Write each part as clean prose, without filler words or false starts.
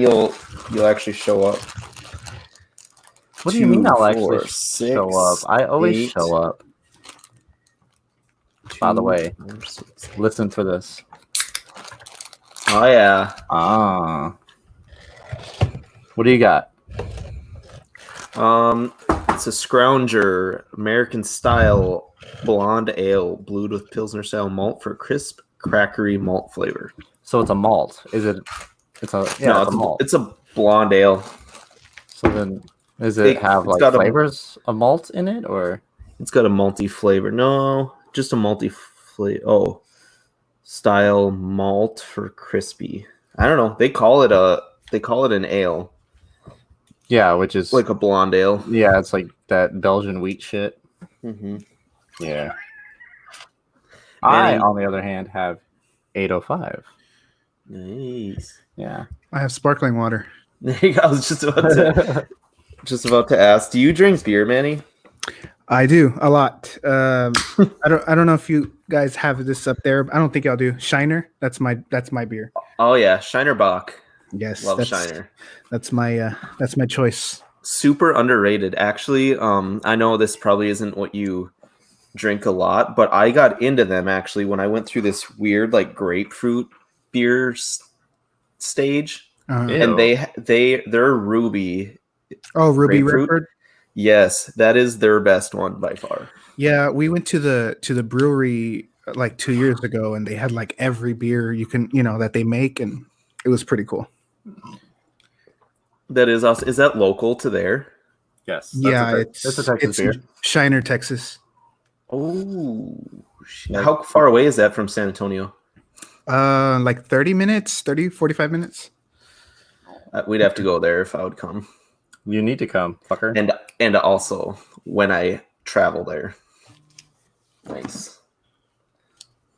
you'll actually show up. What do you mean I'll actually show up? I always show up. By the way, listen for this. Oh yeah. What do you got? It's a Scrounger American style blonde ale brewed with Pilsner style malt for crisp, crackery malt flavor. So it's a malt. Is it? It's a it's a malt. It's a blonde ale. So then, does it have like flavors of malt in it, or it's got a malty flavor? No, just a malty flavor. Oh, style malt for crispy. I don't know. They call it an ale. Yeah, which is like a blonde ale. Yeah, it's like that Belgian wheat shit. Mm-hmm. Yeah. I, on the other hand, have 805. Nice. Yeah. I have sparkling water. There you go. I was just about to ask. Do you drink beer, Manny? I do a lot. I don't know if you guys have this up there. I don't think y'all do. Shiner. That's my beer. Oh yeah, Shiner Bock. Yes, love Shiner. That's my choice. Super underrated, actually. I know this probably isn't what you drink a lot, but I got into them actually when I went through this weird like grapefruit beer stage, and they're Ruby. Oh, Ruby Redbird. Yes, that is their best one by far. Yeah, we went to the brewery like 2 years ago, and they had like every beer you can that they make, and it was pretty cool. That is awesome. Is that local to there? Yes. It's a Texas beer. Shiner, Texas. Oh, how far away is that from San Antonio? Like 30 minutes, 45 minutes. We'd have to go there if I would come. You need to come, fucker. And also when I travel there. Nice.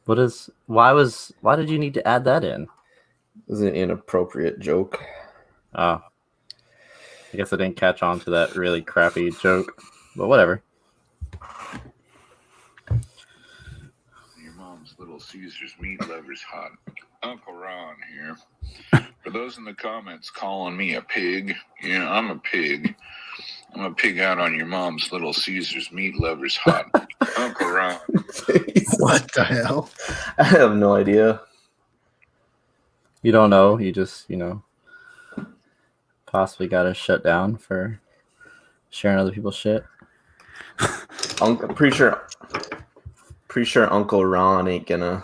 Why did you need to add that in? It was an inappropriate joke. Oh. I guess I didn't catch on to that really crappy joke, but whatever. Your mom's Little Caesars meat lover's hot. Uncle Ron here. For those in the comments calling me a pig, yeah, I'm a pig. I'm a pig out on your mom's Little Caesars meat lover's hot. Uncle Ron. What the hell? I have no idea. You don't know. You just, possibly got us shut down for sharing other people's shit. I'm pretty sure Uncle Ron ain't gonna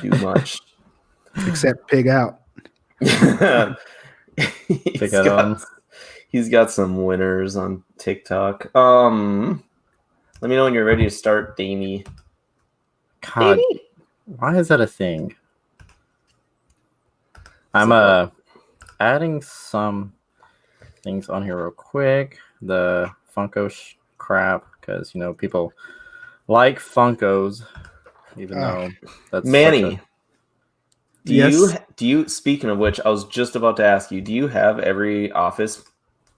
do much. Except pig out. He's got some winners on TikTok. Let me know when you're ready to start, Damie. God, why is that a thing? I'm adding some things on here real quick. The Funko crap, because people like Funkos, even though that's Manny. Do you? Speaking of which, I was just about to ask you. Do you have every Office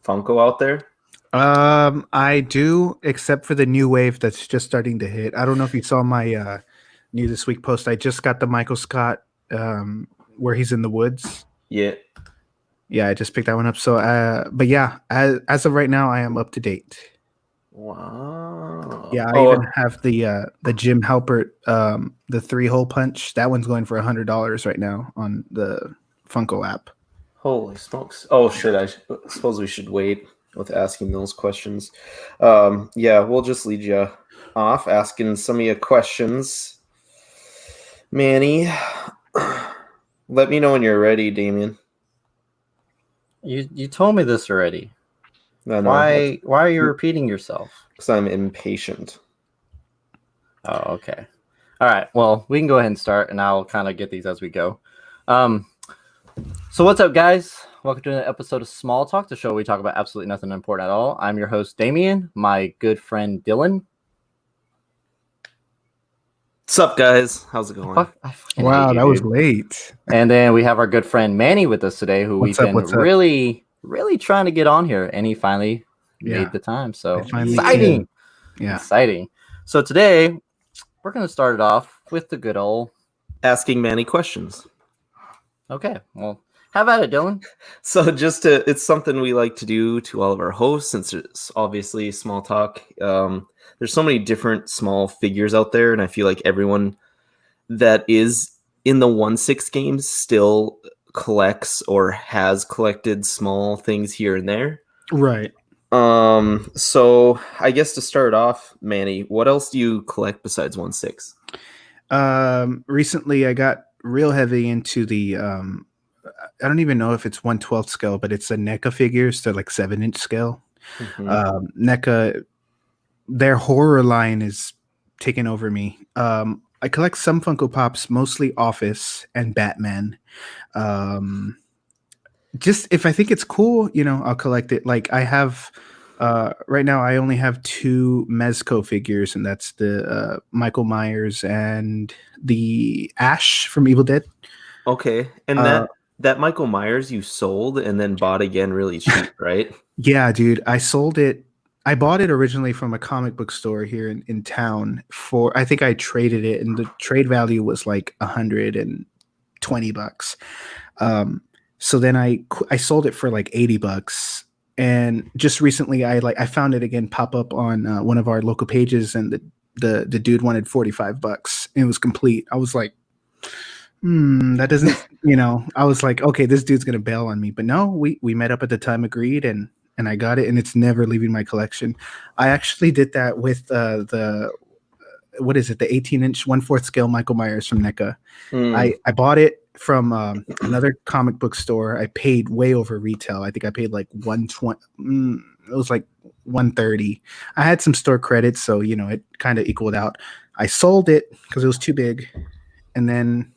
Funko out there? I do, except for the new wave that's just starting to hit. I don't know if you saw my new this week post. I just got the Michael Scott where he's in the woods. Yeah, I just picked that one up. So, but yeah, as of right now, I am up to date. Wow. Yeah, I even have the Jim Halpert, the 3-hole punch. That one's going for $100 right now on the Funko app. Holy smokes! Oh shit! I suppose we should wait with asking those questions. Yeah, we'll just lead you off asking some of your questions. Manny, let me know when you're ready, Damien. You told me this already. No, why are you repeating yourself? Because I'm impatient. Oh, okay. All right. Well, we can go ahead and start, and I'll kind of get these as we go. So what's up, guys? Welcome to an episode of Small Talk, the show where we talk about absolutely nothing important at all. I'm your host, Damien. My good friend, Dylan. What's up, guys? How's it going? Wow, that was late. And then we have our good friend Manny with us today, who we've been really trying to get on here, and he finally made the time. So exciting. Yeah. Exciting. So today we're going to start it off with the good old asking Manny questions. Okay. Well, Have at it, Dylan. So it's something we like to do to all of our hosts, since it's obviously small talk. There's so many different small figures out there, and I feel like everyone that is in the 1/6 games still collects or has collected small things here and there. Right. So I guess to start off, Manny, what else do you collect besides 1/6? Recently I got real heavy into the I don't even know if it's 1/12 scale, but it's a NECA figures. They're like 7-inch scale. NECA, their horror line is taking over me. I collect some Funko Pops, mostly Office and Batman. Just if I think it's cool, I'll collect it. Like I have right now, I only have 2 Mezco figures, and that's the Michael Myers and the Ash from Evil Dead. Okay, and that Michael Myers you sold and then bought again really cheap, right? Yeah, dude, I sold it. I bought it originally from a comic book store here in town for, I think I traded it, and the trade value was like $120. So then I sold it for like $80. And just recently I found it again pop up on one of our local pages, and the dude wanted $45. And it was complete. I was like, that doesn't, I was like, okay, this dude's gonna bail on me. But no, we met up at the time, agreed, and I got it, and it's never leaving my collection. I actually did that with the 18-inch 1/4 scale Michael Myers from NECA. I bought it from another comic book store. I paid way over retail. I think I paid like $120. It was like $130. I had some store credits, so it kind of equaled out. I sold it because it was too big, and then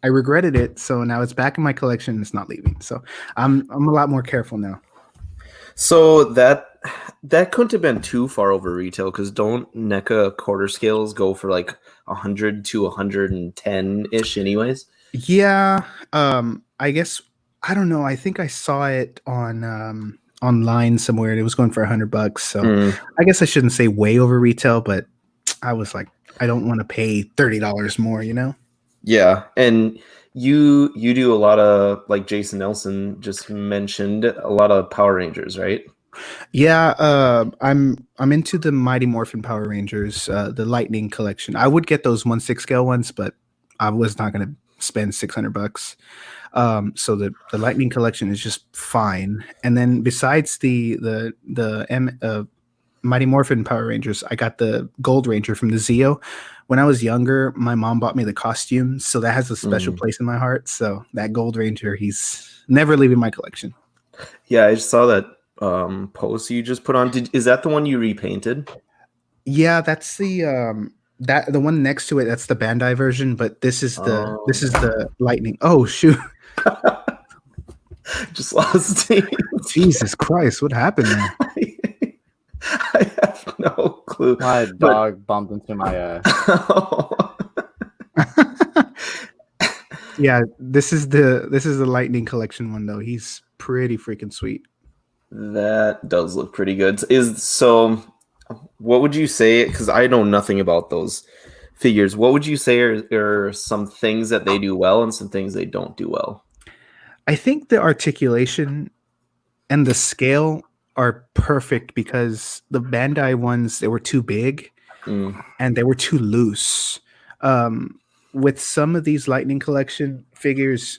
I regretted it. So now it's back in my collection, and it's not leaving. So I'm a lot more careful now. So that couldn't have been too far over retail, because don't NECA quarter scales go for like 100 to 110 ish anyways? Yeah, I guess, I don't know. I think I saw it on online somewhere, and it was going for $100. So I guess I shouldn't say way over retail, but I was like, I don't want to pay $30 more, Yeah, and you do a lot of, like Jason Nelson just mentioned, a lot of Power Rangers, right? Yeah, I'm into the Mighty Morphin Power Rangers, the Lightning collection. I would get those 1/6 scale ones, but I was not going to spend $600. So the Lightning collection is just fine. And then besides the Mighty Morphin Power Rangers, I got the Gold Ranger from the Zeo. When I was younger, my mom bought me the costume, so that has a special place in my heart. So that Gold Ranger, he's never leaving my collection. Yeah, I just saw that post you just put on. Is that the one you repainted? Yeah, that's the one next to it. That's the Bandai version, but this is the Lightning. Oh shoot! Just lost it. Jesus Christ, what happened there? I have no clue. My dog bumped into my Yeah, this is the Lightning collection one though. He's pretty freaking sweet. That does look pretty good. What would you say, because I know nothing about those figures, what would you say are some things that they do well and some things they don't do well? I think the articulation and the scale are perfect, because the Bandai ones, they were too big and they were too loose. With some of these Lightning collection figures,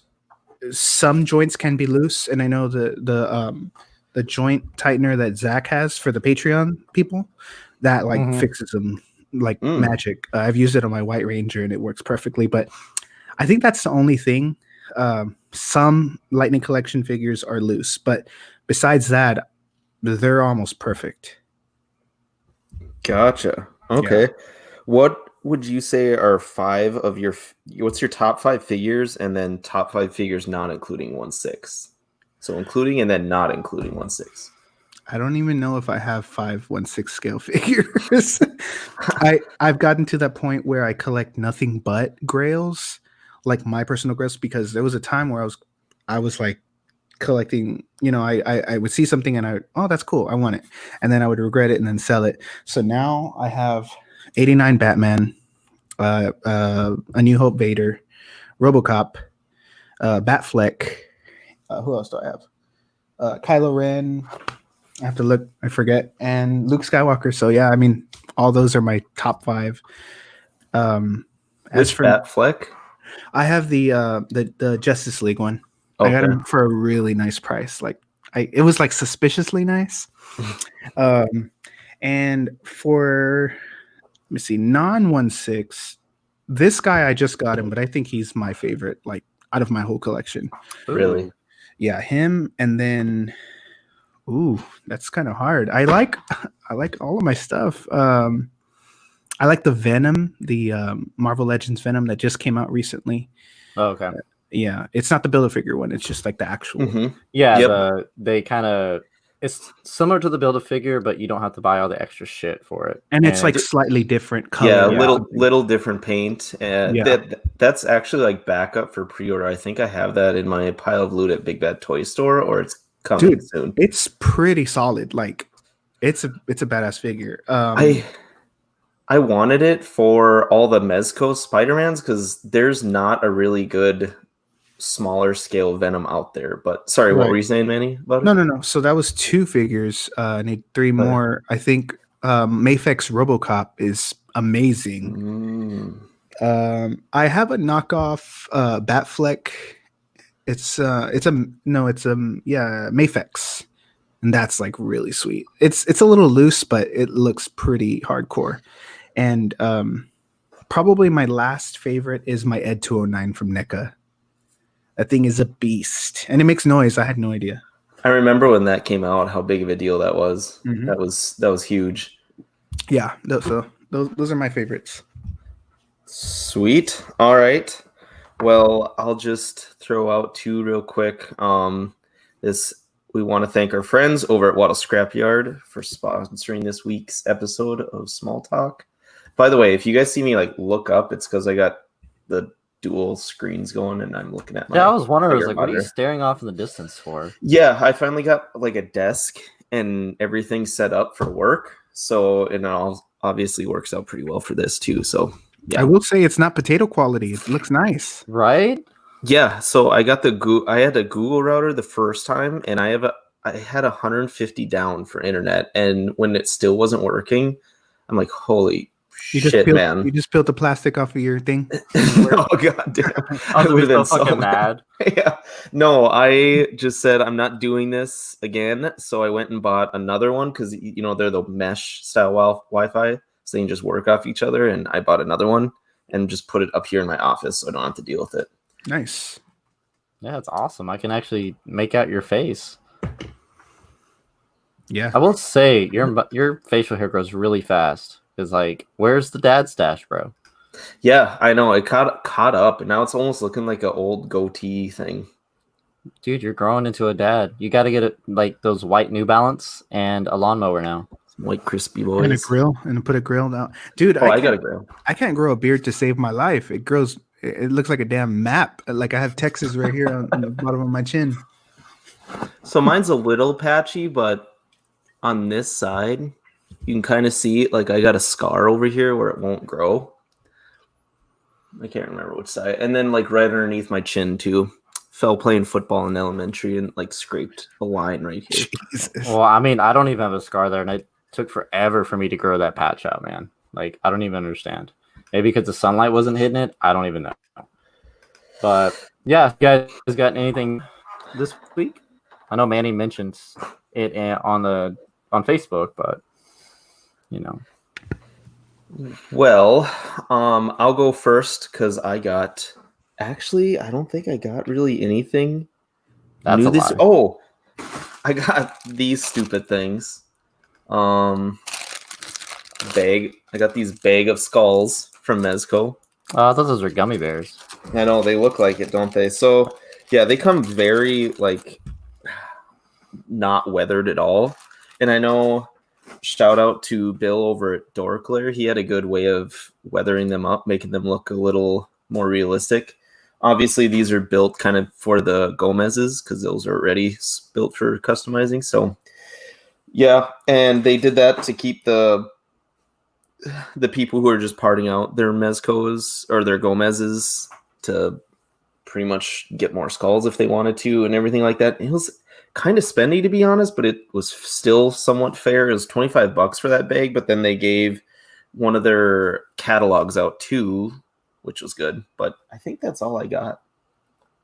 some joints can be loose, and I know the joint tightener that Zach has for the Patreon people, that fixes them like magic. I've used it on my White Ranger and it works perfectly, but I think that's the only thing. Some Lightning collection figures are loose, but besides that, they're almost perfect. Gotcha. Okay. Yeah. What would you say are what's your top 5 figures, and then top 5 figures not including 1/6? So including and then not including 1/6. I don't even know if I have 5 1/6 scale figures. I've gotten to that point where I collect nothing but grails, like my personal grails, because there was a time where I was like collecting, I would see something and oh, that's cool, I want it, and then I would regret it and then sell it. So now I have 89 Batman, A New Hope Vader, RoboCop, Batfleck, Who else do I have? Kylo Ren. I have to look. I forget. And Luke Skywalker. So yeah, I mean, all those are my top 5. Which Batfleck? I have the Justice League one. Okay. I got him for a really nice price. Like it was like suspiciously nice. And for let me see, non-1/6. This guy I just got him, but I think he's my favorite, like out of my whole collection. Really? Yeah, him, and then that's kind of hard. I like all of my stuff. I like the Venom, the Marvel Legends Venom that just came out recently. Oh, okay. Yeah, it's not the Build-A-Figure one. It's just like the actual. Mm-hmm. Yeah, they kind of it's similar to the Build-A-Figure, but you don't have to buy all the extra shit for it. And it's like slightly different color. Yeah, little different paint. And Yeah. that's actually like backup for pre-order. I think I have that in my pile of loot at Big Bad Toy Store, or it's coming soon. It's pretty solid. Like it's a badass figure. I wanted it for all the Mezco Spider-Mans because there's not a really good smaller scale Venom out there. But sorry, what were you saying, Manny, about it? No. So that was 2 figures. I need 3 more. I think Mafex RoboCop is amazing. I have a knockoff Batfleck. It's Mafex, and that's like really sweet. It's a little loose, but it looks pretty hardcore. And probably my last favorite is my Ed 209 from NECA. That thing is a beast, and it makes noise. I had no idea. I remember when that came out, how big of a deal that was. Mm-hmm. That was huge. Yeah, those are my favorites. Sweet. All right. Well, I'll just throw out 2 real quick. We want to thank our friends over at Waddle Scrapyard for sponsoring this week's episode of Small Talk. By the way, if you guys see me like look up, it's because I got the dual screens going and I'm looking at my. Yeah, I was wondering, what are you staring off in the distance for? Yeah, I finally got like a desk and everything set up for work. So it all obviously works out pretty well for this too. So yeah. I will say it's not potato quality. It looks nice. Right? Yeah, so I got I had a Google router the first time, and I had 150 down for internet, and when it still wasn't working, I'm like, holy shit, man! You just peeled the plastic off of your thing. Oh god damn! I would have been so fucking mad. Yeah, no, I just said I'm not doing this again, so I went and bought another one because they're the mesh style Wi-Fi, so they can just work off each other, and I bought another one and just put it up here in my office, so I don't have to deal with it. Nice. Yeah, it's awesome. I can actually make out your face. Yeah. I will say your facial hair grows really fast. It's like, where's the dad stash, bro? Yeah, I know. It caught up, and now it's almost looking like an old goatee thing. Dude, you're growing into a dad. You got to get like those white New Balance and a lawnmower now. Some white crispy boys. And a grill, and put a grill down. Dude, I got a grill. I can't grow a beard to save my life. It grows. It looks like a damn map. Like I have Texas right here on the bottom of my chin. So mine's a little patchy, but on this side, you can kind of see like I got a scar over here where it won't grow. I can't remember which side. And then like right underneath my chin too. Fell playing football in elementary and like scraped a line right here. Jesus. Well, I mean, I don't even have a scar there, and it took forever for me to grow that patch out, man. Like, I don't even understand. Maybe because the sunlight wasn't hitting it. I don't even know. But yeah, you guys got anything this week? I know Manny mentioned it on Facebook, but Well, I'll go first because I don't think I got really anything That's new a this. lie. Oh, I got these stupid things. I got these bag of skulls from Mezco. I thought those were gummy bears. I know they look like it, don't they? So yeah, they come very like not weathered at all. And I know, shout out to Bill over at Dorkler. He had a good way of weathering them up, making them look a little more realistic. Obviously, these are built kind of for the Gomez's because those are already built for customizing. So yeah, and they did that to keep the people who are just parting out their Mezcos or their Gomez's to pretty much get more skulls if they wanted to and everything like that. It was kind of spendy, to be honest, but it was still somewhat fair. It was $25 for that bag, but then they gave one of their catalogs out too, which was good. But I think that's all I got.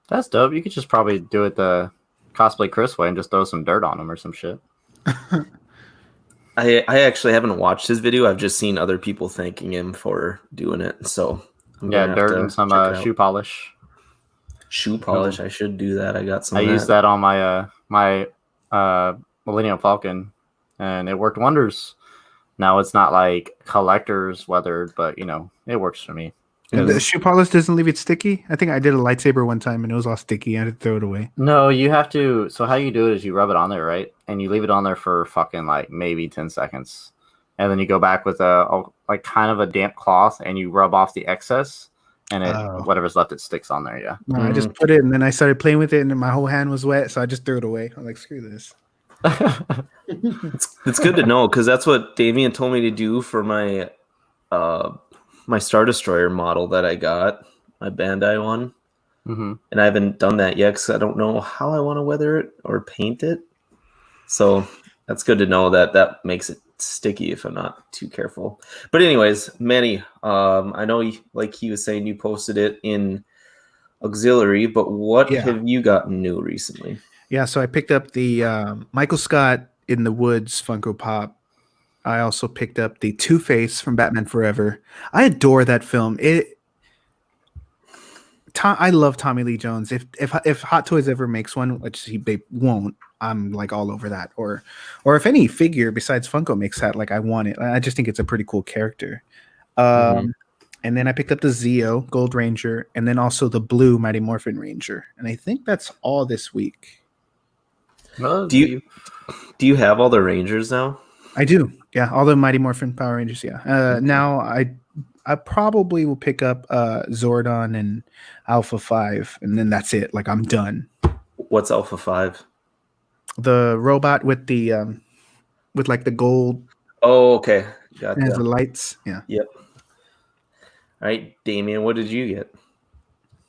That's dope. You could just probably do it the cosplay Chris way and just throw some dirt on him or some shit. I actually haven't watched his video. I've just seen other people thanking him for doing it. So dirt and some shoe polish. Shoe polish. I should do that. I got some. I used that on my my Millennium Falcon, and it worked wonders. Now it's not like collector's weathered, but it works for me. And the shoe polish doesn't leave it sticky? I think I did a lightsaber one time and it was all sticky. I had to throw it away. No, you have to. So how you do it is you rub it on there, right? And you leave it on there for fucking like maybe 10 seconds. And then you go back with a kind of a damp cloth and you rub off the excess. And whatever's left, it sticks on there, yeah. No, I just put it and then I started playing with it and my whole hand was wet. So I just threw it away. I'm like, screw this. It's good to know because that's what Damien told me to do for my my Star Destroyer model that I got, my Bandai one. Mm-hmm. And I haven't done that yet because I don't know how I want to weather it or paint it. So that's good to know that makes it sticky if I'm not too careful. But anyways, Manny, I know like he was saying you posted it in Auxiliary, but what have you gotten new recently? Yeah, so I picked up the Michael Scott in the Woods Funko Pop. I also picked up the Two-Face from Batman Forever. I adore that film. I love Tommy Lee Jones. If Hot Toys ever makes one, which they won't, I'm like all over that. Or if any figure besides Funko makes that, like I want it. I just think it's a pretty cool character. And then I picked up the Zeo Gold Ranger, and then also the blue Mighty Morphin Ranger. And I think that's all this week. Well, do you have all the Rangers now? I do. Yeah, all the Mighty Morphin Power Rangers. Yeah. Now I probably will pick up Zordon and Alpha 5, and then that's it. Like I'm done. What's Alpha 5? The robot with the with like the gold. Oh, okay. Got the lights. Yeah. Yep. All right, Damien, what did you get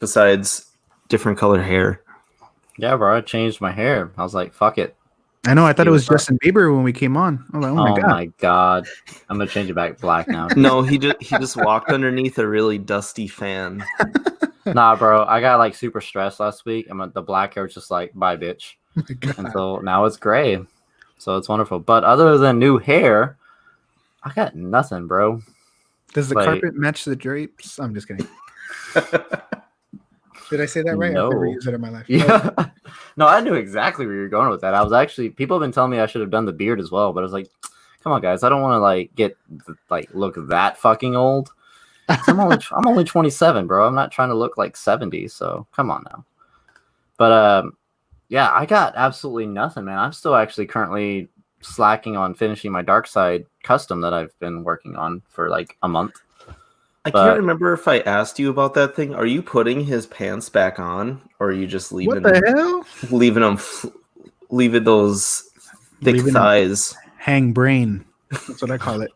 besides different color hair? Yeah, bro, I changed my hair. I was like, fuck it. I know. I thought it was Justin Bieber when we came on. I was like, oh my god. I'm gonna change it back black now. No, he just walked underneath a really dusty fan. Nah, bro. I got like super stressed last week. The black hair was just like, bye, bitch. And so now it's gray. So it's wonderful. But other than new hair, I got nothing, bro. Does the carpet match the drapes? I'm just kidding. Did I say that right? No. I've never used it in my life. Yeah. No, I knew exactly where you were going with that. I was actually, people have been telling me I should have done the beard as well, but I was like, come on, guys. I don't want to look that fucking old. I'm only 27, bro. I'm not trying to look like 70. So come on now. But yeah, I got absolutely nothing, man. I'm still actually currently slacking on finishing my Darkseid custom that I've been working on for like a month. I can't remember if I asked you about that thing. Are you putting his pants back on, or are you just leaving? What the hell? Leaving those thick thighs? Hang brain. That's what I call it.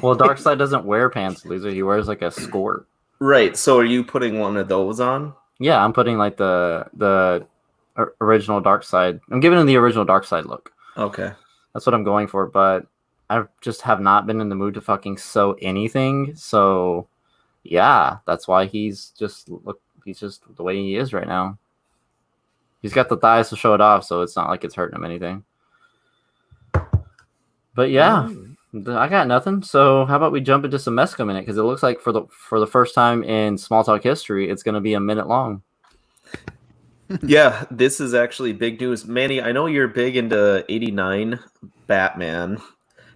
Well, Darkseid doesn't wear pants, loser. He wears like a skirt. Right. So, are you putting one of those on? Yeah, I'm putting like the original Darkseid. I'm giving him the original Darkseid look. Okay. That's what I'm going for, but I just have not been in the mood to fucking sew anything. So, yeah, that's why he's just the way he is right now. He's got the thighs to show it off, so it's not like it's hurting him anything. But yeah, I got nothing. So how about we jump into some Mezco Minute? Because it looks like for the first time in Small Talk history, it's going to be a minute long. Yeah, this is actually big news. Manny, I know you're big into 89 Batman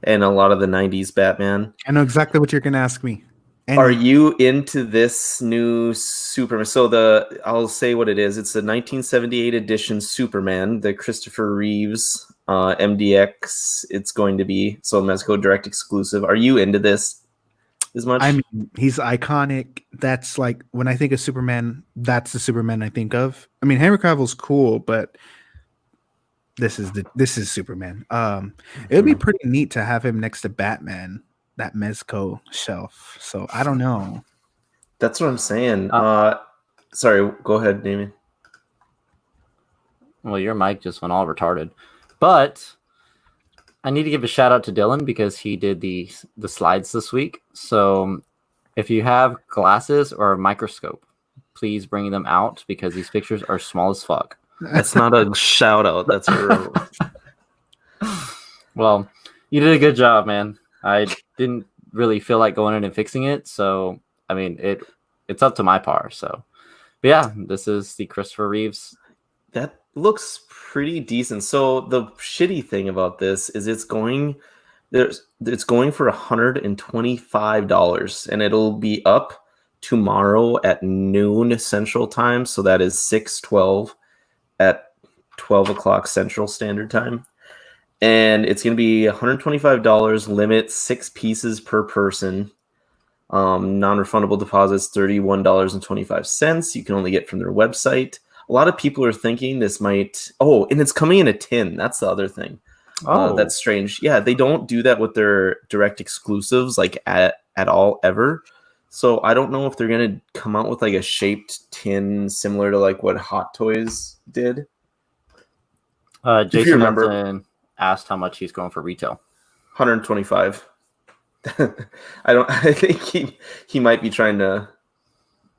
and a lot of the 90s Batman. I know exactly what you're going to ask me. Are you into this new Superman? So I'll say what it is. It's the 1978 edition Superman, the Christopher Reeves MDX. It's going to be so Mezco Direct exclusive. Are you into this as much? I mean, he's iconic. That's like when I think of Superman, that's the Superman I think of. I mean, Henry Cavill's cool, but this is Superman. It would be pretty neat to have him next to Batman. That Mezco shelf. So I don't know. That's what I'm saying. Sorry, go ahead, Damien. Well, your mic just went all retarded. But I need to give a shout out to Dylan because he did the slides this week. So if you have glasses or a microscope, please bring them out because these pictures are small as fuck. That's not a shout out. That's a Well, you did a good job, man. I didn't really feel like going in and fixing it. So, I mean, it's up to my par. So, but yeah, this is the Christopher Reeves. That looks pretty decent. So the shitty thing about this is it's going for $125 and it'll be up tomorrow at noon Central Time. So that is 6/12 at 12 o'clock Central Standard Time. And it's going to be $125, limit 6 pieces per person. Non-refundable deposits, $31.25. You can only get from their website. A lot of people are thinking this might... Oh, and it's coming in a tin. That's the other thing. That's strange. Yeah, they don't do that with their direct exclusives like at all ever. So I don't know if they're going to come out with like a shaped tin similar to like what Hot Toys did. Jason Hudson asked how much he's going for retail. 125. I think he might be trying to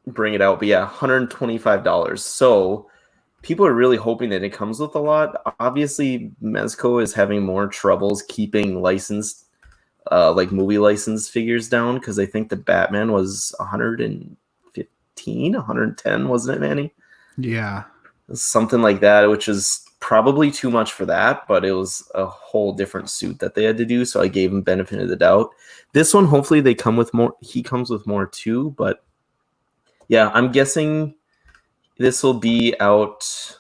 bring it out, but yeah, $125. So people are really hoping that it comes with a lot. Obviously, Mezco is having more troubles keeping licensed, like movie license figures down because I think the Batman was 110, wasn't it, Manny? Yeah, something like that, which is probably too much for that, but it was a whole different suit that they had to do, so I gave him benefit of the doubt. This one, hopefully they come with more. He comes with more too, but yeah, I'm guessing this will be out,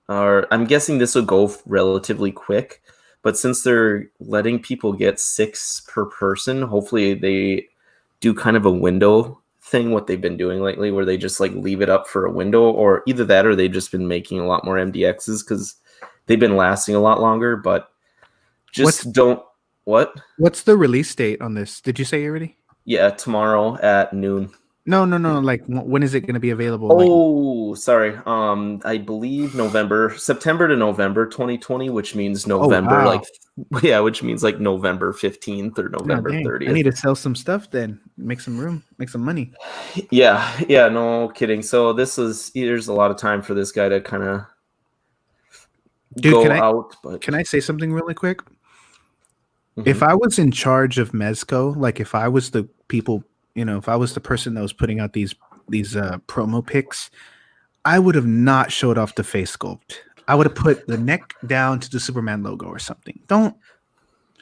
or I'm guessing this will go relatively quick, but since they're letting people get 6 per person, hopefully they do kind of a window thing, what they've been doing lately, where they just like leave it up for a window, or either that or they've just been making a lot more MDXs because they've been lasting a lot longer. But just what's the release date on this? Did you say already? Yeah, tomorrow at noon. No. Like, when is it going to be available? Oh, sorry. I believe September to November 2020, which means November, which means like November 15th or November 30th. I need to sell some stuff then, make some room, make some money. Yeah, no kidding. So there's a lot of time for this guy to kind of go out. But can I say something really quick? Mm-hmm. If I was in charge of Mezco, like if I was the people, if I was the person that was putting out these promo pics, I would have not showed off the face sculpt. I would have put the neck down to the Superman logo or something.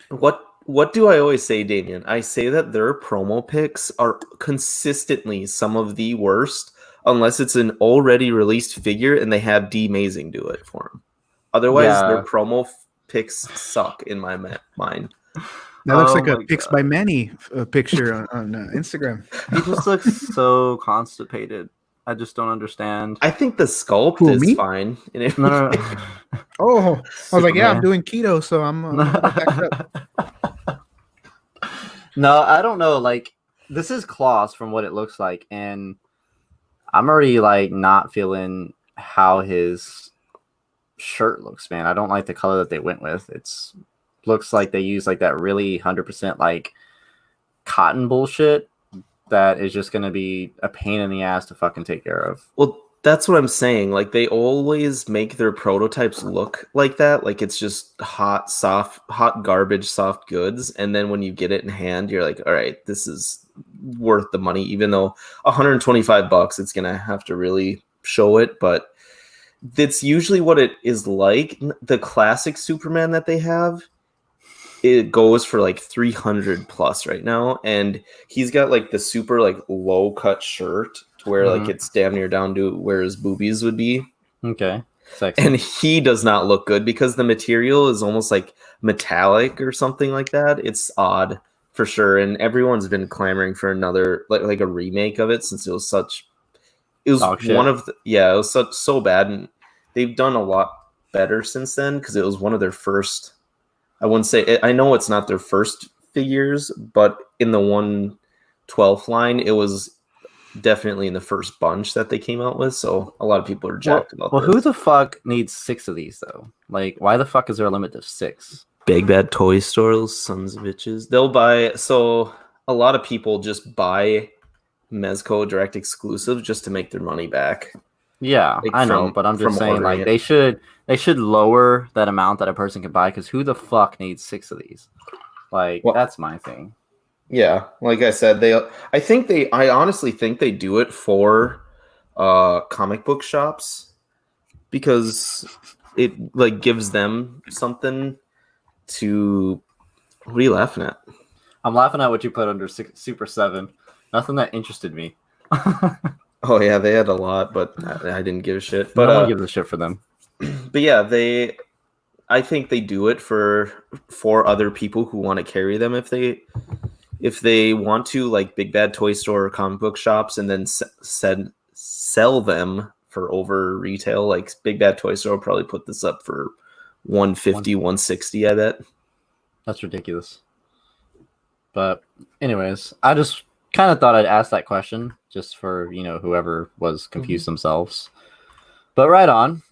What do I always say, Damien? I say that their promo pics are consistently some of the worst, unless it's an already released figure and they have D-Mazing do it for them. Otherwise, their promo pics suck in my mind. That looks like a Pics by Manny picture on Instagram. He just looks so constipated. I just don't understand. I think the sculpt is fine. No. Oh, I was like, yeah, I'm doing keto, so I'm backed up. No, I don't know. Like, this is Klaus from what it looks like, and I'm already like not feeling how his shirt looks, man. I don't like the color that they went with. Looks like they use like that really 100% like cotton bullshit that is just going to be a pain in the ass to fucking take care of. Well, that's what I'm saying. Like, they always make their prototypes look like that. Like, it's just hot garbage, soft goods. And then when you get it in hand, you're like, all right, this is worth the money, even though $125, it's going to have to really show it. But that's usually what it is like. The classic Superman that they have, it goes for like 300 plus right now, and he's got like the super like low cut shirt to where like it's damn near down to where his boobies would be. Okay, sexy. And he does not look good because the material is almost like metallic or something like that. It's odd for sure, and everyone's been clamoring for another like a remake of it since it was so bad, and they've done a lot better since then because it was one of their first. I wouldn't say I know it's not their first figures, but in the 1/12 line, it was definitely in the first bunch that they came out with. So a lot of people are jacked about Well, this. who the fuck needs 6 of these though? Like, why the fuck is there a limit of 6? Big bad toy stores, sons of bitches. They'll buy. So a lot of people just buy Mezco direct exclusive just to make their money back. Yeah, Like, I know, from- but I'm from just saying, ordering like, it. they should lower that amount that a person can buy, because who the fuck needs 6 of these? Like, Well- that's my thing. Yeah, like I said, I honestly think they do it for comic book shops because it like gives them something to. What are you laughing at? I'm laughing at what you put under Super 7. Nothing that interested me. Oh yeah, they had a lot, but I didn't give a shit. But no one gives a shit for them. but yeah, I think they do it for other people who want to carry them if they want to, like Big Bad Toy Store or comic book shops, and then sell them for over retail. Like Big Bad Toy Store will probably put this up for 150, 160, I bet. That's ridiculous. But anyways, I just kind of thought I'd ask that question just for, whoever was confused themselves. But right on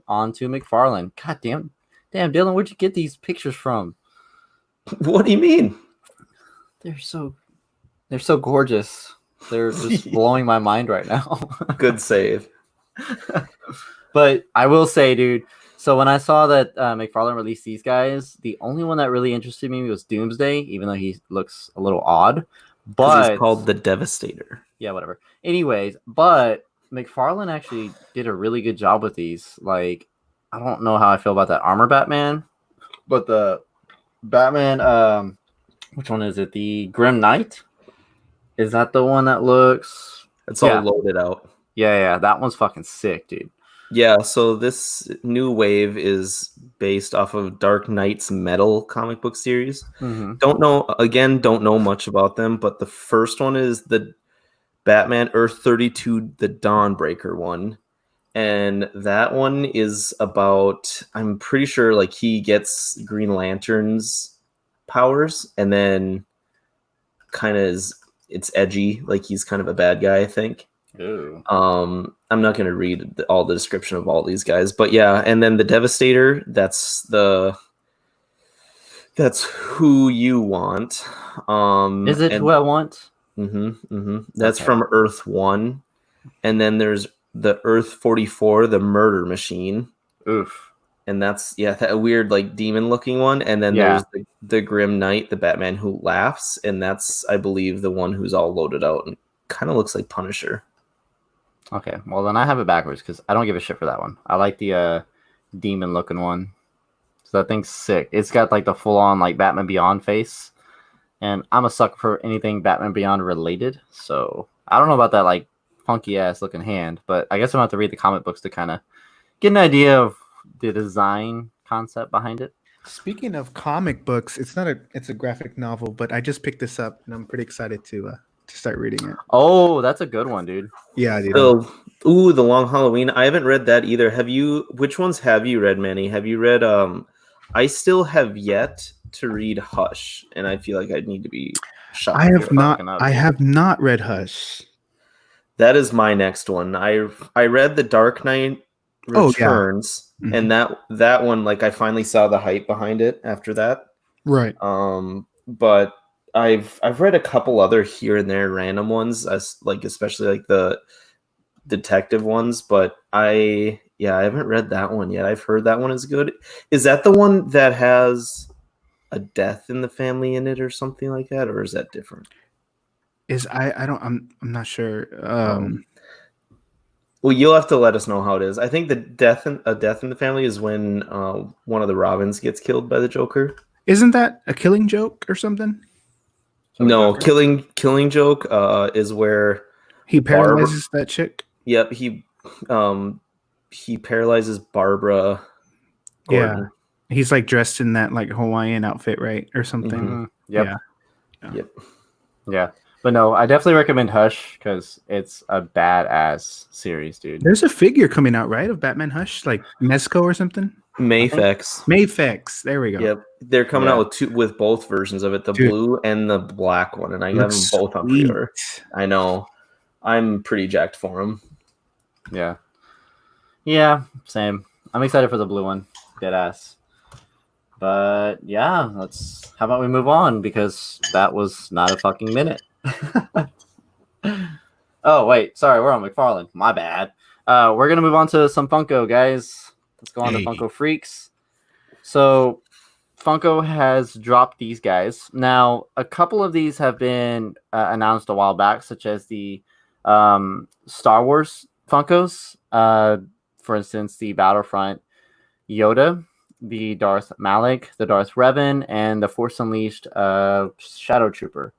to McFarlane. God damn, Dylan, where'd you get these pictures from? What do you mean? They're so gorgeous. They're just blowing my mind right now. Good save. But I will say, dude, so when I saw that McFarlane released these guys, the only one that really interested me was Doomsday, even though he looks a little odd. But he's called the Devastator. Yeah, whatever. Anyways, but McFarlane actually did a really good job with these. Like, I don't know how I feel about that Armor Batman, but the Batman, which one is it? The Grim Knight? Is that the one that looks... It's all loaded out. Yeah, that one's fucking sick, dude. Yeah, so this new wave is based off of Dark Knight's Metal comic book series. Mm-hmm. Don't know much about them, but the first one is the Batman Earth 32, the Dawnbreaker one. And that one is about, I'm pretty sure, like, he gets Green Lantern's powers, and then kind of it's edgy, like he's kind of a bad guy, I think. Ooh. I'm not going to read all the description of all these guys, but yeah. And then the Devastator, that's who you want. Is it who I want? That's okay. from Earth 1. And then there's the Earth 44, the Murder Machine. Oof. And that's, that weird, like, demon-looking one. And then there's the Grim Knight, the Batman who laughs. And that's, I believe, the one who's all loaded out and kind of looks like Punisher. Okay, well, then I have it backwards because I don't give a shit for that one. I like the demon-looking one. So that thing's sick. It's got, like, the full-on, like, Batman Beyond face. And I'm a sucker for anything Batman Beyond related. So I don't know about that, like, funky-ass looking hand. But I guess I'm going to have to read the comic books to kind of get an idea of the design concept behind it. Speaking of comic books, it's a graphic novel, but I just picked this up and I'm pretty excited to start reading it. Oh, that's a good one, dude. Yeah, dude. The Long Halloween. I haven't read that either. Which ones have you read, Manny? Have you read I still have yet to read Hush, and I feel like I need to be shot. I have not read Hush. That is my next one. I read The Dark Knight Returns, and that one, like, I finally saw the hype behind it after that. Right. But I've read a couple other here and there random ones, especially like the detective ones, but I haven't read that one yet. I've heard that one is good. Is that the one that has a death in the family in it or something like that, or is that different? I'm not sure. Well, you'll have to let us know how it is. I think a death in the family is when one of the Robins gets killed by the Joker. Isn't that a Killing Joke or something? No, Killing Joke is where he paralyzes that chick. Yep, he paralyzes Barbara Gordon. Yeah, he's like dressed in that like Hawaiian outfit, right, or something. Mm-hmm. Yeah. But no, I definitely recommend Hush because it's a badass series, dude. There's a figure coming out, right, of Batman Hush, like Mezco or something. Mafex. There we go. Yep, they're coming out with both versions of it, the blue and the black one, and I got them both on pre-order. I know. I'm pretty jacked for him. Yeah, same. I'm excited for the blue one. Dead ass. But yeah, how about we move on, because that was not a fucking minute. Oh wait, sorry, we're on McFarlane. My bad. We're gonna move on to some Funko, guys. Let's go on to Funko Freaks. So Funko has dropped these guys. Now, a couple of these have been announced a while back, such as the Star Wars Funkos. For instance, the Battlefront Yoda, the Darth Malak, the Darth Revan, and the Force Unleashed Shadow Trooper.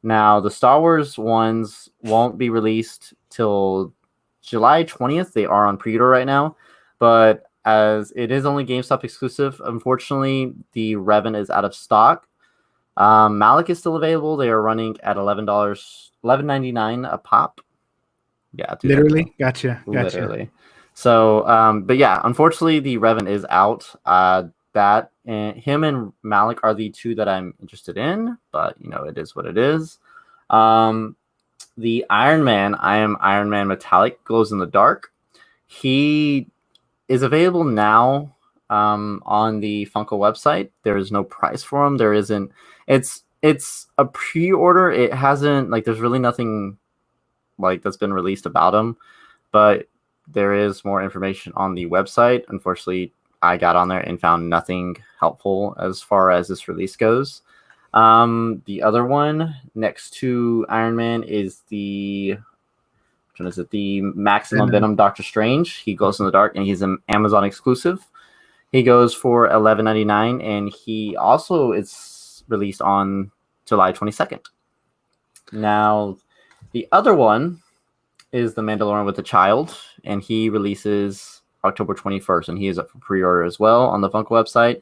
Now, the Star Wars ones won't be released till July 20th. They are on pre-order right now, but as it is only GameStop exclusive, unfortunately, the Revan is out of stock. Malak is still available. They are running at $11.99 a pop. Yeah, dude, literally. Gotcha. Literally. So, but yeah, unfortunately, the Revan is out. That and him and Malak are the two that I'm interested in, but it is what it is. The Iron Man, I am Iron Man Metallic, glows in the dark. He is available now on the Funko website. There is no price for him. There isn't. It's a pre-order. It hasn't there's really nothing that's been released about him, but there is more information on the website. Unfortunately, I got on there and found nothing helpful as far as this release goes. The other one next to Iron Man is the Maximum Venom Doctor Strange. He glows in the dark, and he's an Amazon exclusive. He goes for $11.99, and he also is released on July 22nd. Now, the other one is the Mandalorian with a Child, and he releases October 21st, and he is up for pre-order as well on the Funko website.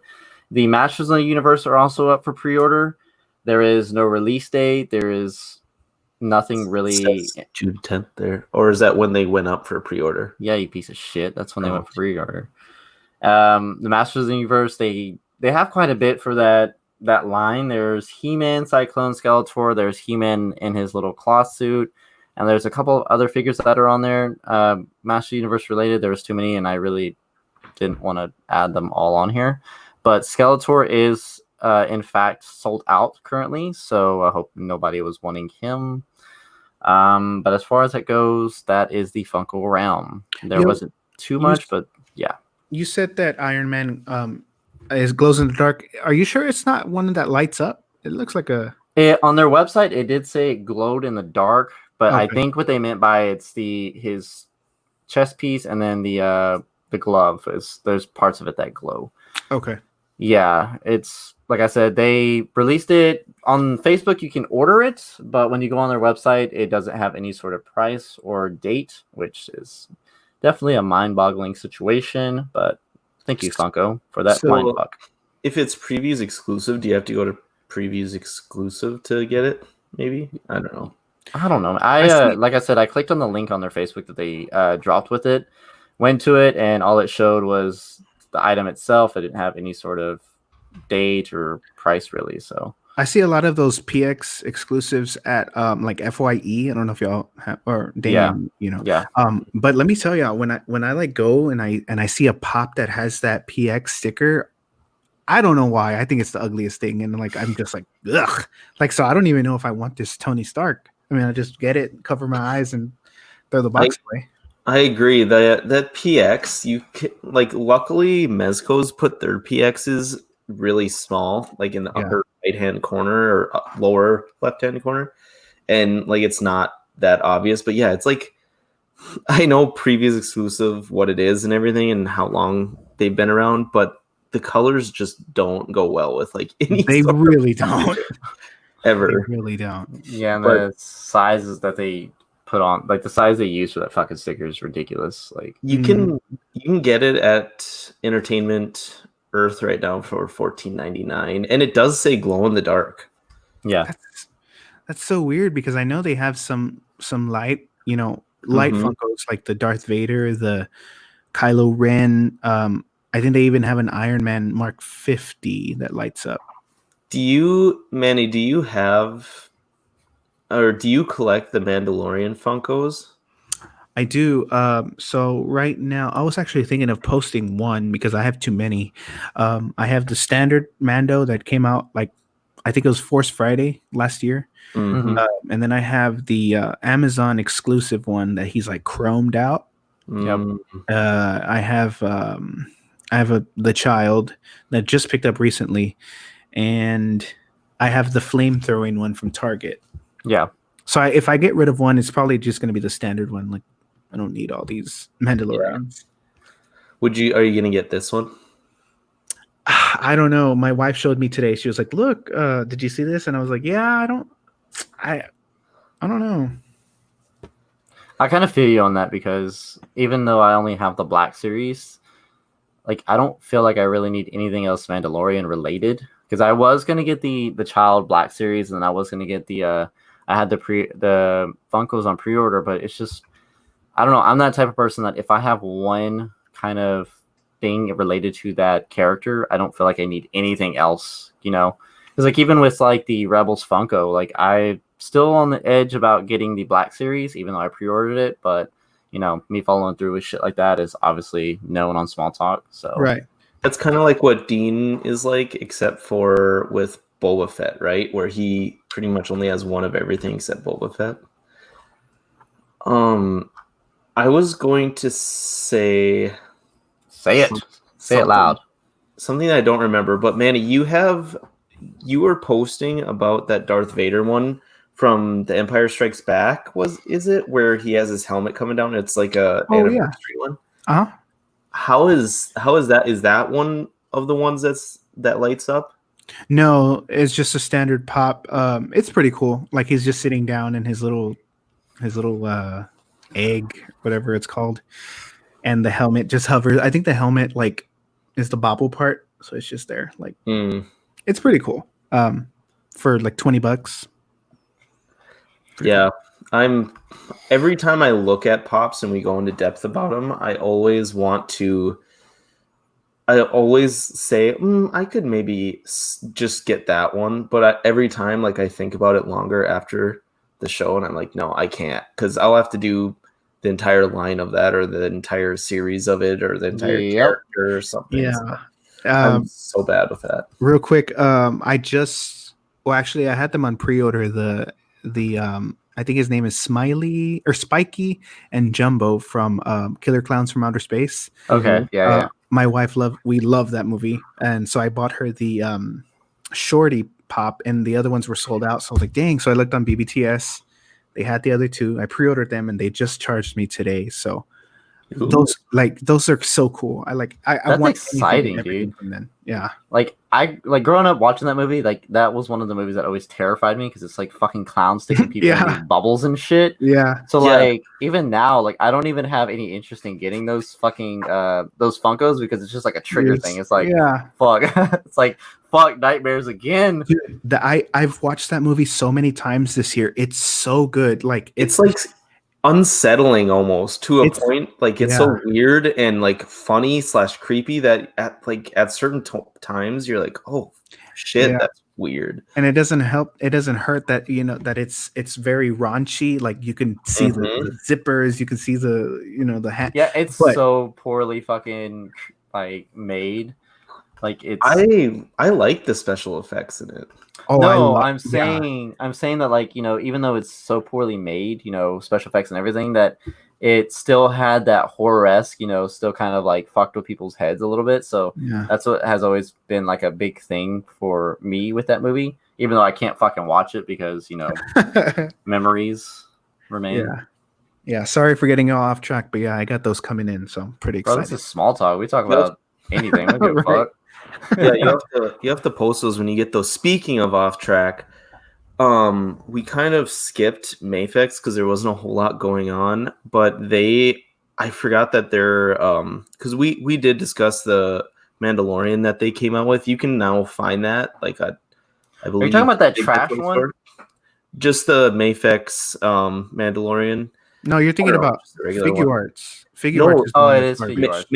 The Masters of the Universe are also up for pre-order. There is no release date. There is nothing really. June 10th there, or is that when they went up for pre-order? Yeah, you piece of shit. That's when they went for pre-order. The Masters of the Universe, they have quite a bit for that line. There's He-Man, Cyclone, Skeletor. There's He-Man in his little cloth suit. And there's a couple of other figures that are on there, Master Universe related. There was too many, and I really didn't want to add them all on here. But Skeletor is, in fact, sold out currently, so I hope nobody was wanting him. But as far as it goes, that is the Funko realm. There wasn't too much, but yeah. You said that Iron Man is glows in the dark. Are you sure it's not one that lights up? It looks like a... on their website, it did say it glowed in the dark. But okay. I think what they meant by it's his chest piece, and then the glove there's parts of it that glow. Okay. Yeah, it's like I said, they released it on Facebook. You can order it, but when you go on their website, it doesn't have any sort of price or date, which is definitely a mind-boggling situation. But thank you, Funko, for that mind fuck. If it's previews exclusive, do you have to go to previews exclusive to get it? Maybe, I don't know. Like I said, I clicked on the link on their Facebook that they dropped with it, went to it, and all it showed was the item itself. It didn't have any sort of date or price really. So I see a lot of those PX exclusives at like FYE. I don't know if y'all have, or Damien, Yeah. But let me tell you, when I go and I see a pop that has that PX sticker, I don't know why. I think it's the ugliest thing, and I'm just ugh. So I don't even know if I want this Tony Stark. I mean, I just get it, cover my eyes, and throw the box away. I agree that PX, luckily Mezco's put their PXs really small, in the upper right-hand corner or lower left-hand corner, and it's not that obvious. But yeah, it's I know previous exclusive what it is and everything and how long they've been around, but the colors just don't go well with any. They really don't. Ever. They really don't. Yeah, and the sizes that they put on, the size they use for that fucking sticker is ridiculous. You can get it at Entertainment Earth right now for $14.99, and it does say glow in the dark. Yeah, that's so weird because I know they have some light, light Funkos like the Darth Vader, the Kylo Ren. I think they even have an Iron Man Mark 50 that lights up. Manny, do you have or do you collect the Mandalorian Funkos? I do. So right now, I was actually thinking of posting one because I have too many. I have the standard Mando that came out like I think it was Force Friday last year, Mhm. and then I have the Amazon exclusive one that he's like chromed out. Mm. I have the child that just picked up recently, and I have the flame throwing one from Target. Yeah. So if I get rid of one, it's probably just going to be the standard one. Like I don't need all these Mandalorians. Are you gonna get this one? I don't know. My wife showed me today. She was like, "Look, did you see this?" And I was like, "Yeah, I don't know." I kind of feel you on that because even though I only have the Black series, like I don't feel like I really need anything else Mandalorian related. Because I was gonna get the Child Black series, and I was gonna get the I had the Funkos on pre-order, but it's just I don't know. I'm that type of person that if I have one kind of thing related to that character, I don't feel like I need anything else, you know? Because like even with like the Rebels Funko, like I still on the edge about getting the Black series, even though I pre-ordered it, but you know, me following through with shit like that is obviously known on Small Talk. So Right. That's kind of like what Dean is like, except for with Boba Fett, right? Where he pretty much only has one of everything except Boba Fett. I was going to say say it. Say it loud. Something I don't remember, but Manny, you were posting about that Darth Vader one from The Empire Strikes Back. Is it where he has his helmet coming down? It's like a anniversary one. Uh-huh. How is that? Is that one of the ones that lights up? No, it's just a standard pop. It's pretty cool. Like he's just sitting down in his little egg, whatever it's called, and the helmet just hovers. I think the helmet like is the bobble part, so it's just there. Like it's pretty cool. For like $20. Yeah, every time I look at pops and we go into depth about them, I always say I could maybe just get that one, but every time like I think about it longer after the show, and I'm like, no, I can't, because I'll have to do the entire line of that, or the entire series of it, or the entire character or something. Yeah. So I'm so bad with that. Real quick, I had them on pre-order. The I think his name is Smiley or Spiky and Jumbo from Killer Clowns from Outer Space. Okay, yeah. My wife we love that movie, and so I bought her the Shorty pop, and the other ones were sold out. So I was like, dang. So I looked on BBTS. They had the other two. I pre-ordered them, and they just charged me today. So those are so cool. I That's want exciting, dude. From them. Yeah. Like growing up watching that movie, like that was one of the movies that always terrified me because it's like fucking clowns sticking people in these bubbles and shit. Yeah. So like even now, like I don't even have any interest in getting those fucking those Funkos because it's just like a trigger thing. It's like fuck. It's like fuck nightmares again. Dude, I've watched that movie so many times this year. It's so good. Like it's like unsettling almost to a point. Like it's so weird and like funny / creepy that at certain times you're like, oh shit, that's weird. And it doesn't hurt that that it's very raunchy. Like you can see the zippers, you can see the the hat. Yeah, it's so poorly fucking like made. Like it's I like the special effects in it. Oh, no, I'm saying that like, even though it's so poorly made, special effects and everything, that it still had that horror-esque, still kind of like fucked with people's heads a little bit. So that's what has always been like a big thing for me with that movie, even though I can't fucking watch it because, memories remain. Yeah. Sorry for getting off track, but I got those coming in, so I'm pretty excited. This is small talk. We talk about anything. We don't give a fuck. Yeah, you have to post those when you get those. Speaking of off track, we kind of skipped Mafex because there wasn't a whole lot going on, but I forgot that they're because we did discuss the Mandalorian that they came out with. You can now find that I believe. Are you talking about that trash one? Store. Just the Mafex Mandalorian. No, you're thinking about Figure Arts. Figure Arts. It is Figure Arts.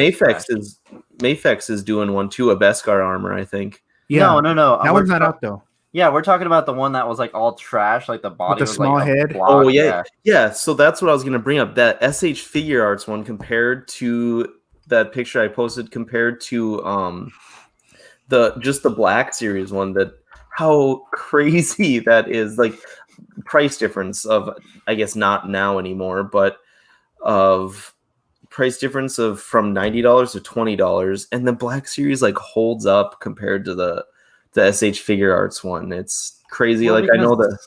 Mafex is doing one too, a Beskar armor, I think. Yeah. No. That one's not out though. Yeah, we're talking about the one that was like all trash, like the body the was small like a head? block. Oh yeah. So that's what I was gonna bring up. That SH Figure Arts one compared to that picture I posted, compared to the Black Series one. That how crazy that is. Like price difference of, I guess not now anymore, but of price difference of from $90 to $20, and the Black Series like holds up compared to the SH Figure Arts one. It's crazy. Well, like I know that.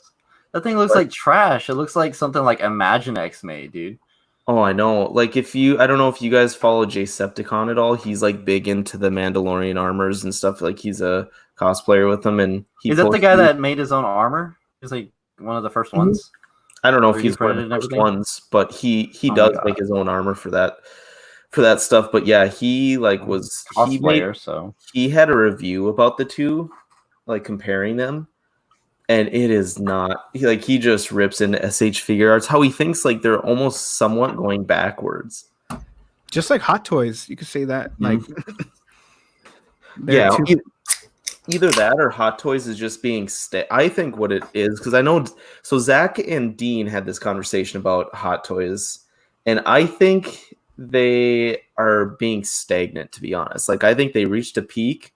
That thing looks like trash. It looks like something like Imaginext made, dude. Oh, I know. Like I don't know if you guys follow Jacepticon at all. He's like big into the Mandalorian armors and stuff. Like he's a cosplayer with them, and Is that the guy that made his own armor? He's like one of the first ones. I don't know if he's one of the first ones, but he does make his own armor for that stuff. But yeah, he like was cosplayer, he had a review about the two, like comparing them. And it is not he just rips into SH Figure Arts. How he thinks like they're almost somewhat going backwards, just like Hot Toys. You could say that. Like, yeah, either that or Hot Toys is just being I think what it is, because I know. So Zach and Dean had this conversation about Hot Toys, and I think they are being stagnant. To be honest, like I think they reached a peak.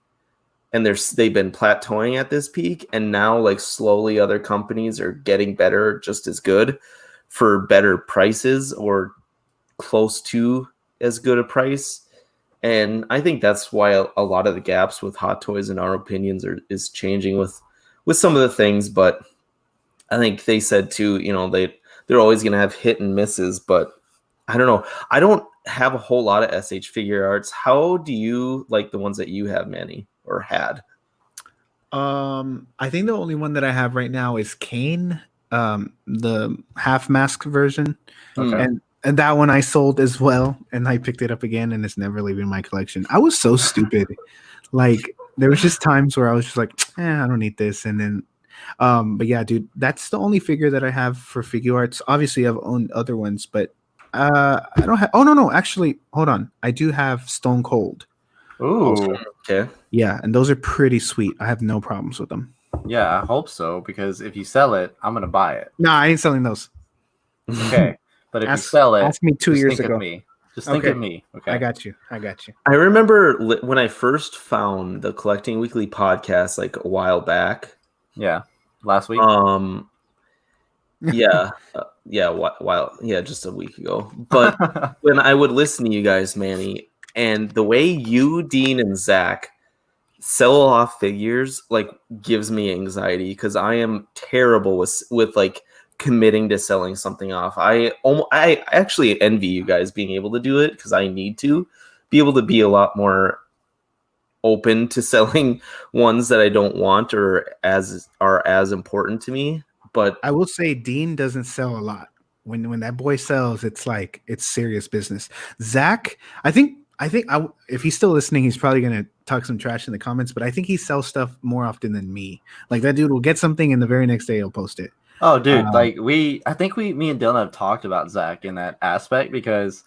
And they've been plateauing at this peak, and now like slowly other companies are getting better, just as good, for better prices or close to as good a price. And I think that's why a lot of the gaps with Hot Toys, in our opinions, is changing with some of the things. But I think they said too, they're always going to have hit and misses. But I don't know. I don't have a whole lot of SH Figure Arts. How do you like the ones that you have, Manny? Or had? I think the only one that I have right now is Kane, the half mask version. Okay. And that one I sold as well, and I picked it up again, and it's never leaving my collection. I was so stupid. Like there was just times where I was just like, I don't need this, and then but yeah, dude, that's the only figure that I have for Figure Arts. Obviously I've owned other ones, but I don't have actually, hold on. I do have Stone Cold. Ooh. Okay. Yeah, and those are pretty sweet. I have no problems with them. Yeah, I hope so, because if you sell it, I'm gonna buy it. No, I ain't selling those. Okay, but if you sell it, ask me 2 years ago. Just think of me. Okay, I got you. I remember when I first found the Collecting Weekly podcast like a while back. Yeah, last week. Just a week ago. But when I would listen to you guys, Manny, and the way you, Dean, and Zach sell off figures like gives me anxiety, because I am terrible with like committing to selling something off. I actually envy you guys being able to do it, because I need to be able to be a lot more open to selling ones that I don't want or are as important to me. But I will say Dean doesn't sell a lot. When that boy sells, it's like it's serious business. Zach, I think if he's still listening, he's probably gonna talk some trash in the comments. But I think he sells stuff more often than me. Like that dude will get something, and the very next day he'll post it. Oh, dude! Me and Dylan have talked about Zach in that aspect, because,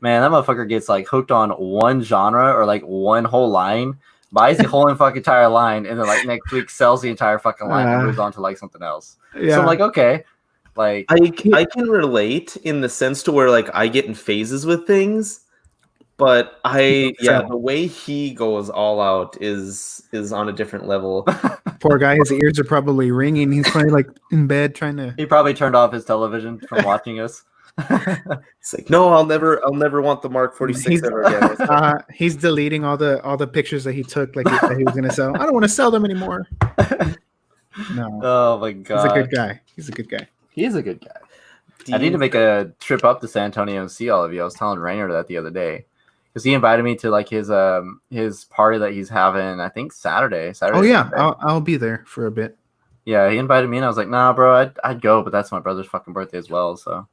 man, that motherfucker gets like hooked on one genre or like one whole line, buys the whole fucking entire line, and then like next week sells the entire fucking line and moves on to like something else. Yeah. So I'm like, okay, like I can relate in the sense to where like I get in phases with things. But the way he goes all out is on a different level. Poor guy, his ears are probably ringing. He's probably like in bed trying to. He probably turned off his television from watching us. It's like, no, I'll never want the Mark 46 ever again. He's deleting all the pictures that he took, like that he was gonna sell. I don't want to sell them anymore. No. Oh my god. He's a good guy. He is a good guy. I need to make a trip up to San Antonio and see all of you. I was telling Rainer that the other day. Because he invited me to like his party that he's having, I think Saturday. Oh yeah, I'll be there for a bit. Yeah, he invited me, and I was like, nah, bro, I'd go, but that's my brother's fucking birthday as well. So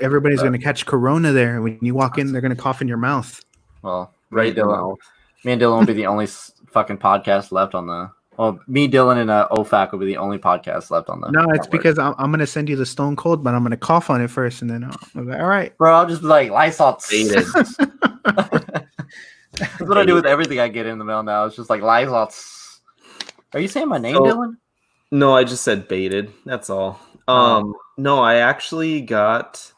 everybody's gonna catch corona there. When you walk in, they're gonna cough in your mouth. Well, me and Dylan will be the only fucking podcast left on the. Well, me, Dylan, and OFAC will be the only podcast left on the. No, it's because I'm gonna send you the Stone Cold, but I'm gonna cough on it first, and then I'll be like, all right, bro. I'll just be like Lysol. That's what I do with everything I get in the mail now. It's just like Lysol. Are you saying my name, Dylan? No, I just said baited. That's all. No, I actually got.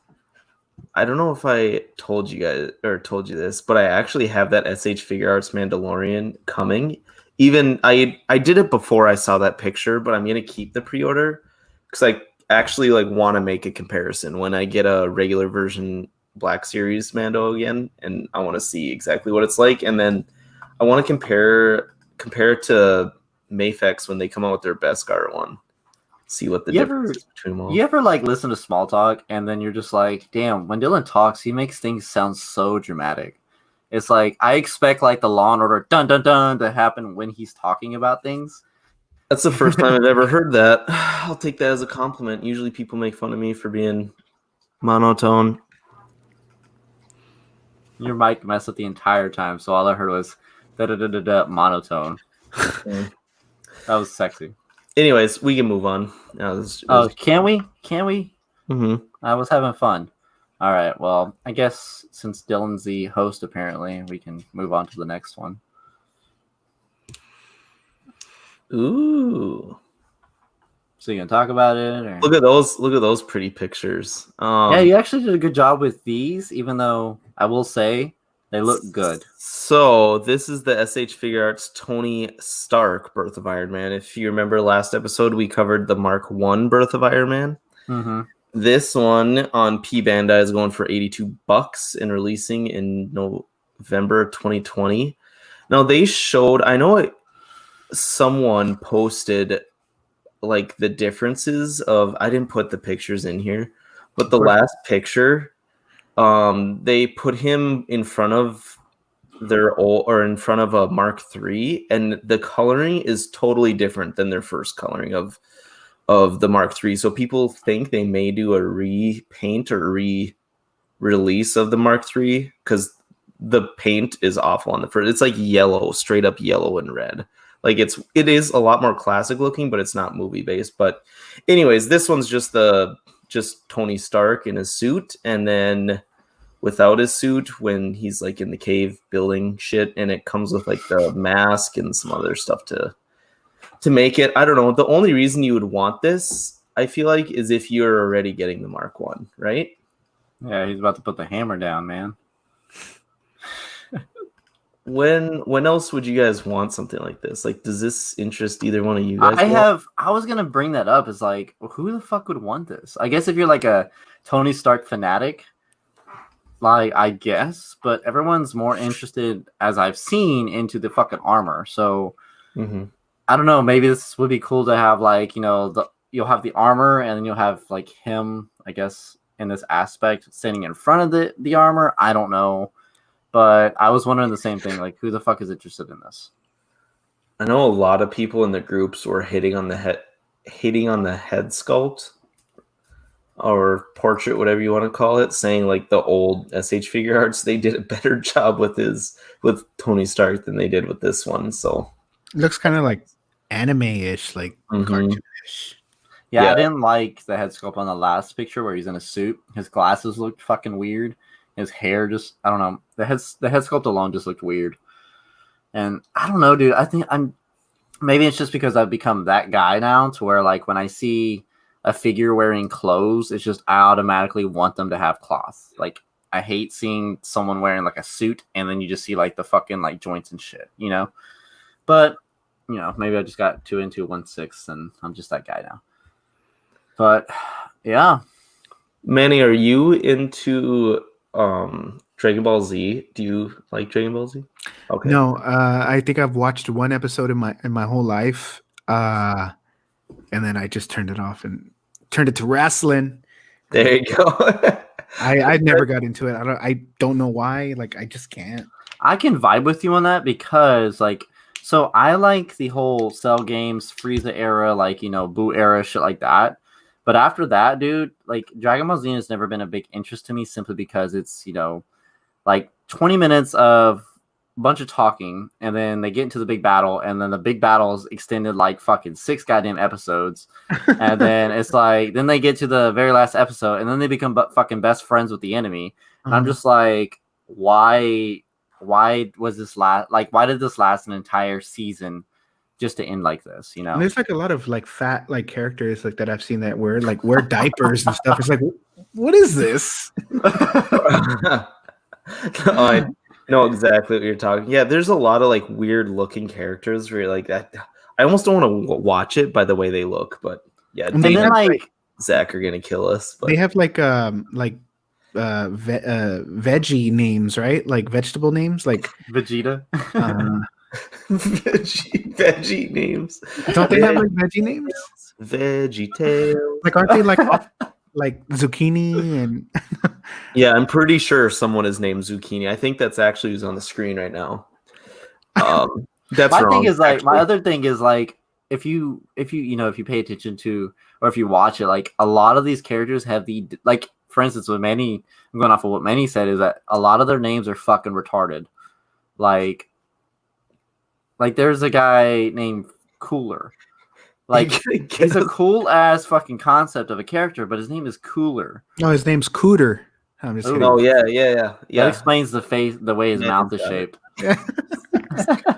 I don't know if I told you guys or told you this, but I actually have that SH Figure Arts Mandalorian coming. Even I did it before I saw that picture, but I'm gonna keep the pre-order because I actually like want to make a comparison when I get a regular version Black Series Mando again, and I want to see exactly what it's like, and then I want to compare it to Mafex when they come out with their Beskar one. See what the difference is between them all. You ever like listen to Small Talk and then you're just like, damn, when Dylan talks, he makes things sound so dramatic. It's like I expect like the Law and Order dun dun dun to happen when he's talking about things. That's the first time I've ever heard that. I'll take that as a compliment. Usually people make fun of me for being monotone. Your mic messed up the entire time, so all I heard was da da da da da monotone. That was sexy. Anyways, we can move on. Can we? Can we? Mm-hmm. I was having fun. All right. Well, I guess since Dylan's the host, apparently, we can move on to the next one. Ooh. So you gonna talk about it? Or? Look at those pretty pictures. Yeah, you actually did a good job with these, even though I will say they look good. So this is the SH Figure Arts Tony Stark Birth of Iron Man. If you remember last episode, we covered the Mark I Birth of Iron Man. Mm-hmm. This one on P Bandai is going for $82 and releasing in November 2020. Now they showed, I know someone posted like the differences of, I didn't put the pictures in here, but the last picture, they put him in front of in front of a Mark III, and the coloring is totally different than their first coloring of the Mark III. So people think they may do a repaint or re-release of the Mark III because the paint is awful on the first. It's like yellow, straight up yellow and red. Like it is a lot more classic looking, but it's not movie based. But anyways, this one's just Tony Stark in his suit, and then without his suit when he's like in the cave building shit, and it comes with like the mask and some other stuff to make it. I don't know. The only reason you would want this, I feel like, is if you're already getting the Mark I, right? Yeah, he's about to put the hammer down, man. When else would you guys want something like this? Like, does this interest either one of you guys? I was gonna bring that up. It's like, who the fuck would want this? I guess if you're like a Tony Stark fanatic, like I guess, but everyone's more interested, as I've seen, into the fucking armor. So I don't know. Maybe this would be cool to have, like, you know, you'll have the armor, and then you'll have like him, I guess, in this aspect, standing in front of the armor. I don't know. But I was wondering the same thing, like, who the fuck is interested in this? I know a lot of people in the groups were hating on the head sculpt or portrait, whatever you want to call it, saying like the old SH Figure Arts, they did a better job with Tony Stark than they did with this one. So it looks kind of like anime-ish, like cartoonish. Yeah, I didn't like the head sculpt on the last picture where he's in a suit. His glasses looked fucking weird. His hair just, I don't know. The head sculpt alone just looked weird. And I don't know, dude. I think maybe it's just because I've become that guy now to where, like, when I see a figure wearing clothes, it's just I automatically want them to have cloth. Like, I hate seeing someone wearing like a suit and then you just see like the fucking like joints and shit, you know? But, you know, maybe I just got too into 1/6 and I'm just that guy now. But yeah. Manny, are you into Dragon Ball Z? Do you like Dragon Ball Z? Okay. No, I think I've watched one episode in my whole life, and then I just turned it off and turned it to wrestling. There you go. I never got into it. I don't know why. Like, I just can't. I can vibe with you on that because, like, so I like the whole Cell games, Frieza era, like, you know, Boo era, shit like that. But after that, dude, like, Dragon Ball Z has never been a big interest to me simply because it's, you know, like 20 minutes of a bunch of talking, and then they get into the big battle, and then the big battle is extended like fucking 6 goddamn episodes. And then it's like, then they get to the very last episode, and then they become fucking best friends with the enemy. And I'm just like, why was this why did this last an entire season just to end like this, you know. And there's like a lot of like fat like characters like that I've seen that wear diapers and stuff. It's like, what is this? I know exactly what you're talking. Yeah, there's a lot of like weird looking characters where you're like that. I almost don't want to watch it by the way they look, but yeah, And And then like Zach are gonna kill us. But They have like veggie names, right? Like vegetable names, like Vegeta. veggie names. don't they have like veggie names? Veggie tail. Like aren't they like like zucchini and Yeah, I'm pretty sure someone is named Zucchini. I think that's actually who's on the screen right now. That's My wrong, thing is like my actually. other thing is like if you if you pay attention to or if you watch it, like a lot of these characters have the like for instance with Manny, I'm going off of what Manny said is that a lot of their names are fucking retarded. Like there's a guy named Cooler. Like he's a cool ass fucking concept of a character, but his name is Cooler. no, his name's Cooter. I'm just kidding. Oh yeah. That explains the way his Yeah, mouth is got it. shaped.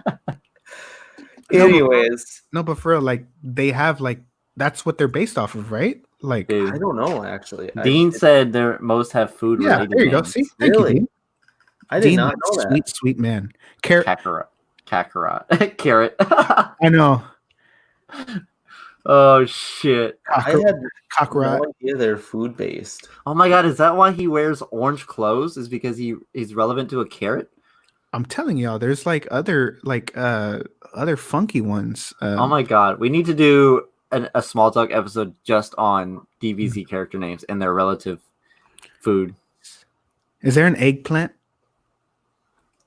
Anyways, No, but for real, like they have like that's what they're based off of, right? Like Dude. I don't know actually. Dean said their most have food yeah, related there you go. names. See, thank Really? you, Dean. I did Dean, not know that. sweet man. Carrot. Kakarot. Carrot. I know. Oh shit. I had Cockroach. no idea they're food based. Oh my god, is that why he wears orange clothes? Is because he's relevant to a carrot? I'm telling y'all, there's like other funky ones. Oh my god. We need to do a small talk episode just on DBZ character names and their relative food. Is there an eggplant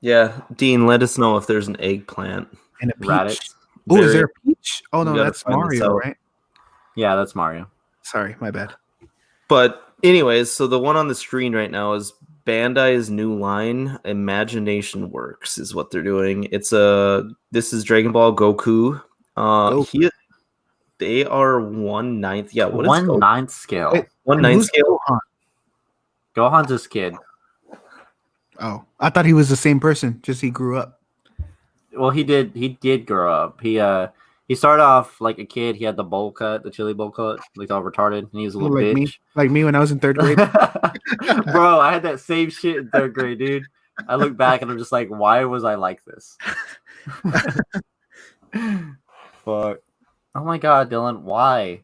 Yeah, Dean, let us know if there's an eggplant. and a peach? Raditz. Oh, is Very- there a peach? Oh no, We gotta that's find this Mario, out. right? Yeah, that's Mario. Sorry, my bad. But anyways, so the one on the screen right now is Bandai's new line, Imagination Works, is what they're doing. This is Dragon Ball Goku. They are 1/9. Yeah, what is 1/9 scale. Wait, 1/9 Who's scale? Gohan? Gohan's this kid. Oh, I thought he was the same person, just he grew up. Well, he did grow up. He started off like a kid. He had the bowl cut, the chili bowl cut, like all retarded, and he was a little Like bitch. me when I was in third grade. Bro, I had that same shit in third grade, dude. I look back and I'm just like, why was I like this? Fuck. Oh my god, Dylan, why?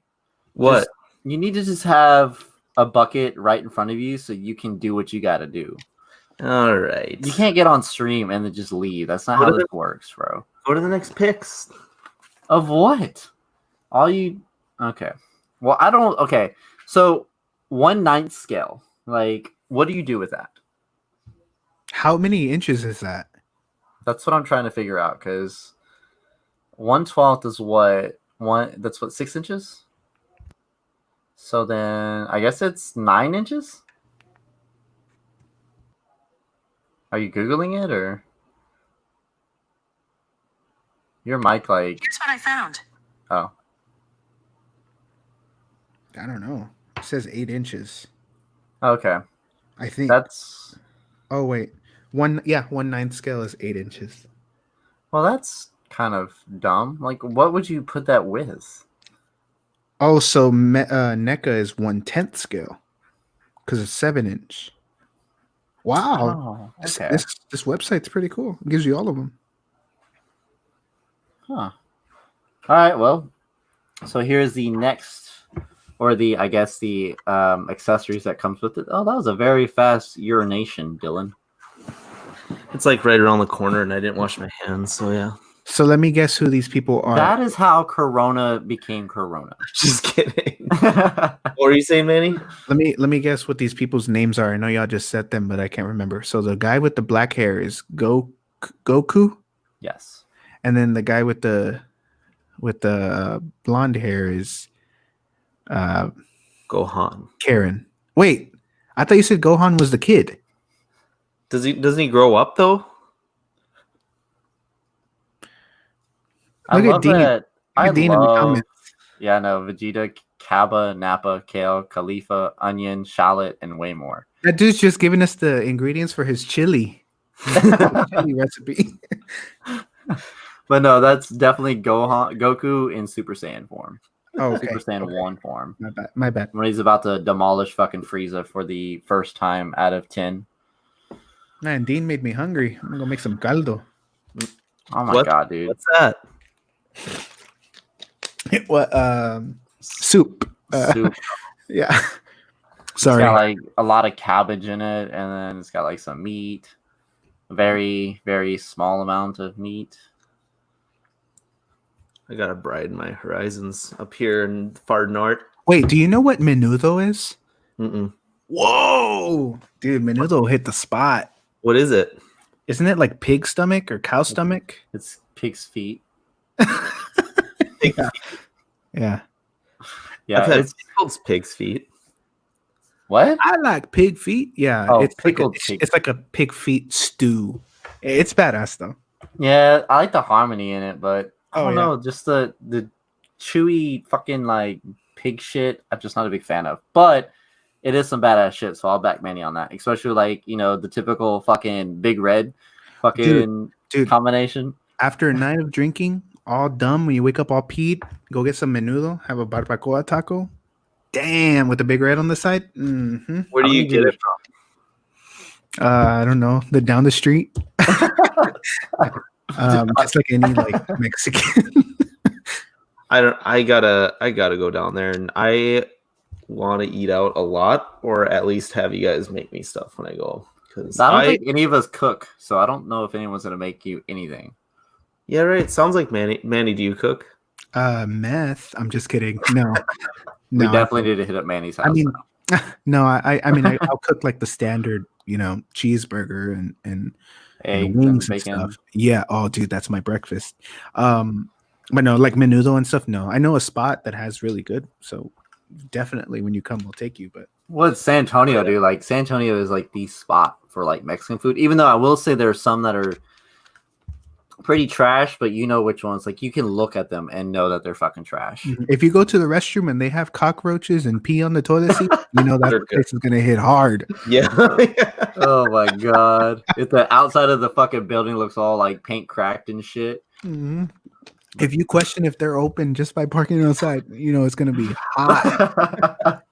What? Just- you need to just have a bucket right in front of you so you can do what you got to do. All right. You can't get on stream and then just leave. That's not What how are this works, bro. go to the next picks. Of what? Okay. Well, I don't. Okay. So 1/9 scale. Like, what do you do with that? How many inches is that? That's what I'm trying to figure out. Because 1/12 is what That's what 6 inches. So then I guess it's 9 inches. Are you googling it or your mic? Like, Here's what I found. oh, I don't know. It says 8 inches. okay. I think. That's Oh wait, 1/9 scale is 8 inches. well, that's kind of dumb. Like, what would you put that with? Oh, so NECA is 1/10 scale because it's 7-inch. Wow, Oh, this, okay. this website's pretty cool. It gives you all of them. Huh. All right. Well, so here's the next, or I guess the accessories that comes with it. Oh, that was a very fast urination, Dylan. It's like right around the corner, and I didn't wash my hands, so yeah. So let me guess who these people are. That is how Corona became Corona. Just kidding. What were you saying, Manny? Let me guess what these people's names are. I know y'all just said them, but I can't remember. So the guy with the black hair is Goku, Yes. and then the guy with the blonde hair is Gohan. Karen. Wait, I thought you said Gohan was the kid. Doesn't he grow up though? I Look at love Dean. that. Look I at Dean in the love. comments. Yeah, no, Vegeta, Kaba, Nappa, Kale, Khalifa, Onion, Shallot, and way more. That dude's just giving us the ingredients for his chili recipe. But no, that's definitely Goku in Super Saiyan form. Oh, okay. Super Saiyan 1 form. My bad. When he's about to demolish fucking Frieza for the first time out of 10. Man, Dean made me hungry. I'm gonna go make some caldo. Oh my god, dude. What's that? What? Soup. Soup. Yeah. It's Sorry. got like a lot of cabbage in it, and then it's got like some meat. A very, very small amount of meat. I got a bride in my horizons up here in far north. Wait, do you know what menudo is? Mm-mm. Whoa, dude, menudo hit the spot. What is it? Isn't it like pig stomach or cow stomach? It's pig's feet. Yeah. Yeah, I've had it's pickled pig's feet. what? I like pig feet. Yeah, Oh, it's like pickled pig. it's like a pig feet stew. It's badass though. Yeah, I like the harmony in it, but I Oh, don't yeah. know, just the chewy fucking like pig shit. I'm just not a big fan of. But it is some badass shit, so I'll back Manny on that. Especially like the typical fucking big red fucking Dude, combination. after a night of drinking, all dumb, when you wake up all peed, go get some menudo, have a barbacoa taco. Damn, with the big red on the side. Mm-hmm. Where do How you many get do it from? I don't know. The down the street. Just like any like Mexican. I gotta go down there, and I want to eat out a lot, or at least have you guys make me stuff when I go. Because I don't think any of us cook, so I don't know if anyone's gonna make you anything. Yeah, right. Sounds like Manny. Manny, do you cook? Meth. I'm just kidding. No. We definitely need to hit up Manny's house. I mean, no. I mean, I'll cook like the standard, cheeseburger and eggs wings and and bacon. stuff. Yeah. Oh, dude, that's my breakfast. But no, like menudo and stuff. No, I know a spot that has really good. So definitely, when you come, we'll take you. But What's San Antonio do? Like San Antonio is like the spot for like Mexican food. Even though I will say there are some that are pretty trash, but you know which ones. Like you can look at them and know that they're fucking trash. if you go to the restroom and they have cockroaches and pee on the toilet seat, you know that place is gonna hit hard. Yeah. Oh my god! If the outside of the fucking building looks all like paint cracked and shit. Mm-hmm. If you question if they're open just by parking outside, it's gonna be hot.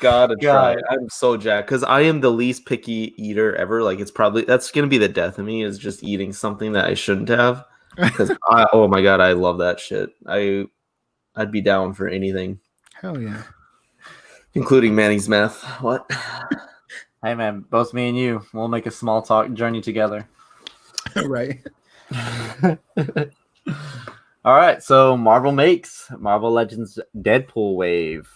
Gotta try. I'm so jacked because I am the least picky eater ever. Like that's gonna be the death of me, is just eating something that I shouldn't have. Because oh my god, I love that shit. I'd be down for anything. Hell yeah. Including Manny's meth. What? Hey man, both me and you, we'll make a small talk journey together. Right. All right, so Marvel makes Marvel Legends Deadpool wave.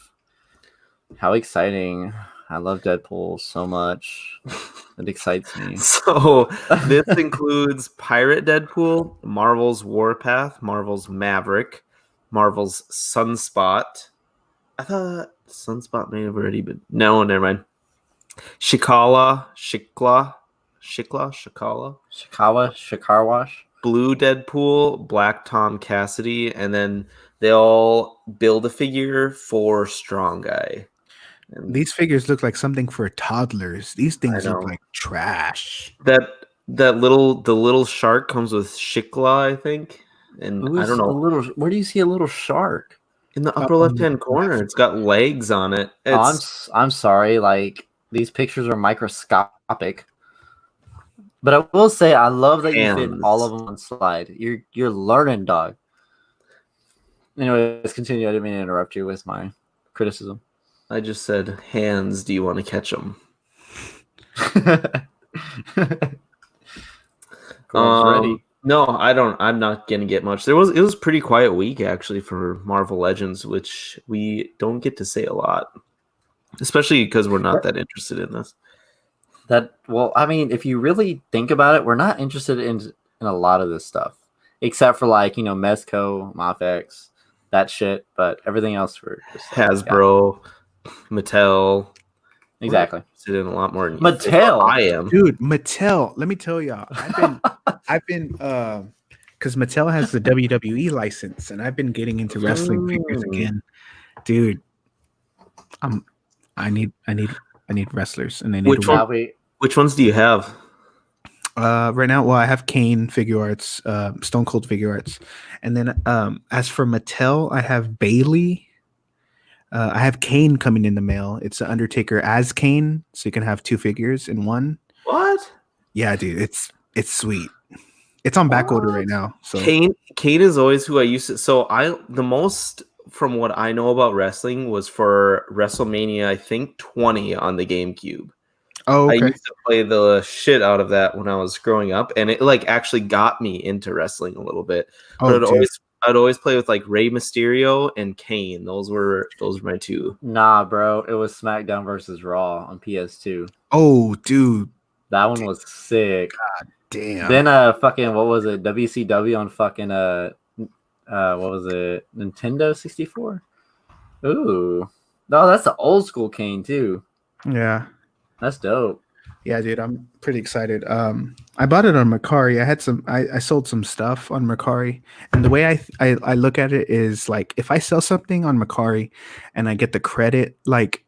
How exciting. I love Deadpool so much. It excites me. So this includes Pirate Deadpool, Marvel's Warpath, Marvel's Maverick, Marvel's Sunspot. I thought Sunspot may have already been. No, never mind. Shikawa. Blue Deadpool, Black Tom Cassidy, and then they all build a figure for Strong Guy. And these figures look like something for toddlers. These things look like trash. The little shark comes with Shikla, I think. And I don't know. Where do you see a little shark? In the upper left-hand corner. It's got legs on it. I'm sorry, like these pictures are microscopic. But I will say I love that you fit all of them on slide. You're learning, dog. Anyway, let's continue. I didn't mean to interrupt you with my criticism. I just said, hands, do you want to catch them? Ready. No, I don't. I'm not gonna get much. It was a pretty quiet week actually for Marvel Legends, which we don't get to say a lot, especially because we're not that interested in this. I mean, if you really think about it, we're not interested in a lot of this stuff, except for like Mezco, Mafex, that shit. But everything else we're just Hasbro, Mattel. Exactly. Interested in a lot more. Mattel. I am, dude. Mattel. Let me tell y'all. I've been because Mattel has the WWE license, and I've been getting into wrestling figures again, dude. I need wrestlers, and I need. Which ones do you have? Right now, well, I have Kane figure arts, Stone Cold figure arts, and then as for Mattel, I have Bailey. I have Kane coming in the mail. It's the Undertaker as Kane, so you can have two figures in one. What? Yeah, dude, it's sweet. It's on back order What? right now. So Kane is always who I used to. So the most from what I know about wrestling was for WrestleMania, I think 20 on the GameCube. oh, I okay. used to play the shit out of that when I was growing up, and it like actually got me into wrestling a little bit. But Oh, dude. I'd always play with like Rey Mysterio and Kane. Those were my two. Nah, bro. It was SmackDown versus Raw on PS2. Oh, dude. That one was sick. Damn. Then fucking what was it? WCW on fucking what was it? Nintendo 64? Ooh. No, that's the old school Kane too. Yeah. That's dope. Yeah, dude, I'm pretty excited. I bought it on Mercari. I sold some stuff on Mercari, and the way I look at it is like if I sell something on Mercari and I get the credit, like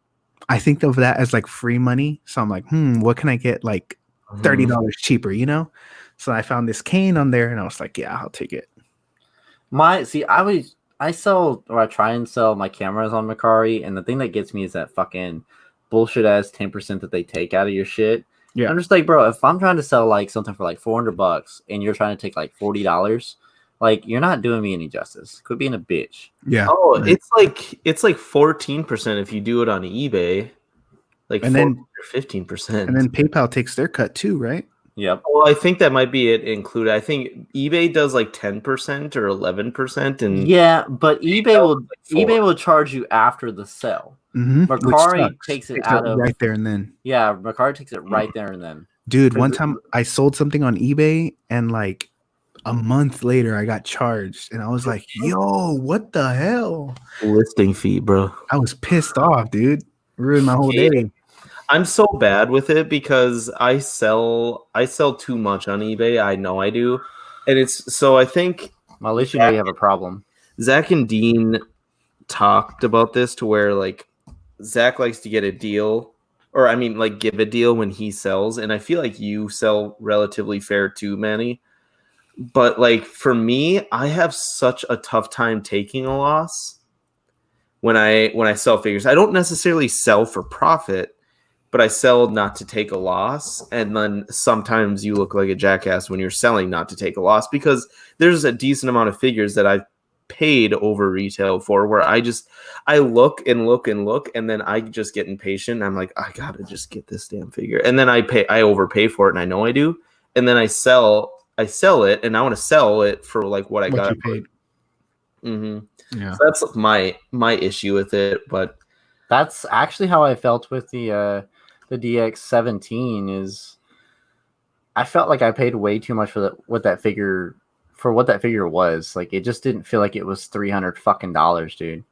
I think of that as like free money. So I'm like, what can I get like $30 cheaper, you know? So I found this cane on there, and I was like, yeah, I'll take it. I sell or I try and sell my cameras on Mercari, and the thing that gets me is that fucking bullshit ass 10% that they take out of your shit. Yeah. I'm just like, bro, if I'm trying to sell like something for like $400 and you're trying to take like $40, like you're not doing me any justice. Quit being a bitch. Yeah. Oh, right. It's like 14% if you do it on eBay. Like and then 15%. And then PayPal takes their cut too, right? Yep. Well, I think that might be it included. I think eBay does like 10% or 11%, and yeah, but eBay will charge you after the sale. Mm-hmm. Mercari takes it out of right there and then. Yeah, Mercari takes it right there and then. Dude, one time I sold something on eBay, and like a month later I got charged, and I was like, "Yo, what the hell?" Listing fee, bro. I was pissed off, dude. Ruined my whole day. I'm so bad with it because I sell too much on eBay. I know I do, and it's so I think. Well, at least you know you have a problem. Zach and Dean talked about this to where like Zach likes to get a deal, or I mean, like give a deal when he sells, and I feel like you sell relatively fair too, Manny. But like for me, I have such a tough time taking a loss when I sell figures. I don't necessarily sell for profit, but I sell not to take a loss. And then sometimes you look like a jackass when you're selling not to take a loss, because there's a decent amount of figures that I've paid over retail for where I look and look and look, and then I just get impatient. I'm like, I gotta just get this damn figure. And then I overpay for it, and I know I do. And then I sell it, and I want to sell it for like what got. You paid. Mm-hmm. Yeah. So that's my issue with it, but that's actually how I felt with the DX17. Is I felt like I paid way too much for what that figure was. Like it just didn't feel like it was $300 fucking dollars, dude.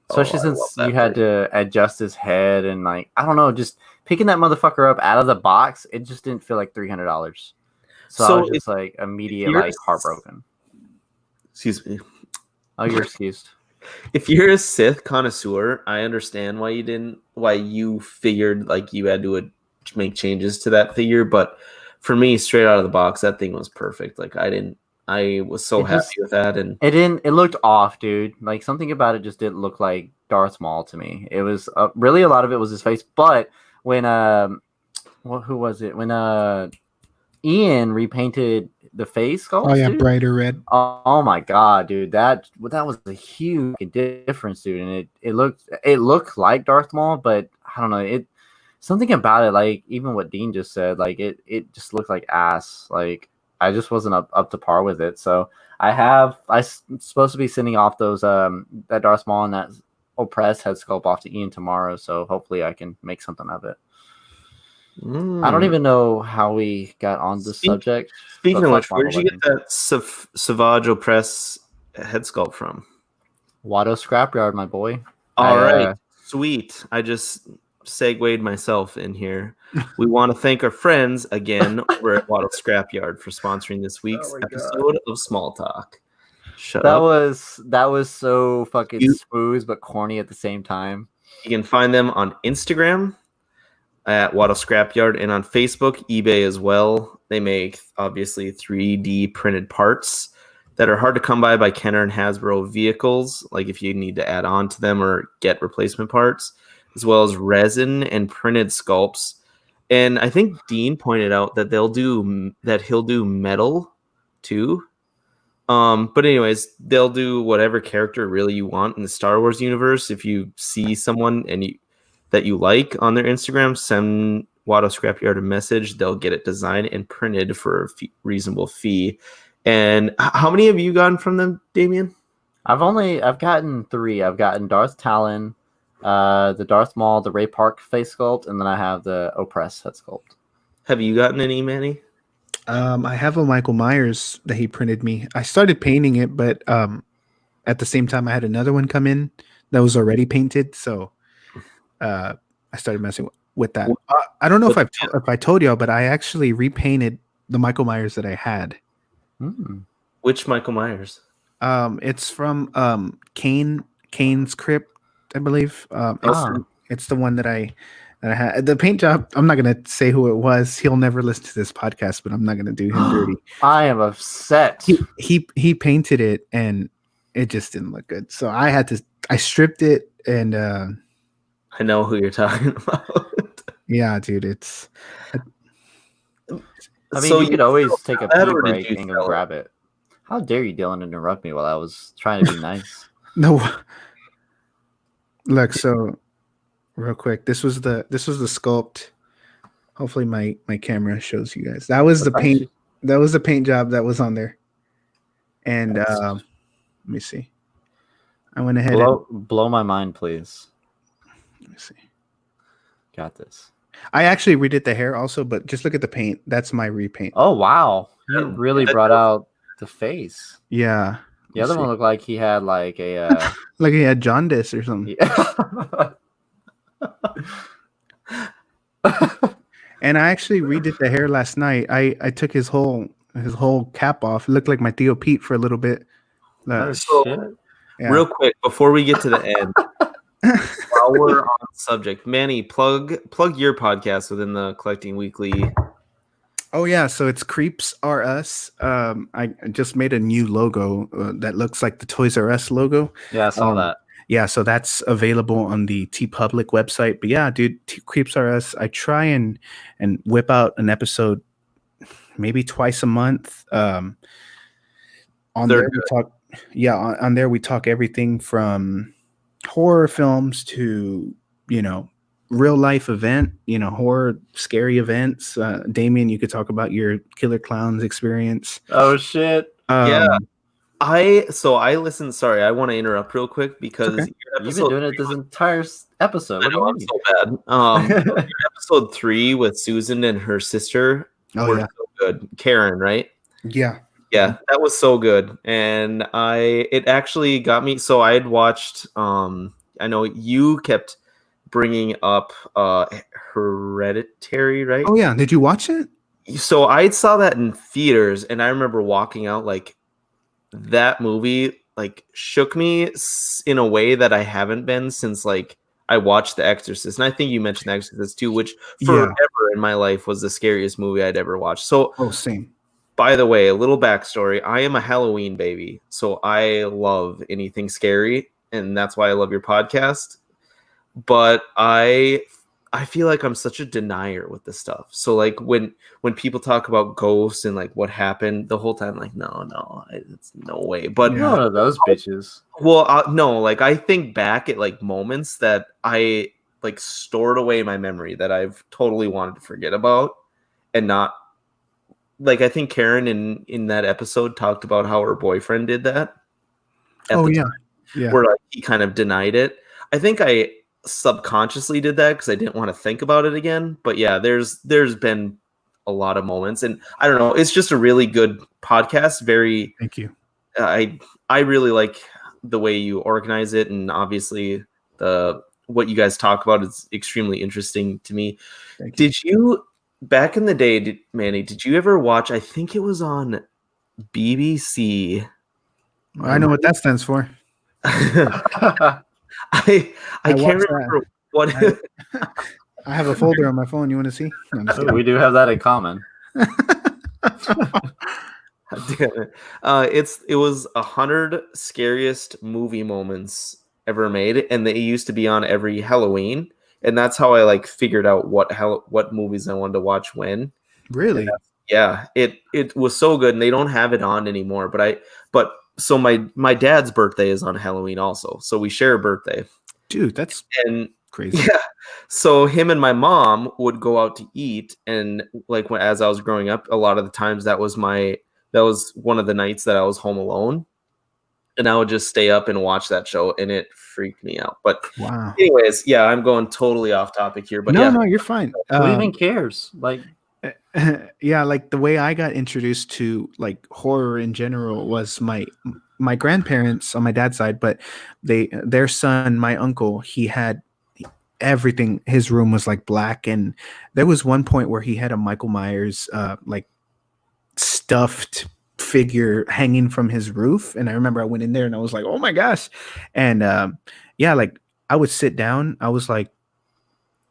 Especially since you had to adjust his head and like I don't know, just picking that motherfucker up out of the box, it just didn't feel like $300. So I was just like immediate like heartbroken. Excuse me. Oh, you're excused. If you're a Sith connoisseur, I understand why you figured like you had to make changes to that figure. But for me, straight out of the box, that thing was perfect. Like I was so happy with that, and it looked off, dude. Like something about it just didn't look like Darth Maul to me. It was really a lot of it was his face. But when who was it? When Ian repainted the face sculpt. Oh yeah, dude. Brighter red. Oh my god, dude, that was a huge difference, dude. And it looked like Darth Maul, but I don't know, something about it, like even what Dean just said, like it just looked like ass. Like I just wasn't up to par with it. So I'm supposed to be sending off those that Darth Maul and that Oppressed head sculpt off to Ian tomorrow. So hopefully I can make something of it. I don't even know how we got on this subject. Speaking of which, where did you get that Savage Press head sculpt from? Watto Scrapyard, my boy. All right, sweet. I just segued myself in here. We want to thank our friends again over at Watto Scrapyard for sponsoring this week's episode of Small Talk. That was so fucking smooth but corny at the same time. You can find them on Instagram. at Watto Scrapyard, and on Facebook, eBay as well. They make obviously 3D printed parts that are hard to come by Kenner and Hasbro vehicles, like if you need to add on to them or get replacement parts, as well as resin and printed sculpts. And I think Dean pointed out that he'll do metal too. But anyways, they'll do whatever character really you want in the Star Wars universe. If you see someone that you like on their Instagram, send Watto Scrapyard a message. They'll get it designed and printed for a reasonable fee. And how many have you gotten from them, Damien? I've gotten 3. I've gotten Darth Talon, the Darth Maul, the Ray Park face sculpt, and then I have the Opress head sculpt. Have you gotten any, Manny? I have a Michael Myers that he printed me. I started painting it, but at the same time, I had another one come in that was already painted. So I started messing with that. I don't know if I told y'all, but I actually repainted the Michael Myers that I had. Which Michael Myers? It's from Kane's Crypt, I believe. It's the one that I had. The paint job, I'm not gonna say who it was. He'll never listen to this podcast, but I'm not gonna do him dirty. I am upset. He painted it and it just didn't look good. So I stripped it and I know who you're talking about. Yeah, dude, it's I mean, you could always take a pee break and go grab it. How dare you, Dylan, interrupt me while I was trying to be nice? No. Look, so real quick, this was the sculpt. Hopefully my camera shows you guys. That was the paint. That was the paint job that was on there. And let me see. I went ahead blow my mind, please. Let me see. Got this. I actually redid the hair also, but just look at the paint. That's my repaint. Oh wow. You really brought out the face. Yeah. The other one looked like he had like a like he had jaundice or something. Yeah. And I actually redid the hair last night. I took his whole cap off. It looked like my Theo Pete for a little bit. So, real quick before we get to the end, while we're on subject, Manny, plug your podcast within the Collecting Weekly. Oh yeah, so it's Creeps Are Us. I just made a new logo that looks like the Toys R Us logo. Yeah, I saw that. Yeah, so that's available on the TeePublic website. But yeah, dude, Creeps Are Us. I try and whip out an episode maybe twice a month. On there we talk. Yeah, on there we talk everything from horror films to real life event, horror scary events. Damien, you could talk about your Killer Clowns experience. Oh shit! Yeah. I listened. Sorry, I want to interrupt real quick because you've been doing it this entire episode. I know, I'm so bad. Your episode 3 with Susan and her sister were so good. Karen, right? Yeah, that was so good, and it actually got me. So I had watched. I know you kept bringing up Hereditary, right? Oh yeah, did you watch it? So I saw that in theaters, and I remember walking out like. That movie like shook me in a way that I haven't been since like I watched The Exorcist, and I think you mentioned The Exorcist too, which forever in my life was the scariest movie I'd ever watched. So, same. By the way, a little backstory: I am a Halloween baby, so I love anything scary, and that's why I love your podcast. But I feel like I'm such a denier with this stuff. So like when people talk about ghosts and like what happened, the whole time like no, it's no way. But you're one of those bitches. Well, no, like I think back at like moments that I like stored away in my memory that I've totally wanted to forget about, and not like I think Karen in that episode talked about how her boyfriend did that. Yeah, where like he kind of denied it. I think I subconsciously did that because I didn't want to think about it again. But yeah, there's been a lot of moments, and I don't know, it's just a really good podcast. Very thank you. I really like the way you organize it, and obviously what you guys talk about is extremely interesting to me. Did you back in the day, Manny, did you ever watch, I think it was on BBC, I know what that stands for. I can't remember what I have a folder on my phone. You want to see? No, I'm just kidding. We do have that in common. Damn it. It was 100 scariest movie moments ever made, and they used to be on every Halloween, and that's how I like figured out what movies I wanted to watch when. Really? Yeah, it was so good, and they don't have it on anymore. But so my dad's birthday is on Halloween also, so we share a birthday. Dude, that's crazy. Yeah. So him and my mom would go out to eat, and like as I was growing up, a lot of the times that was one of the nights that I was home alone, and I would just stay up and watch that show, and it freaked me out. But wow. Anyways, yeah, I'm going totally off topic here, but no, you're fine. Who even cares? Like, yeah, like the way I got introduced to like horror in general was my grandparents on my dad's side, but their son, my uncle, he had everything. His room was like black, and there was one point where he had a Michael Myers like stuffed figure hanging from his roof, and I remember I went in there and I was like, oh my gosh. And yeah, like I would sit down, I was like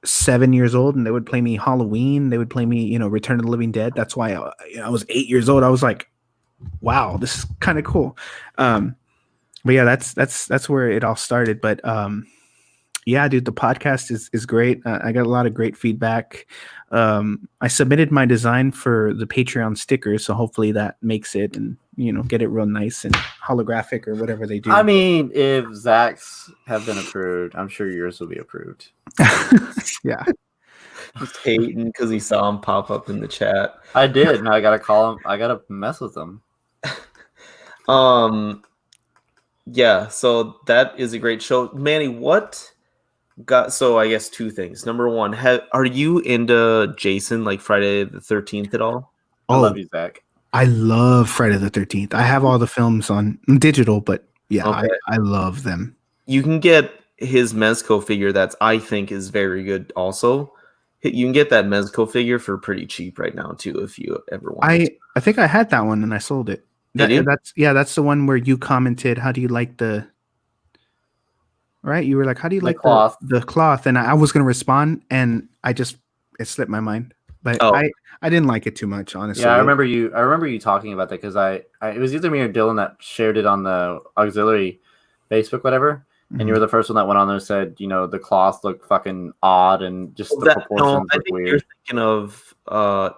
7 years old, and they would play me Halloween, they would play me, Return of the Living Dead. That's why I was 8 years old. I was like, wow, this is kind of cool. But yeah, that's where it all started. But yeah, dude, the podcast is great. I got a lot of great feedback. I submitted my design for the Patreon sticker, so hopefully that makes it, and get it real nice and holographic or whatever they do. I mean, if Zach's have been approved, I'm sure yours will be approved. Yeah. Just hating because he saw him pop up in the chat. I did. Now I gotta call him. I gotta mess with him. Yeah, so that is a great show. Manny, so I guess two things. Number one, are you into Jason, like Friday the 13th at all? I love you, Zach. I love Friday the 13th. I have all the films on digital, but yeah, okay. I love them. You can get his Mezco figure I think is very good also. You can get that Mezco figure for pretty cheap right now too, if you ever want. I think I had that one and I sold it. That's the one where you commented, how do you like the right? You were like, how do you like the cloth? And I was going to respond, and it slipped my mind. But I didn't like it too much, honestly. Yeah, I remember you talking about that because it was either me or Dylan that shared it on the auxiliary Facebook, whatever. Mm-hmm. And you were the first one that went on there and said, the cloth looked fucking odd and just the proportions look weird. You're thinking of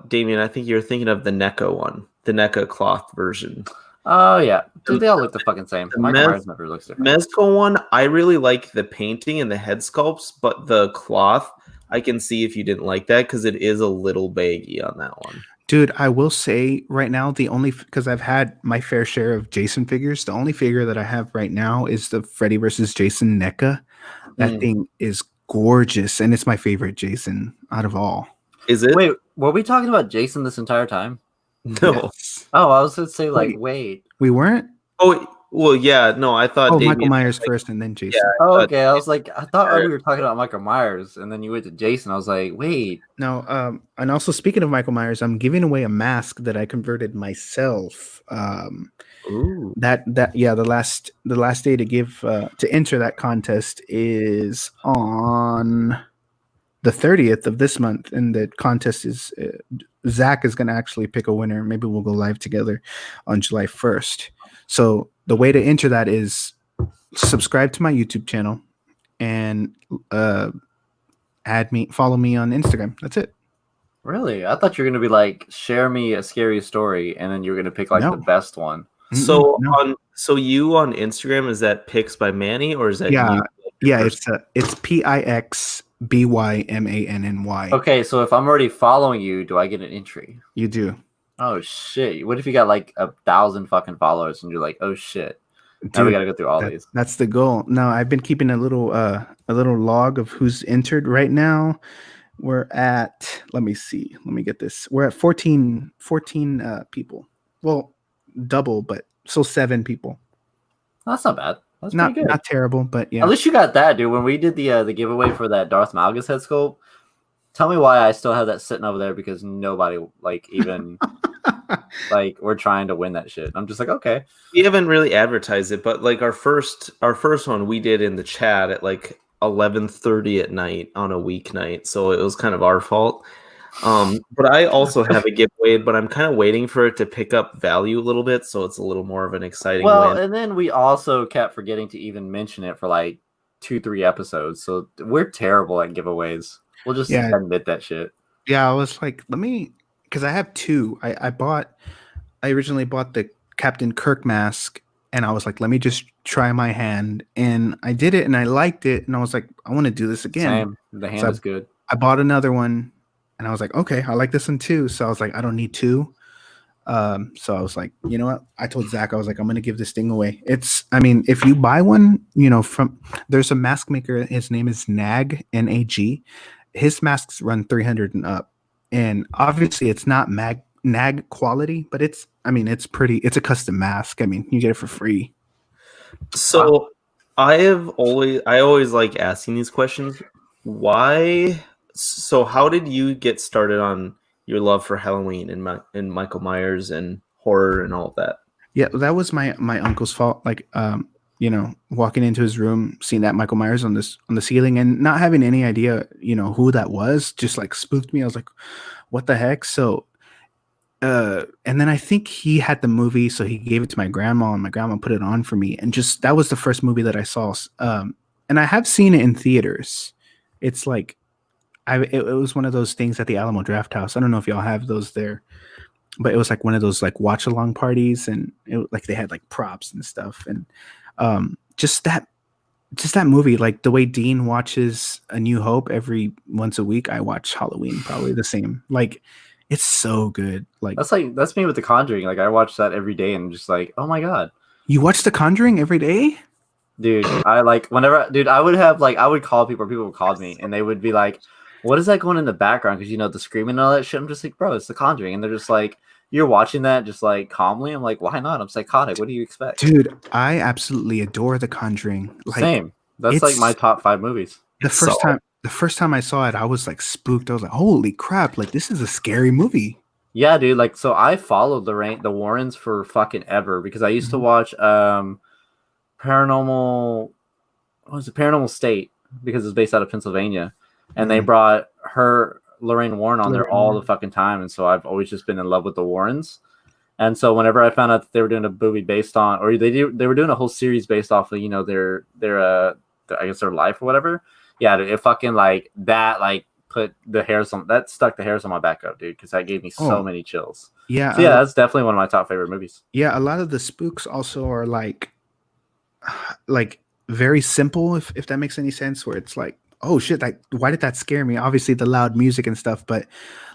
Damien. I think you're thinking of the NECA one, the NECA cloth version. Oh yeah, dude, they all look the fucking same. Michael Myers never looks different. Mezco one, I really like the painting and the head sculpts, but the cloth, I can see if you didn't like that because it is a little baggy on that one. Dude, I will say right now, because I've had my fair share of Jason figures, the only figure that I have right now is the Freddy vs. Jason NECA. That thing is gorgeous, and it's my favorite Jason out of all. Is it? Wait, were we talking about Jason this entire time? No. Yes. Oh, I was going to say, wait. We weren't? Oh, well, yeah. No, I thought Damien, Michael Myers first and then Jason. Yeah, okay. I was like, I thought we were talking about Michael Myers, and then you went to Jason. I was like, wait. No, and also speaking of Michael Myers, I'm giving away a mask that I converted myself. Ooh. The last day to give to enter that contest is on the 30th of this month, and the contest is Zach is going to actually pick a winner. Maybe we'll go live together on July 1st. So the way to enter that is subscribe to my YouTube channel and follow me on Instagram. That's it. Really? I thought you were going to be like, share me a scary story, and then you were going to pick the best one. So you on Instagram, is that pics by Manny, or is that you? Yeah, it's PIXBYMANNY. Okay, so if I'm already following you, do I get an entry? You do. Oh shit! What if you got 1,000 fucking followers and you're like, oh shit? Dude, now we gotta go through all these. That's the goal. No, I've been keeping a little log of who's entered right now. We're at, let me see. Let me get this. We're at 14 people. Well, double, but so 7 people. That's not bad. That's not pretty good. Not terrible, but yeah. At least you got that, dude. When we did the giveaway for that Darth Malgus head sculpt, tell me why I still have that sitting over there, because nobody even we're trying to win that shit. I'm just like, okay. We haven't really advertised it, but our first one we did in the chat at 11:30 at night on a weeknight, so it was kind of our fault. But I also have a giveaway, but I'm kind of waiting for it to pick up value a little bit, so it's a little more of an exciting Well, win. and then we also kept forgetting to even mention it for like 2-3 episodes. So we're terrible at giveaways. We'll just admit that shit. Yeah, I was like, because I have two. I originally bought the Captain Kirk mask, and I was like, let me just try my hand, and I did it, and I liked it, and I was like, I want to do this again. Same. The hand is good. I bought another one, and I was like, okay, I like this one too. So I was like, I don't need two. So I was like, you know what? I told Zach, I was like, I'm gonna give this thing away. If you buy one, there's a mask maker. His name is Nag, Nag. His masks run 300 and up, and obviously it's not Nag quality, but it's pretty. It's a custom mask. You get it for free. So I always like asking these questions. Why? So how did you get started on your love for Halloween and Michael Myers and horror and all of that? Yeah, that was my uncle's fault. Like, walking into his room, seeing that Michael Myers on the ceiling, and not having any idea, who that was, just like spooked me. I was like, what the heck? So, and then I think he had the movie, so he gave it to my grandma, and my grandma put it on for me, and just that was the first movie that I saw. And I have seen it in theaters. It's like, it was one of those things at the Alamo Draft House. I don't know if y'all have those there, but it was like one of those like watch along parties, and like they had like props and stuff, and just that movie, like the way Dean watches A New Hope every once a week, I watch Halloween probably the same. Like, it's so good. Like that's me with The Conjuring. Like I watch that every day, and I'm just like, oh my god. You watch The Conjuring every day? Dude, I would call people, or people would call me, and they would be like, what is that going in the background? Because the screaming and all that shit. I'm just like, bro, it's The Conjuring. And they're just like, you're watching that just like calmly. I'm like, why not? I'm psychotic. What do you expect? Dude, I absolutely adore The Conjuring. Like, same. That's like my top 5 movies. The first time I saw it, I was like spooked. I was like, holy crap, like this is a scary movie. Yeah, dude. Like, so I followed the Warrens for fucking ever, because I used to watch Paranormal State, because it's based out of Pennsylvania. And they brought Lorraine Warren on there all the fucking time. And so I've always just been in love with the Warrens. And so whenever I found out that they were doing a movie based on, or they were doing a whole series based off of, their I guess their life or whatever. Yeah, it fucking like that, like put the hairs on, that stuck the hairs on my back up, dude. Cause that gave me so many chills. Yeah. So yeah, that's definitely one of my top favorite movies. Yeah. A lot of the spooks also are like very simple, if that makes any sense, where it's like, oh shit, like why did that scare me? Obviously the loud music and stuff, but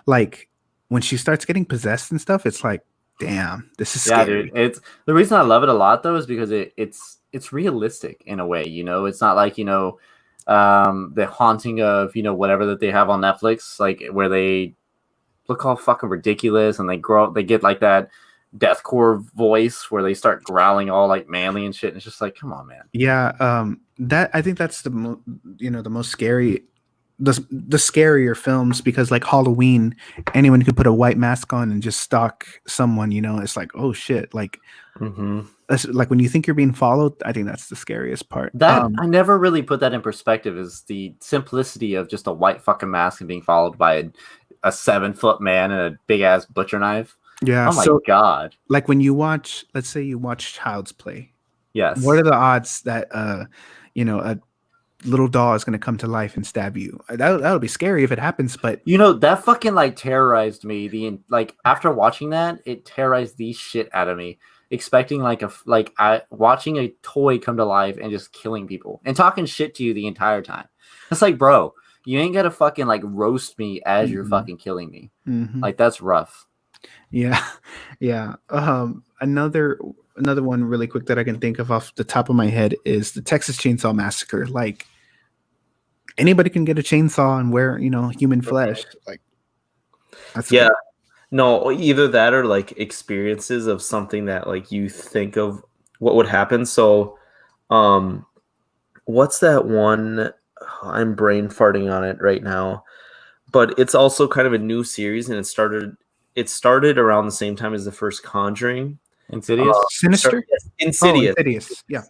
like when she starts getting possessed and stuff, it's like, damn, this is scary. Dude. It's the reason I love it a lot though, is because it's realistic in a way. It's not like the haunting of whatever that they have on Netflix, like where they look all fucking ridiculous and they get like that deathcore voice where they start growling all like manly and shit, and it's just like, come on, man. Yeah. That, I think that's the most scary, the scarier films, because like Halloween, anyone could put a white mask on and just stalk someone. It's like, oh shit, like that's like when you think you're being followed. I think that's the scariest part. That I never really put that in perspective, is the simplicity of just a white fucking mask and being followed by a 7-foot man and a big ass butcher knife. Yeah. Oh my god. Like when you watch, let's say you watch Child's Play. Yes. What are the odds that a little doll is going to come to life and stab you? That'll be scary if it happens, but that fucking like terrorized me. After watching that, it terrorized the shit out of me. Expecting watching a toy come to life and just killing people and talking shit to you the entire time. It's like, bro, you ain't gotta fucking like roast me as you're fucking killing me. Like, that's rough. Yeah. Another one really quick that I can think of off the top of my head is the Texas Chainsaw Massacre. Like, anybody can get a chainsaw and wear, human flesh. Like, that's yeah. No, either that or like experiences of something that like you think of what would happen. So, what's that one? I'm brain farting on it right now, but it's also kind of a new series, and it started around the same time as the first Conjuring. Insidious? Sinister? Insidious. Insidious. Yeah.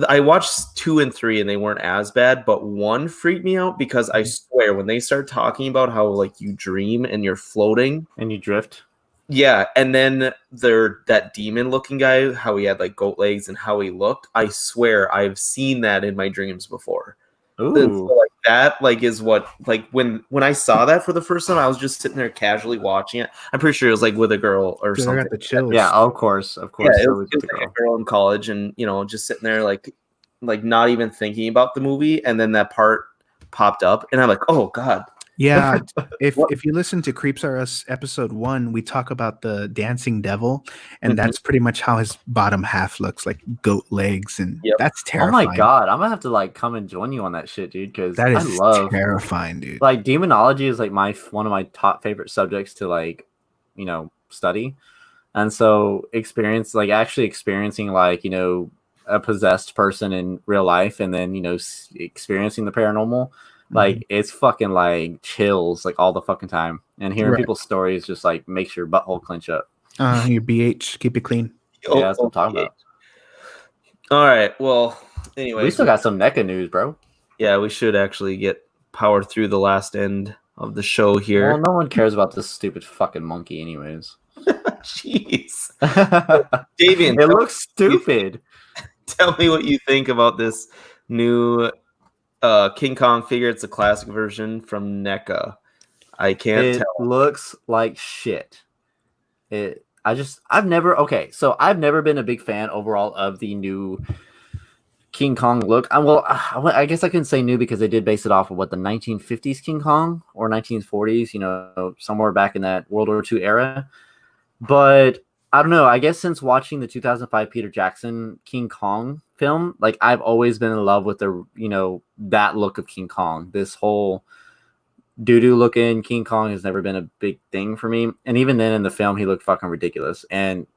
I watched 2 and 3 and they weren't as bad, but 1 freaked me out because I swear when they start talking about how like you dream and you're floating and you drift. Yeah, and then that demon looking guy, how he had like goat legs and how he looked, I swear I've seen that in my dreams before. Ooh. So, like that like is what like when I saw that for the first time, I was just sitting there casually watching it. I'm pretty sure it was like with a girl or Dude, I something. got the chills. Yeah, of course. Yeah, It it was was like a girl in college, and just sitting there like not even thinking about the movie, and then that part popped up, and I'm like, oh god. Yeah, if you listen to Creeps R Us episode 1, we talk about the dancing devil, and that's pretty much how his bottom half looks, like goat legs, and that's terrifying. Oh my god, I'm gonna have to like come and join you on that shit, dude, because that I is love terrifying, dude. Like demonology is like one of my top favorite subjects to like, study, and so actually experiencing like a possessed person in real life, and then experiencing the paranormal. Like it's fucking like chills like all the fucking time, and hearing people's stories just like makes your butthole clench up. Your BH, keep it clean. Yeah, that's what I'm talking about. All right, well, anyway, we still got some NECA news, bro. Yeah, we should actually get powered through the last end of the show here. Well, no one cares about this stupid fucking monkey, anyways. Jeez, Davian, it looks stupid. Tell me what you think about this new King Kong figure. It's a classic version from NECA. I can't tell. It looks like shit. I've never been a big fan overall of the new King Kong look. I guess I couldn't say new because they did base it off of the 1950s King Kong or 1940s, somewhere back in that World War II era. But I don't know. I guess since watching the 2005 Peter Jackson King Kong film, like I've always been in love with that look of King Kong. This whole doo-doo looking King Kong has never been a big thing for me. And even then in the film, he looked fucking ridiculous. And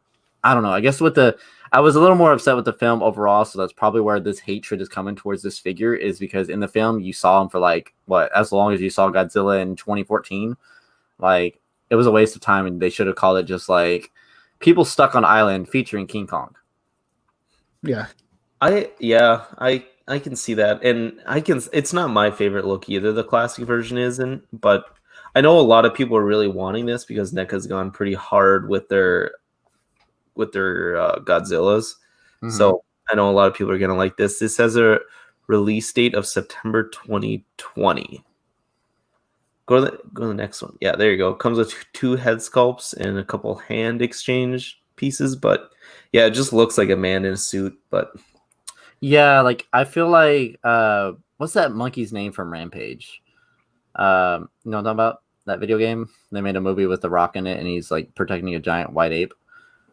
I don't know. I guess I was a little more upset with the film overall. So that's probably where this hatred is coming towards this figure, is because in the film you saw him for as long as you saw Godzilla in 2014. Like it was a waste of time, and they should have called it just like People Stuck on Island featuring King Kong. Yeah. I can see that, and it's not my favorite look either. The classic version isn't, but I know a lot of people are really wanting this because NECA's gone pretty hard with their Godzillas. Mm-hmm. So I know a lot of people are gonna like this. This has a release date of September 2020. Go to the next one. Yeah, there you go. Comes with 2 head sculpts and a couple hand exchange pieces, but yeah, it just looks like a man in a suit. But yeah, like I feel like what's that monkey's name from Rampage? You know what I'm talking about? That video game? They made a movie with The Rock in it, and he's like protecting a giant white ape.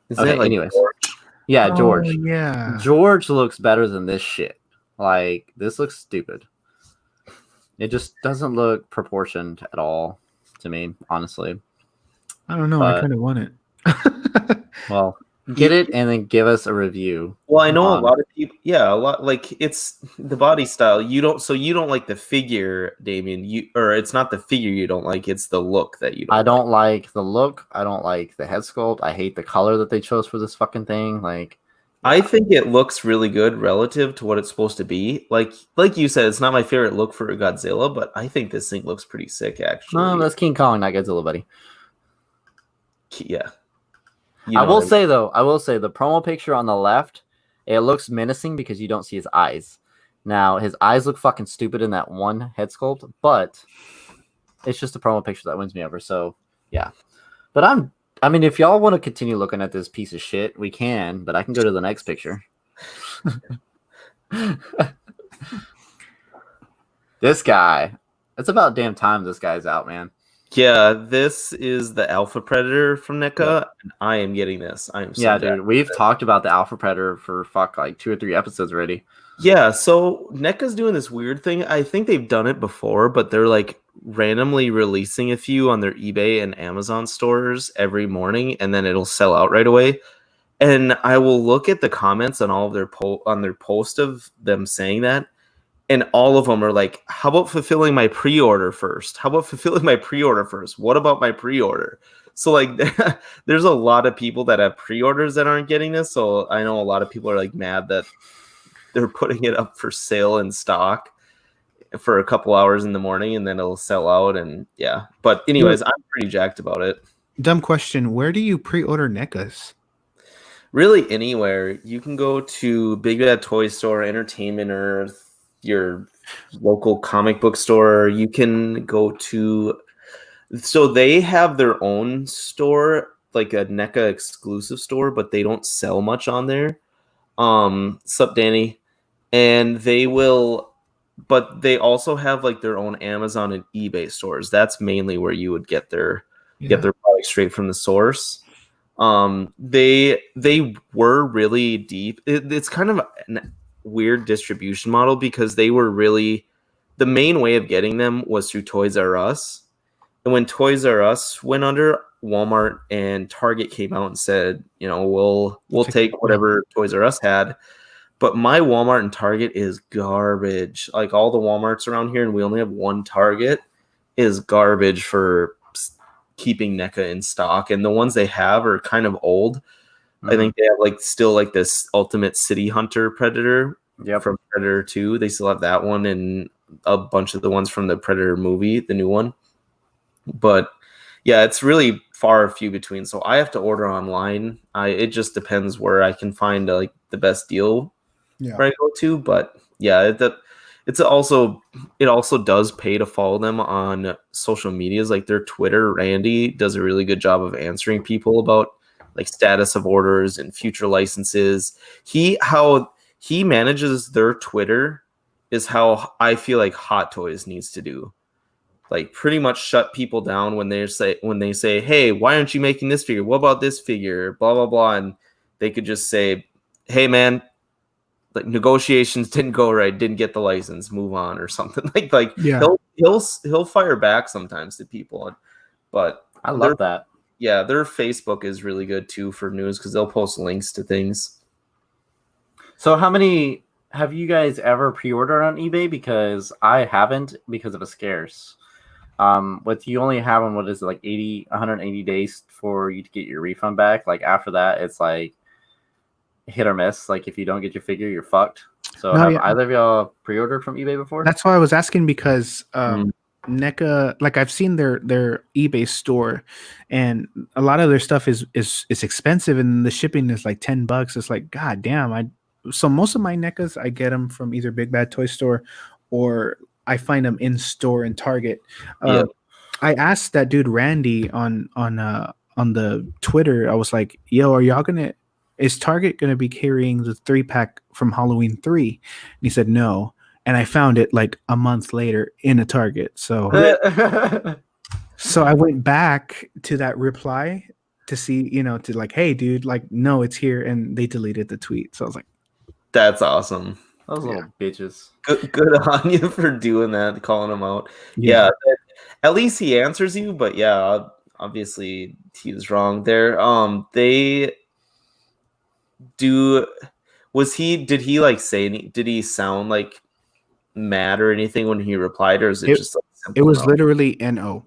Is that like anyways. George? Yeah, George. Yeah. George looks better than this shit. Like this looks stupid. It just doesn't look proportioned at all to me, honestly. I don't know. I kind of want it. Well, get it and then give us a review. Well, I know a lot of people. Yeah, a lot. Like it's the body style. You don't like the figure, Damien. Or it's not the figure you don't like. It's the look that you don't. I don't like the look. I don't like the head sculpt. I hate the color that they chose for this fucking thing. Like, I think it looks really good relative to what it's supposed to be. Like you said, it's not my favorite look for a Godzilla, but I think this thing looks pretty sick, actually. No, that's King Kong, not Godzilla, buddy. Yeah. I will say the promo picture on the left, it looks menacing because you don't see his eyes. Now, his eyes look fucking stupid in that one head sculpt, but it's just a promo picture that wins me over. So, yeah. But I mean, if y'all want to continue looking at this piece of shit, we can, but I can go to the next picture. This guy. It's about damn time this guy's out, man. Yeah, this is the Alpha Predator from NECA, and I am getting this. I am so dude. We've talked about the Alpha Predator for like 2 or 3 episodes already. Yeah, so NECA's doing this weird thing. I think they've done it before, but they're like randomly releasing a few on their eBay and Amazon stores every morning, and then it'll sell out right away. And I will look at the comments on all of their post of them saying that, and all of them are like, how about fulfilling my pre-order first? What about my pre-order? So like there's a lot of people that have pre-orders that aren't getting this. So I know a lot of people are like mad that they're putting it up for sale in stock for a couple hours in the morning, and then it'll sell out. And yeah, but anyways, I'm pretty jacked about it. Dumb question. Where do you pre-order NECAs? Really anywhere. You can go to Big Bad Toy Store, Entertainment Earth, your local comic book store. You can go to, so they have their own store, like a NECA exclusive store, but they don't sell much on there. Sup, Danny? And they will, but they also have like their own Amazon and eBay stores. That's mainly where you would get their product straight from the source. They were really deep. It's kind of a weird distribution model because they were really, the main way of getting them was through Toys R Us. And when Toys R Us went under, Walmart and Target came out and said, you know, we'll take whatever Toys R Us had. But my Walmart and Target is garbage. Like all the Walmarts around here, and we only have one Target, is garbage for keeping NECA in stock. And the ones they have are kind of old. I think they have like still like this Ultimate City Hunter Predator from Predator 2. They still have that one and a bunch of the ones from the Predator movie, the new one. But yeah, it's really far few between. So I have to order online. It just depends where I can find like the best deal where I go to. But yeah, it also does pay to follow them on social medias. Like their Twitter, Randy does a really good job of answering people about like status of orders and future licenses. How he manages their Twitter is how I feel like Hot Toys needs to do. Like pretty much shut people down when they say, hey, why aren't you making this figure? What about this figure? Blah, blah, blah. And they could just say, hey man, like negotiations didn't go right, didn't get the license, move on or something. Like he'll fire back sometimes to people. But I love that. Yeah, their Facebook is really good too for news because they'll post links to things. So how many have you guys ever pre-ordered on eBay? Because I haven't, because it was scarce. With you only having, what is it, like 180 days for you to get your refund back. Like after that, it's like hit or miss. Like if you don't get your figure, you're fucked. So have either of y'all pre-ordered from eBay before? That's why I was asking, because NECA, like I've seen their eBay store, and a lot of their stuff is expensive, and the shipping is like $10. It's like, god damn. So most of my NECAs, I get them from either Big Bad Toy Store or I find them in store in Target. I asked that dude Randy on the Twitter. I was like, "Yo, is Target gonna be carrying the 3-pack from Halloween 3?" And he said no. And I found it like a month later in a Target. So I went back to that reply to see, to like, hey, dude, like, no, it's here, and they deleted the tweet. So I was like, that's awesome. Those little bitches. Good on you for doing that, calling them out. Yeah, at least he answers you. But yeah, obviously he was wrong there. They do. Did he like say? Did he sound like mad or anything when he replied, or is it just like simple? It was literally NO.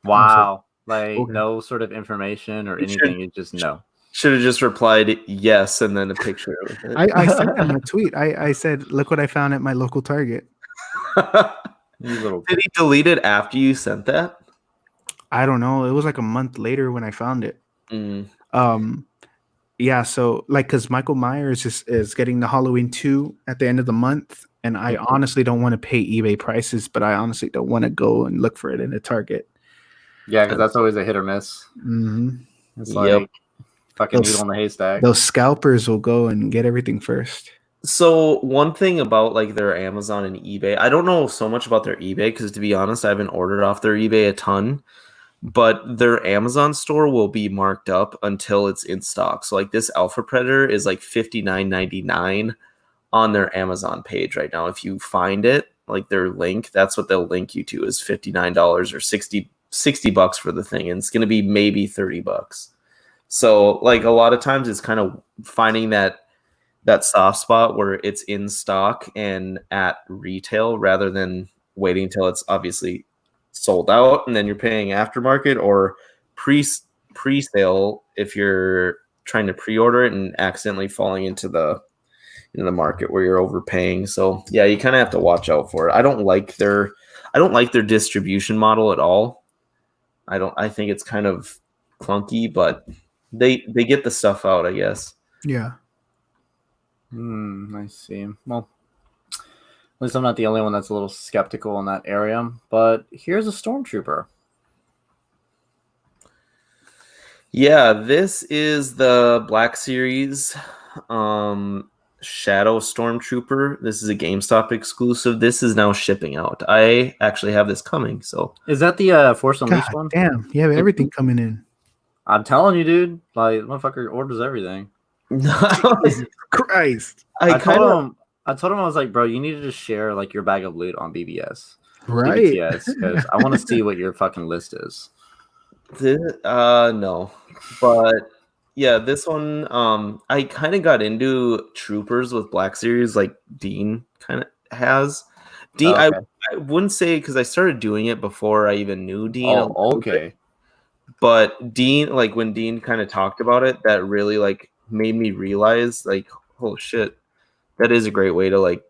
Wow, like no sort of information or anything. It's just no. Should have just replied yes and then a picture with it. I sent him a tweet. I said, look what I found at my local Target. Did he delete it after you sent that? I don't know. It was like a month later when I found it. Yeah, so like, because Michael Myers is getting the Halloween 2 at the end of the month, and I honestly don't want to pay eBay prices, but I honestly don't want to go and look for it in a Target. Yeah, because that's always a hit or miss. It's like fucking needle in the haystack. Those scalpers will go and get everything first. So one thing about like their Amazon and eBay, I don't know so much about their eBay because, to be honest, I haven't ordered off their eBay a ton. But their Amazon store will be marked up until it's in stock. So like this Alpha Predator is like $59.99 on their Amazon page right now. If you find it, like their link, that's what they'll link you to, is $59 or $60 for the thing. And it's going to be maybe $30. So like a lot of times it's kind of finding that soft spot where it's in stock and at retail rather than waiting until it's obviously sold out and then you're paying aftermarket or pre-sale if you're trying to pre-order it and accidentally falling into the in the market where you're overpaying. So yeah, you kind of have to watch out for it. I don't like their distribution model at all. I think it's kind of clunky, but they get the stuff out, I guess. Yeah. I see. Well, at least I'm not the only one that's a little skeptical in that area. But here's a stormtrooper. Yeah, this is the Black Series Shadow Stormtrooper. This is a GameStop exclusive. This is now shipping out. I actually have this coming. So is that the Force Unleashed God one? damn, you have everything coming in. I'm telling you, dude. Like, motherfucker orders everything. Jesus Christ! I told him I was like, bro, you need to just share like your bag of loot on BBS, Right? BBTS, because I want to see what your fucking list is. No, but yeah, this one I kind of got into troopers with Black Series like Dean kind of has. Dean, Oh, okay. I wouldn't say because I started doing it before I even knew Dean. Oh, okay. But Dean, like when Dean kind of talked about it, that really like made me realize like, oh shit, that is a great way to like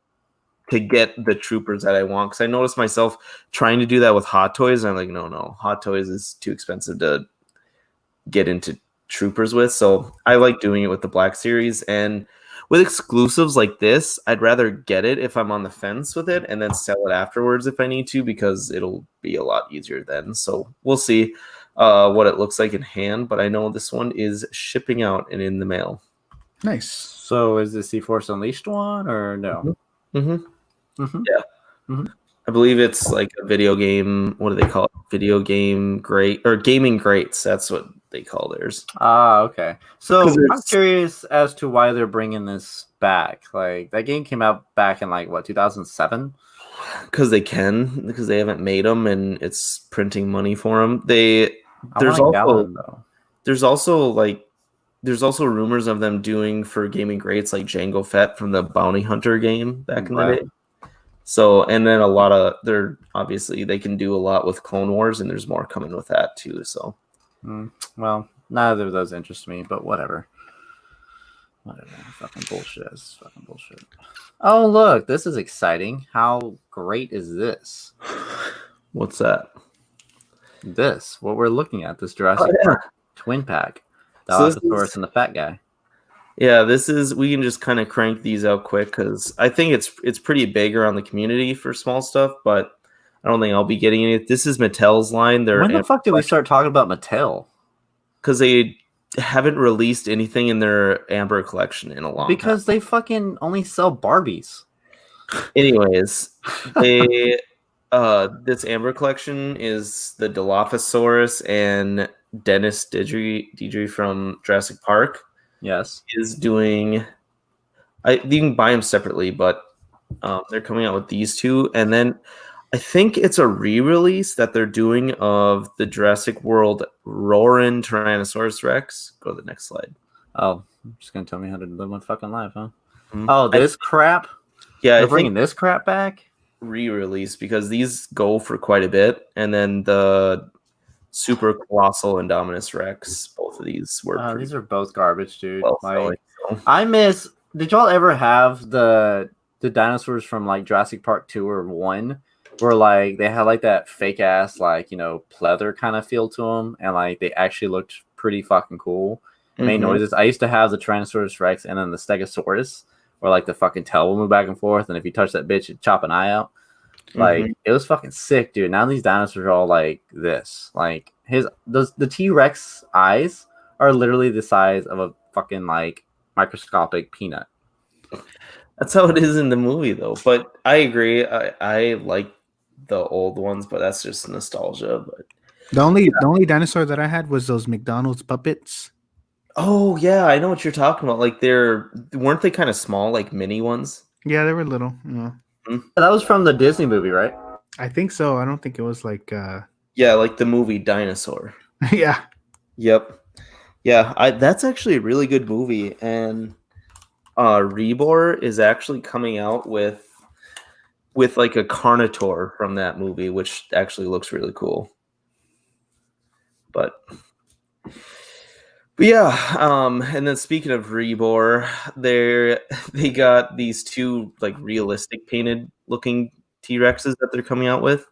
to get the troopers that I want. Because I noticed myself trying to do that with Hot Toys, and I'm like, no, Hot Toys is too expensive to get into troopers with. So I like doing it with the Black Series, and with exclusives like this, I'd rather get it if I'm on the fence with it, and then sell it afterwards if I need to, because it'll be a lot easier then. So we'll see what it looks like in hand, but I know this one is shipping out and in the mail. Nice. So is this the Force Unleashed one or no? Yeah. I believe it's like a video game. What do they call it? Video game great or gaming greats. That's what they call theirs. Ah, okay. So 'Cause I'm curious as to why they're bringing this back. Like that game came out back in like what 2007. Because they can, because they haven't made them, and it's printing money for them. There's also rumors of them doing for gaming greats like Jango Fett from the Bounty Hunter game back in the day. So, and then they can do a lot with Clone Wars, and there's more coming with that too. So, well, neither of those interest me, but whatever. Fucking bullshit. It's fucking bullshit. Oh, look, this is exciting. How great is this? what's that? This, what we're looking at, this Jurassic Park twin pack. The Allosaurus and the fat guy. Yeah, we can just kind of crank these out quick because I think it's pretty big around the community for small stuff, but I don't think I'll be getting it. This is Mattel's line. When the fuck did we start talking about Mattel? Because they haven't released anything in their Amber collection in a long time. Because they fucking only sell Barbies. Anyways, this Amber collection is the Dilophosaurus and Dennis Didry from Jurassic Park. Yes, is doing. You can buy them separately, but they're coming out with these two, and then I think it's a re-release that they're doing of the Jurassic World Roarin' Tyrannosaurus Rex. Go to the next slide. Oh, you're just gonna tell me how to live my fucking life, huh? Mm-hmm. Oh, this crap. Yeah, they're bringing this crap back. Re-release because these go for quite a bit, and then the Super Colossal Indominus Rex. Both of these were. These are both garbage, dude. So. I miss. Did y'all ever have the dinosaurs from like Jurassic Park 2 or 1, where like they had like that fake ass like pleather kind of feel to them, and like they actually looked pretty fucking cool. Made noises. I used to have the Tyrannosaurus Rex and then the Stegosaurus, where like the fucking tail will move back and forth, and if you touch that bitch, it'd chop an eye out. Like it was fucking sick, dude. Now these dinosaurs are all like this. Like the T-Rex eyes are literally the size of a fucking like microscopic peanut. That's how it is in the movie, though. But I agree. I like the old ones, but that's just nostalgia. But the only dinosaur that I had was those McDonald's puppets. Oh yeah, I know what you're talking about. Like weren't they kind of small, like mini ones? Yeah, they were little. Yeah. That was from the Disney movie, right? I think so. I don't think it was like yeah, like the movie Dinosaur. Yeah. Yep. Yeah, that's actually a really good movie, and Rebor is actually coming out with like a Carnotaur from that movie, which actually looks really cool. But But yeah, and then speaking of Rebor, they got these two like realistic painted looking T-Rexes that they're coming out with.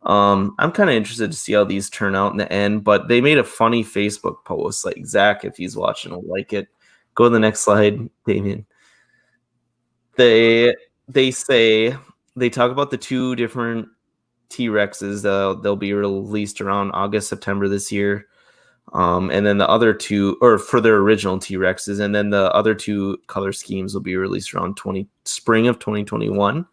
I'm kind of interested to see how these turn out in the end, but they made a funny Facebook post. Like Zach, if he's watching, will like it. Go to the next slide, Damien. They say they talk about the two different T-Rexes. They'll be released around August, September this year. And then the other two, or for their original T-Rexes, and then the other two color schemes will be released around spring of 2021.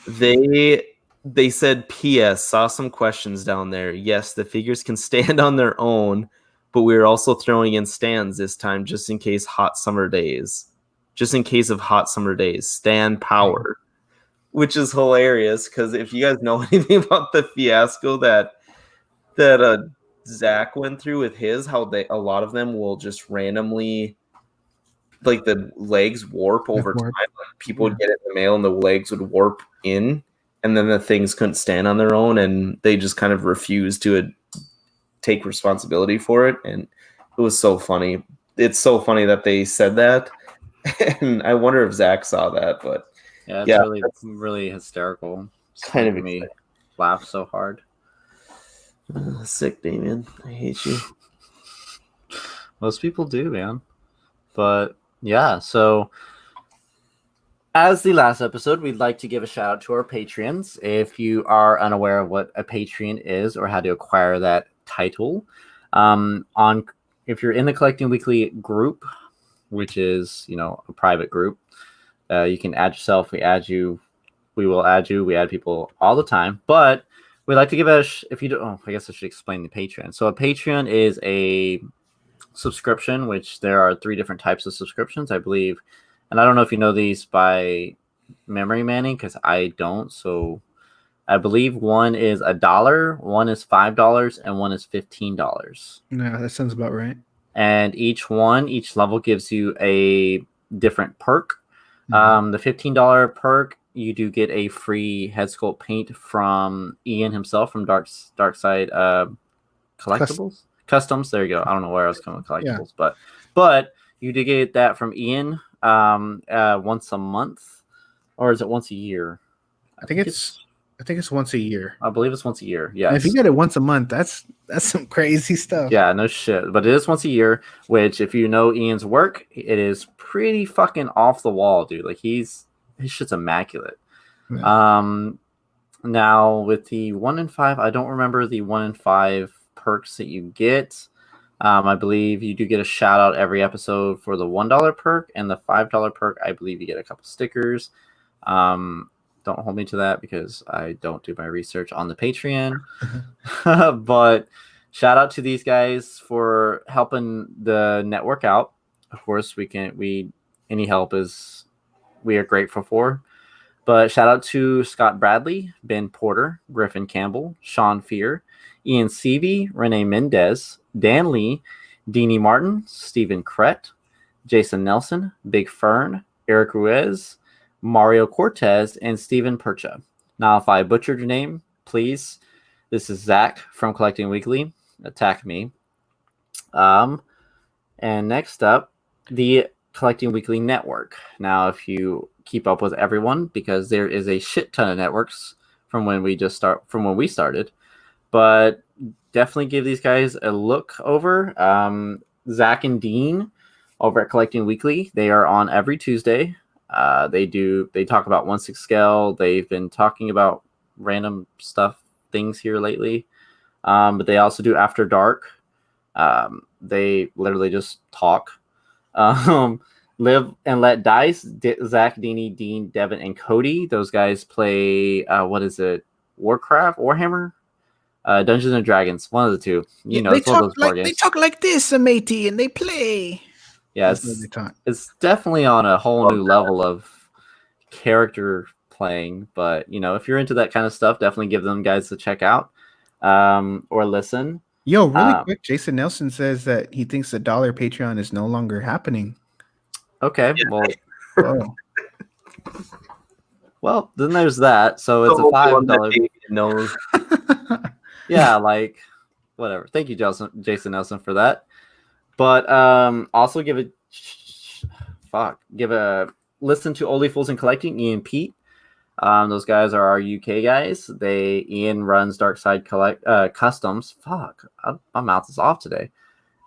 They said, P.S. saw some questions down there. Yes, the figures can stand on their own, but we're also throwing in stands this time just in case hot summer days. Just in case of hot summer days. Stand power. Which is hilarious because if you guys know anything about the fiasco that Zach went through with his, how a lot of them will just randomly, like the legs warp over time. Like people would get it in the mail and the legs would warp in, and then the things couldn't stand on their own, and they just kind of refused to take responsibility for it. And it was so funny. It's so funny that they said that, and I wonder if Zach saw that. But yeah, it's really hysterical. It's kind of me laugh so hard. Sick, Damien. I hate you. Most people do, man. But yeah, so as the last episode, we'd like to give a shout out to our Patreons. If you are unaware of what a Patreon is or how to acquire that title, if you're in the Collecting Weekly group, which is a private group, you can add yourself. We add you. We will add you. We add people all the time, but we'd like to give if you don't, I guess I should explain the Patreon. So a Patreon is a subscription, which there are 3 different types of subscriptions, I believe. And I don't know if you know these by memory, Manning, because I don't. So I believe one is $1, one is $5, and one is $15. No, that sounds about right. And each level gives you a different perk. The $15 perk, you do get a free head sculpt paint from Ian himself from Dark Side Collectibles Customs. There you go. I don't know where I was going with collectibles, but you do get that from Ian once a month, or is it once a year? I think it's once a year. I believe it's once a year. Yeah. If you get it once a month, that's some crazy stuff. Yeah, no shit. But it is once a year, which if you know Ian's work, it is pretty fucking off the wall, dude. Like his shit's immaculate. Yeah. Now with the 1 in 5, I don't remember the 1 in 5 perks that you get. I believe you do get a shout out every episode for the $1 perk, and the $5 perk, I believe you get a couple stickers. Don't hold me to that because I don't do my research on the Patreon. But shout out to these guys for helping the network out. Of course, any help we are grateful for. But shout out to Scott Bradley, Ben Porter, Griffin Campbell, Sean Fear, Ian Seavey, Renee Mendez, Dan Lee, Deanie Martin, Stephen Krett, Jason Nelson, Big Fern, Eric Ruiz, Mario Cortez, and Steven Percha. Now, if I butchered your name, please. This is Zach from Collecting Weekly. Attack me. And next up, the Collecting Weekly Network. Now, if you keep up with everyone, because there is a shit ton of networks from when we started, but definitely give these guys a look over. Zach and Dean over at Collecting Weekly, they are on every Tuesday. They talk about 1/6 scale. They've been talking about random things here lately. But they also do After Dark. They literally just talk. Live and Let Dice. Zach, Deanie, Dean, Devin, and Cody. Those guys play what is it? Warhammer? Dungeons and Dragons. One of the two. They talk like this, matey, and they play. Yeah, it's definitely on a whole new level of character playing. But if you're into that kind of stuff, definitely give them guys a check out or listen. Yo, really quick, Jason Nelson says that he thinks the $1 Patreon is no longer happening. Okay, well, then there's that. So it's a $5. No. Yeah, like whatever. Thank you, Jason Nelson, for that. But also give a listen to Only Fools and Collecting, Ian Pete. Those guys are our UK guys. Ian runs Dark Side Customs. Fuck, my mouth is off today.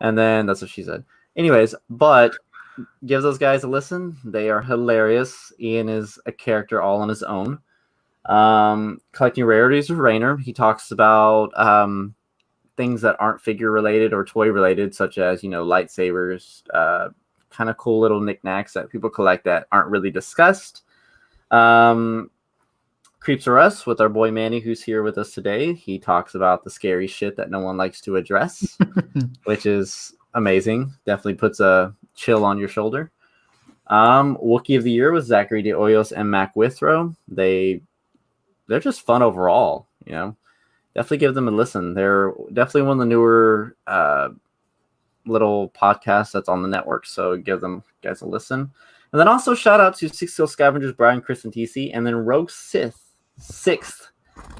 And then that's what she said. Anyways, but give those guys a listen. They are hilarious. Ian is a character all on his own. Collecting Rarities with Rainer. He talks about things that aren't figure related or toy related, such as, lightsabers, kind of cool little knickknacks that people collect that aren't really discussed. Creeps Are Us with our boy Manny, who's here with us today. He talks about the scary shit that no one likes to address, which is amazing. Definitely puts a chill on your shoulder. Wookiee of the Year with Zachary De Hoyos and Mac Withrow. They're just fun overall, Definitely give them a listen. They're definitely one of the newer little podcasts that's on the network, so give them guys a listen. And then also shout out to Six Skill Scavengers, Brian, Chris, and TC, and then Rogue Sixth.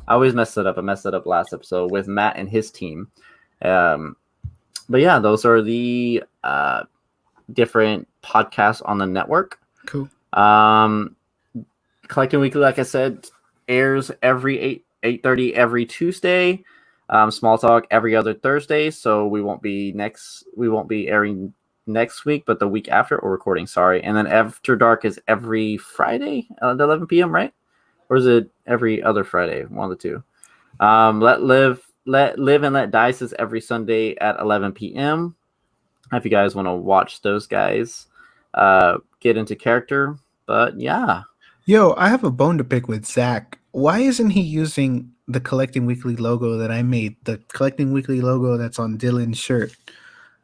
I always mess it up. I messed it up last episode with Matt and his team. But yeah, those are the different podcasts on the network. Cool. Collecting Weekly, like I said, airs every 8:30 every Tuesday. Small Talk every other Thursday. So we won't be airing next week, but the week after, or recording, sorry. And then After Dark is every Friday at 11 p.m., right? Or is it every other Friday? One of the two. Let Live and Let Dice is every Sunday at 11 p.m. If you guys want to watch those guys get into character. But yeah. Yo, I have a bone to pick with Zach. Why isn't he using the Collecting Weekly logo that I made? The Collecting Weekly logo that's on Dylan's shirt.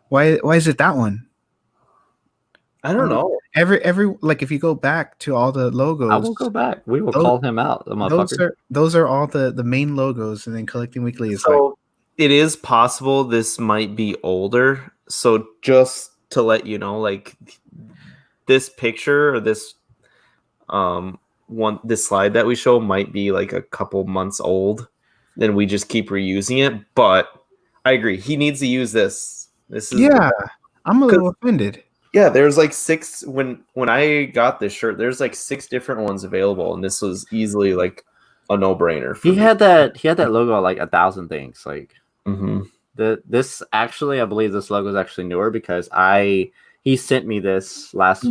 Why is it that one? I don't know. Every like, if you go back to all the logos, I will go back. We will call him out, the motherfucker. Those are all the main logos, and then Collecting Weekly is so it is possible this might be older. So just to let you know, like this picture or this this slide that we show might be like a couple months old. Then we just keep reusing it. But I agree, he needs to use this. This is I'm a little offended. Yeah, there's like 6 when I got this shirt. There's like 6 different ones available, and this was easily like a no-brainer. He had that logo on like 1,000 things. Like this actually, I believe this logo is actually newer because he sent me this last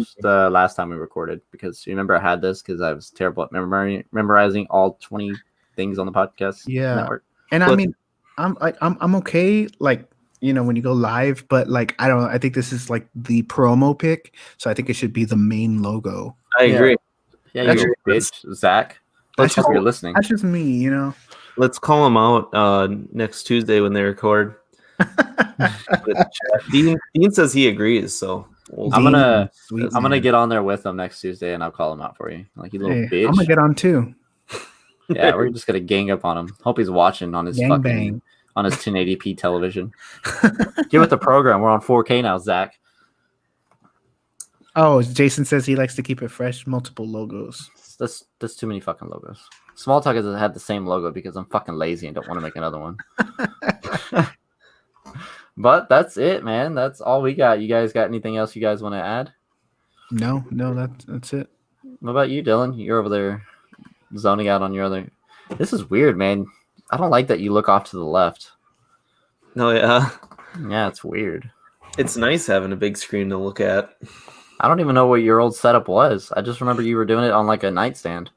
time we recorded, because you remember I had this because I was terrible at memorizing all 20 things on the podcast network. And I mean, I'm okay, like, when you go live, but like, I don't know. I think this is like the promo pick, so I think it should be the main logo. I agree. Yeah, that's your bitch, Zach. Let's hope you're listening. That's just me, Let's call them out next Tuesday when they record. Dean says he agrees, so I'm gonna get on there with them next Tuesday, and I'll call him out for you, like, you little bitch. I'm gonna get on too. Yeah, we're just gonna gang up on him. Hope he's watching on his bang. On his 1080p television. Get with the program. We're on 4K now, Zach. Oh, Jason says he likes to keep it fresh. Multiple logos. That's too many fucking logos. Small Talk has had the same logo because I'm fucking lazy and don't want to make another one. But that's it, man. That's all we got. You guys got anything else you guys want to add? No, that's it. What about you, Dylan? You're over there zoning out on your other. This is weird, man. I don't like that you look off to the left. No, yeah. Yeah, it's weird. It's nice having a big screen to look at. I don't even know what your old setup was. I just remember you were doing it on like a nightstand.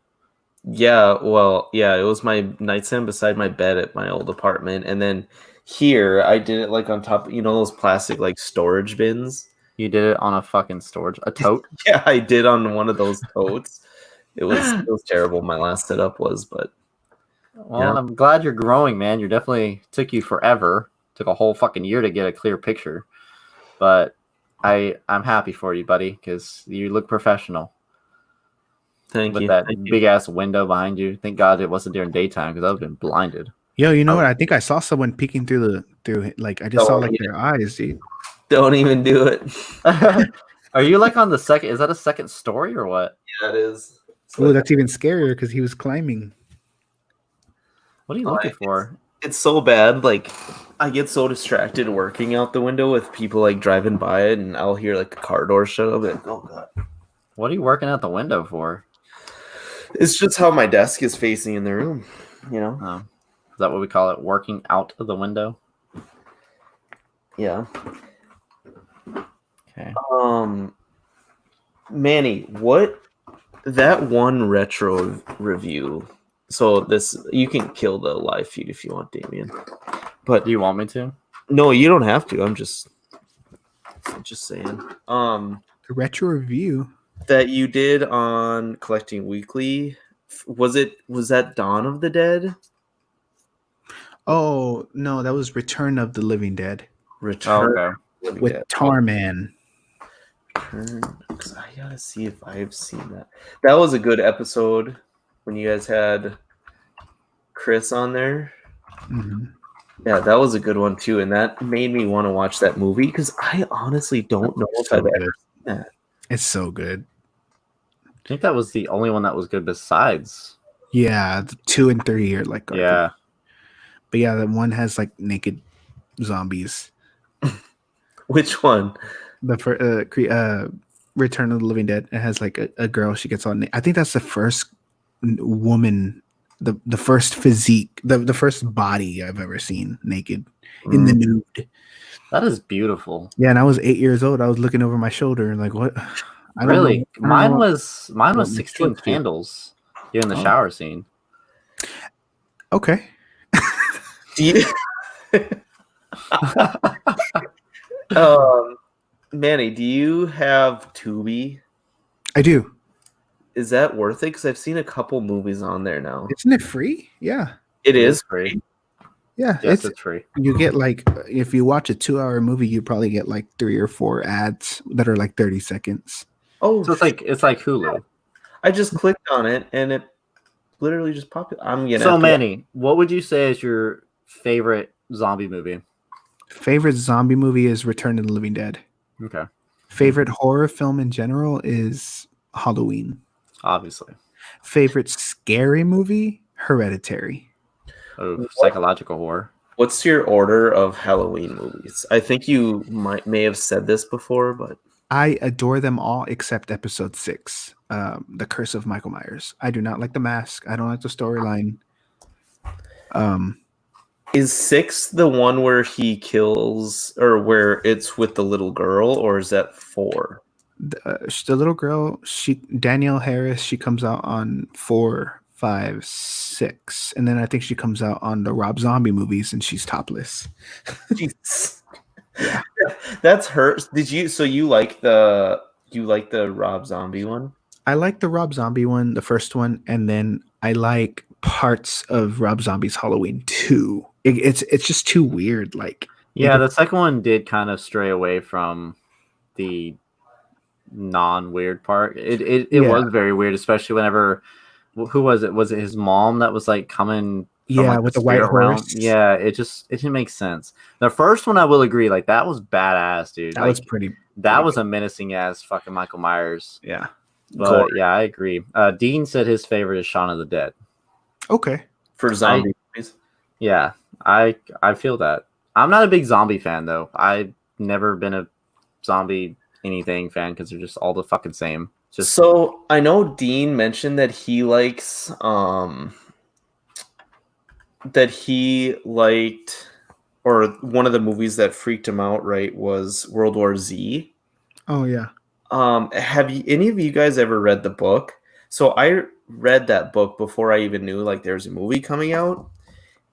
Yeah, well, yeah, it was my nightstand beside my bed at my old apartment. And then here, I did it like on top, those plastic like storage bins. You did it on a fucking a tote? Yeah, I did on one of those totes. It was terrible, my last setup was, but... Well, yeah. I'm glad you're growing, man. You definitely took you forever. Took a whole fucking year to get a clear picture. But I'm happy for you, buddy, because you look professional. Thank you. With that big ass window behind you. Thank God it wasn't during daytime, because I would have been blinded. Yo, you know what? I think I saw someone peeking through like, I just saw like their eyes, dude. Don't even do it. Are you like on the second? Is that a second story or what? Yeah, it is. Oh, that's even scarier because he was climbing. What are you looking for? It's so bad. Like, I get so distracted working out the window with people like driving by it, and I'll hear like a car door shut up. And, oh god! What are you working out the window for? It's just how my desk is facing in the room. You know? Oh, is that what we call it? Working out of the window? Yeah. Okay. Manny, what that one retro review? So this you can kill the live feed if you want, Damien. But Do you want me to? no, you don't have to. I'm just saying. The retro review That you did on Collecting Weekly, was that Dawn of the Dead? Oh no, that was Return of the Living Dead Return Okay. with Tarman. Because I gotta see if I've seen that. That was a good episode when you guys had Chris on there. Mm-hmm. Yeah, that was a good one too, and that made me want to watch that movie because I honestly don't know if I've ever seen that. It's so good. I think that was the only one that was good besides. Yeah, the 2 and 3 are like garbage. Yeah. But yeah, that one has like naked zombies. Which one? The Return of the Living Dead. It has like a girl. She gets on. I think that's the first woman, the first physique, the first body I've ever seen naked in the nude. That is beautiful. Yeah, and I was 8 years old. I was looking over my shoulder and like, what? I don't Really? know. Mine was 16 looks good. candles in the shower scene. Okay. Do you? Manny, do you have Tubi? I do. Is that worth it? Because I've seen a couple movies on there now. Isn't it free? Yeah. It is free. Yeah. Yes, it's free. You get like, if you watch a 2-hour movie, you probably get like 3 or 4 ads that are like 30 seconds. Oh, So it's like Hulu. I just clicked on it and it literally just popped. I'm gonna. So Manny, what would you say is your favorite zombie movie? Favorite zombie movie is Return of the Living Dead. Okay. Favorite horror film in general is Halloween. Obviously. Favorite scary movie? Hereditary. Oh, psychological horror. What's your order of Halloween movies? I think you may have said this before, but I adore them all except episode 6, The Curse of Michael Myers. I do not like the mask. I don't like the storyline. is 6 the one where he kills, or where it's with the little girl, or is that 4? The little girl, Danielle Harris, she comes out on 4, 5, 6, and then I think she comes out on the Rob Zombie movies, and she's topless. Jeez. That's her. Did you? So you like the Rob Zombie one? I like the Rob Zombie one, the first one, and then I like parts of Rob Zombie's Halloween 2. It's just too weird. Like, Yeah, the second one did kind of stray away from the non-weird part. It was very weird, especially whenever, who was it? Was it his mom that was like coming? From, like, with the white horse. Yeah, it didn't make sense. The first one, I will agree, like that was badass, dude. That was pretty. That was a menacing ass fucking Michael Myers. Yeah. But yeah, I agree. Dean said his favorite is Shaun of the Dead. Okay. For zombie movies? Yeah, I feel that. I'm not a big zombie fan though. I've never been a zombie anything fan because they're just all the fucking same. So I know Dean mentioned that he likes or one of the movies that freaked him out, right, was World War Z. Oh yeah. Have any of you guys ever read the book? So I read that book before I even knew like there's a movie coming out,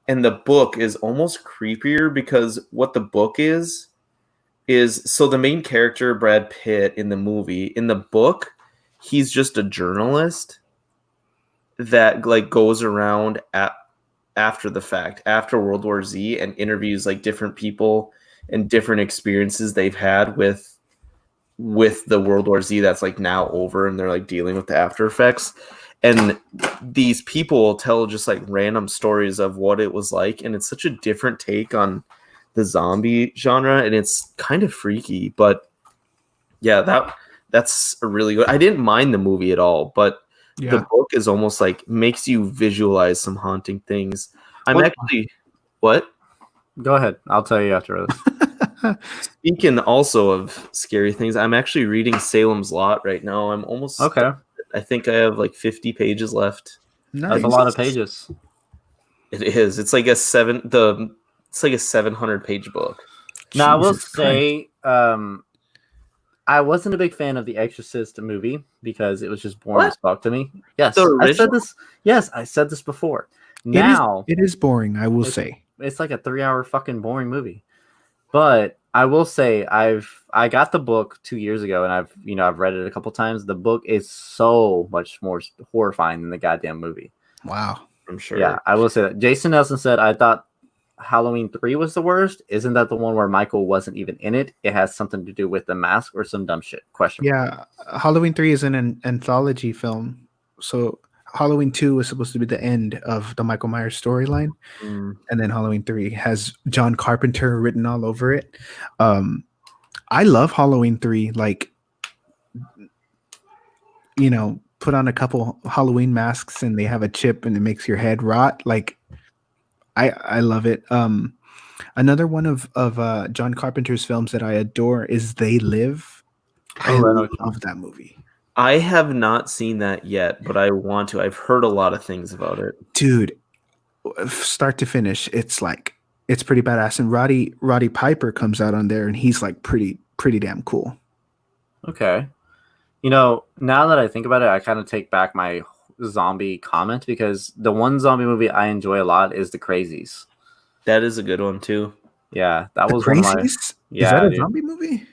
and the book is almost creepier because what the book is so the main character, Brad Pitt, in the movie, in the book, he's just a journalist that like goes around after the fact, after World War Z, and interviews like different people and different experiences they've had with the World War Z that's like now over, and they're like dealing with the after effects. And these people tell just like random stories of what it was like, and it's such a different take on the zombie genre, and it's kind of freaky. But yeah, that's a really good. I didn't mind the movie at all, but the book is almost like makes you visualize some haunting things. I'm actually What? Go ahead. I'll tell you after this. Speaking also of scary things, I'm actually reading Salem's Lot right now. I'm almost Okay. I think I have like 50 pages left. That's a lot of pages. It is. It's like a 700 page book. Now, I will Jesus Christ. say, I wasn't a big fan of the Exorcist movie because it was just boring as fuck to me. Yes, The I said original? this. Yes, I said this before. Now it is boring, I will say. it's like a 3-hour fucking boring movie. But I will say I got the book 2 years ago, and I've read it a couple times. The book is so much more horrifying than the goddamn movie. Wow. I'm sure. Yeah, I will say that. Jason Nelson said, I thought Halloween 3 was the worst. Isn't that the one where Michael wasn't even in it? It has something to do with the mask or some dumb shit. Question mark. Yeah, Halloween 3 is an anthology film. So Halloween 2 was supposed to be the end of the Michael Myers storyline. Mm. And then Halloween 3 has John Carpenter written all over it. I love Halloween 3. Like, put on a couple Halloween masks and they have a chip and it makes your head rot. Like, I love it. Another one of John Carpenter's films that I adore is They Live. I love that movie. I have not seen that yet, but I want to. I've heard a lot of things about it. Dude, start to finish, it's pretty badass. And Roddy Piper comes out on there and he's like pretty damn cool. Okay. Now that I think about it, I kind of take back my zombie comment because the one zombie movie I enjoy a lot is The Crazies. That is a good one too. Yeah, that The was Crazies? one of my. Yeah, is that a dude. zombie movie?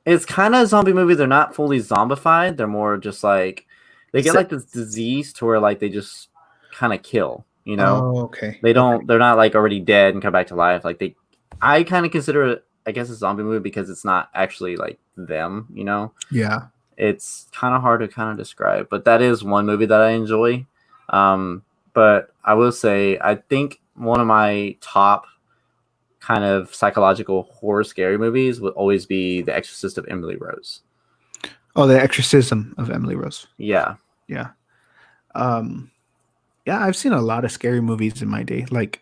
It's kind of a zombie movie. They're not fully zombified. They're more just like they get like this disease to where like they just kind of kill. Oh, okay. They don't. They're not like already dead and come back to life. Like I kind of consider it, I guess, a zombie movie because it's not actually like them. Yeah. It's kind of hard to kind of describe, but that is one movie that I enjoy. But I will say, I think one of my top kind of psychological horror scary movies would always be The Exorcist of Emily Rose. Oh, The Exorcism of Emily Rose. Yeah. Yeah. Yeah, I've seen a lot of scary movies in my day. Like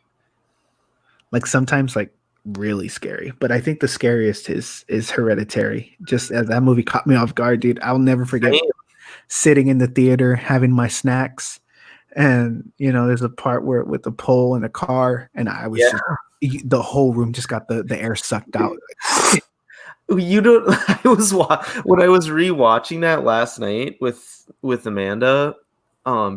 sometimes like really scary, but I think the scariest is Hereditary. Just as that movie caught me off guard, dude. I'll never forget sitting in the theater having my snacks, and there's a part where with the pole in the car, and I was the whole room just got the air sucked out. You don't. When I was rewatching that last night with Amanda,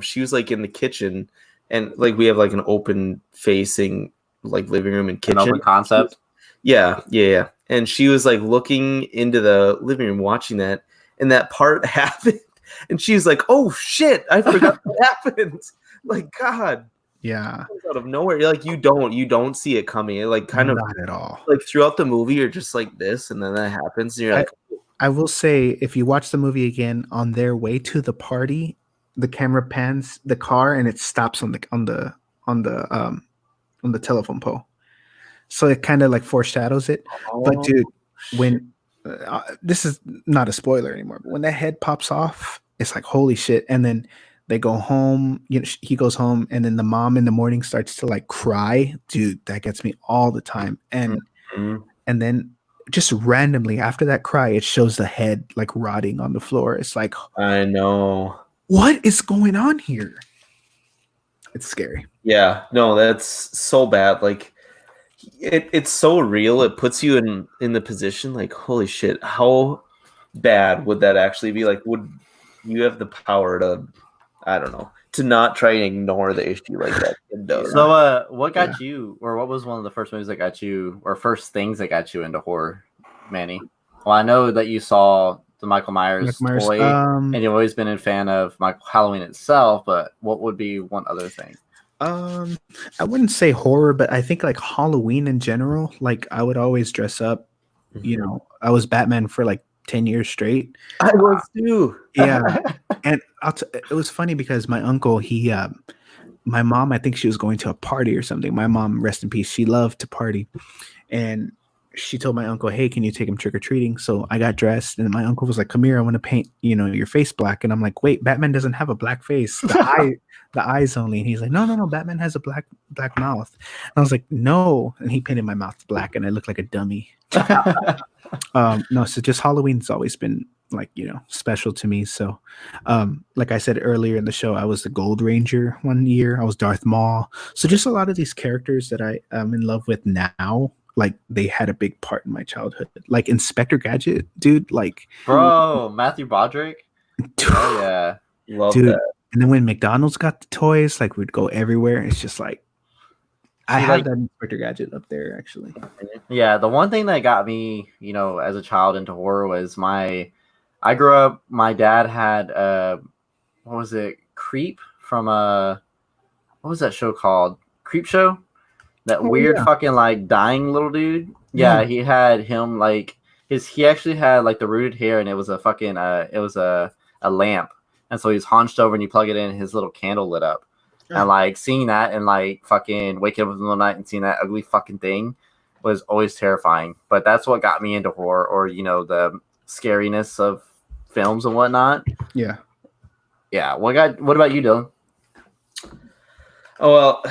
she was like in the kitchen, and like we have like an open facing like living room and kitchen. An open concept. Yeah. And she was like looking into the living room watching that, and that part happened, and she was like, "Oh shit, I forgot what happened." Like, God. Yeah. Out of nowhere. You're like, you don't see it coming. It like kind of not at all. Like throughout the movie, you're just like this, and then that happens, and you're like, I will say, if you watch the movie again, on their way to the party, the camera pans the car and it stops on the telephone pole, so it kind of like foreshadows it. But dude, when this is not a spoiler anymore, but when that head pops off, it's like holy shit. And then they go home, he goes home, and then the mom in the morning starts to like cry. Dude, that gets me all the time. And then just randomly after that cry, it shows the head like rotting on the floor. It's like, I know. What is going on here? It's scary. Yeah, no, that's so bad. Like it's so real. It puts you in the position like, holy shit, how bad would that actually be? Like, would you have the power to, I don't know, to not try and ignore the issue like that kid does? So what got you, or what was one of the first movies that got you, or first things that got you into horror, Manny? Well, I know that you saw the Michael Myers toy, and you've always been a fan of Halloween itself, but what would be one other thing? I wouldn't say horror, but I think like Halloween in general. Like I would always dress up. I was Batman for like 10 years straight. I was too. Yeah. And it was funny because my uncle, my mom, I think she was going to a party or something. My mom, rest in peace, she loved to party. And she told my uncle, "Hey, can you take him trick or treating?" So I got dressed, and my uncle was like, "Come here, I want to paint, your face black." And I'm like, "Wait, Batman doesn't have a black face. The eyes only." And he's like, "No, no, no, Batman has a black mouth." And I was like, "No," and he painted my mouth black, and I looked like a dummy. No, so just Halloween's always been like special to me. So, like I said earlier in the show, I was the Gold Ranger one year. I was Darth Maul. So just a lot of these characters that I am in love with now. Like they had a big part in my childhood. Like Inspector Gadget, dude. Like, Bro, Matthew Broderick. Oh yeah, Love dude. that. And then when McDonald's got the toys, like we'd go everywhere. It's just like I See, have like- that Inspector Gadget up there actually. yeah. The one thing that got me, as a child into horror was I grew up. My dad had what was it? Creep from what was that show called? Creep Show. That weird yeah. fucking like dying little dude. Yeah, he had him like he actually had like the rooted hair, and it was a fucking it was a lamp, and so he's hunched over and you plug it in, and his little candle lit up. And like seeing that and like fucking waking up in the middle of the night and seeing that ugly fucking thing was always terrifying. But that's what got me into horror, or the scariness of films and whatnot. Yeah. Yeah. What about you, Dylan? Oh, well,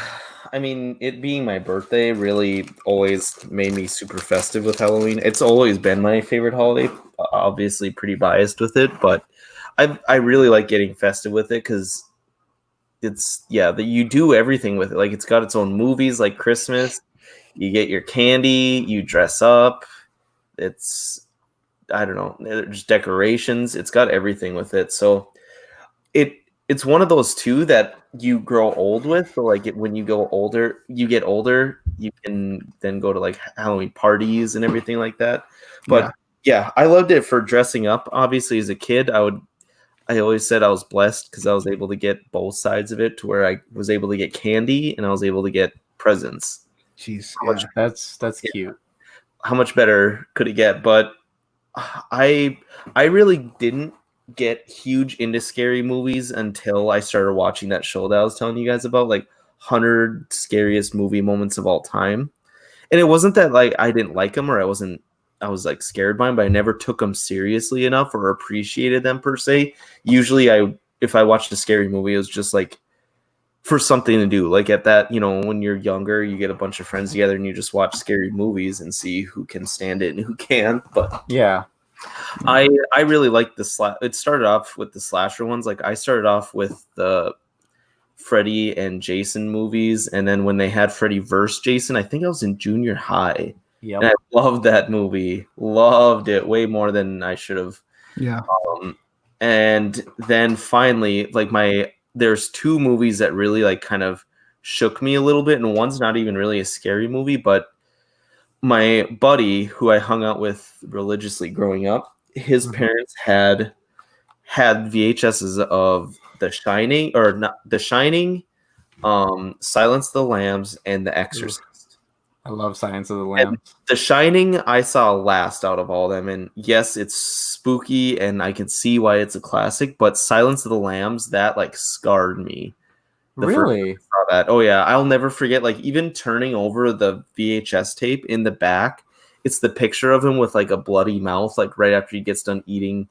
I mean, it being my birthday really always made me super festive with Halloween. It's always been my favorite holiday. Obviously, pretty biased with it, but I really like getting festive with it because it's that you do everything with it. Like it's got its own movies, like Christmas. You get your candy, you dress up. It's I don't know, there's decorations. It's got everything with it. So it's one of those two that you grow old with. So like when you get older, you can then go to like Halloween parties and everything like that. But yeah, I loved it for dressing up. Obviously, as a kid, I always said I was blessed because I was able to get both sides of it, to where I was able to get candy and I was able to get presents. Jeez, That's cute. How much better could it get? But I really didn't get huge into scary movies until I started watching that show that I was telling you guys about, like 100 Scariest Movie Moments of All Time. And it wasn't that like I didn't like them or I was like scared by them, but I never took them seriously enough or appreciated them per se. Usually if I watched a scary movie, it was just like for something to do. Like at that, when you're younger, you get a bunch of friends together and you just watch scary movies and see who can stand it and who can't. But yeah, I really like it started off with the slasher ones. Like I started off with the Freddy and Jason movies, and then when they had Freddy vs. Jason, I think I was in junior high. yeah. And I loved that movie. Loved it way more than I should have. Yeah. And then finally, like there's two movies that really like kind of shook me a little bit, and one's not even really a scary movie, but my buddy who I hung out with religiously growing up, his parents had VHSs of The Shining, or not The Shining, Silence of the Lambs, and The Exorcist. I love Silence of the And Lambs. The Shining I saw last out of all of them, and yes, it's spooky and I can see why it's a classic, but Silence of the Lambs, that like scarred me. Really? Saw that. Oh yeah, I'll never forget, like even turning over the VHS tape, in the back it's the picture of him with like a bloody mouth, like right after he gets done eating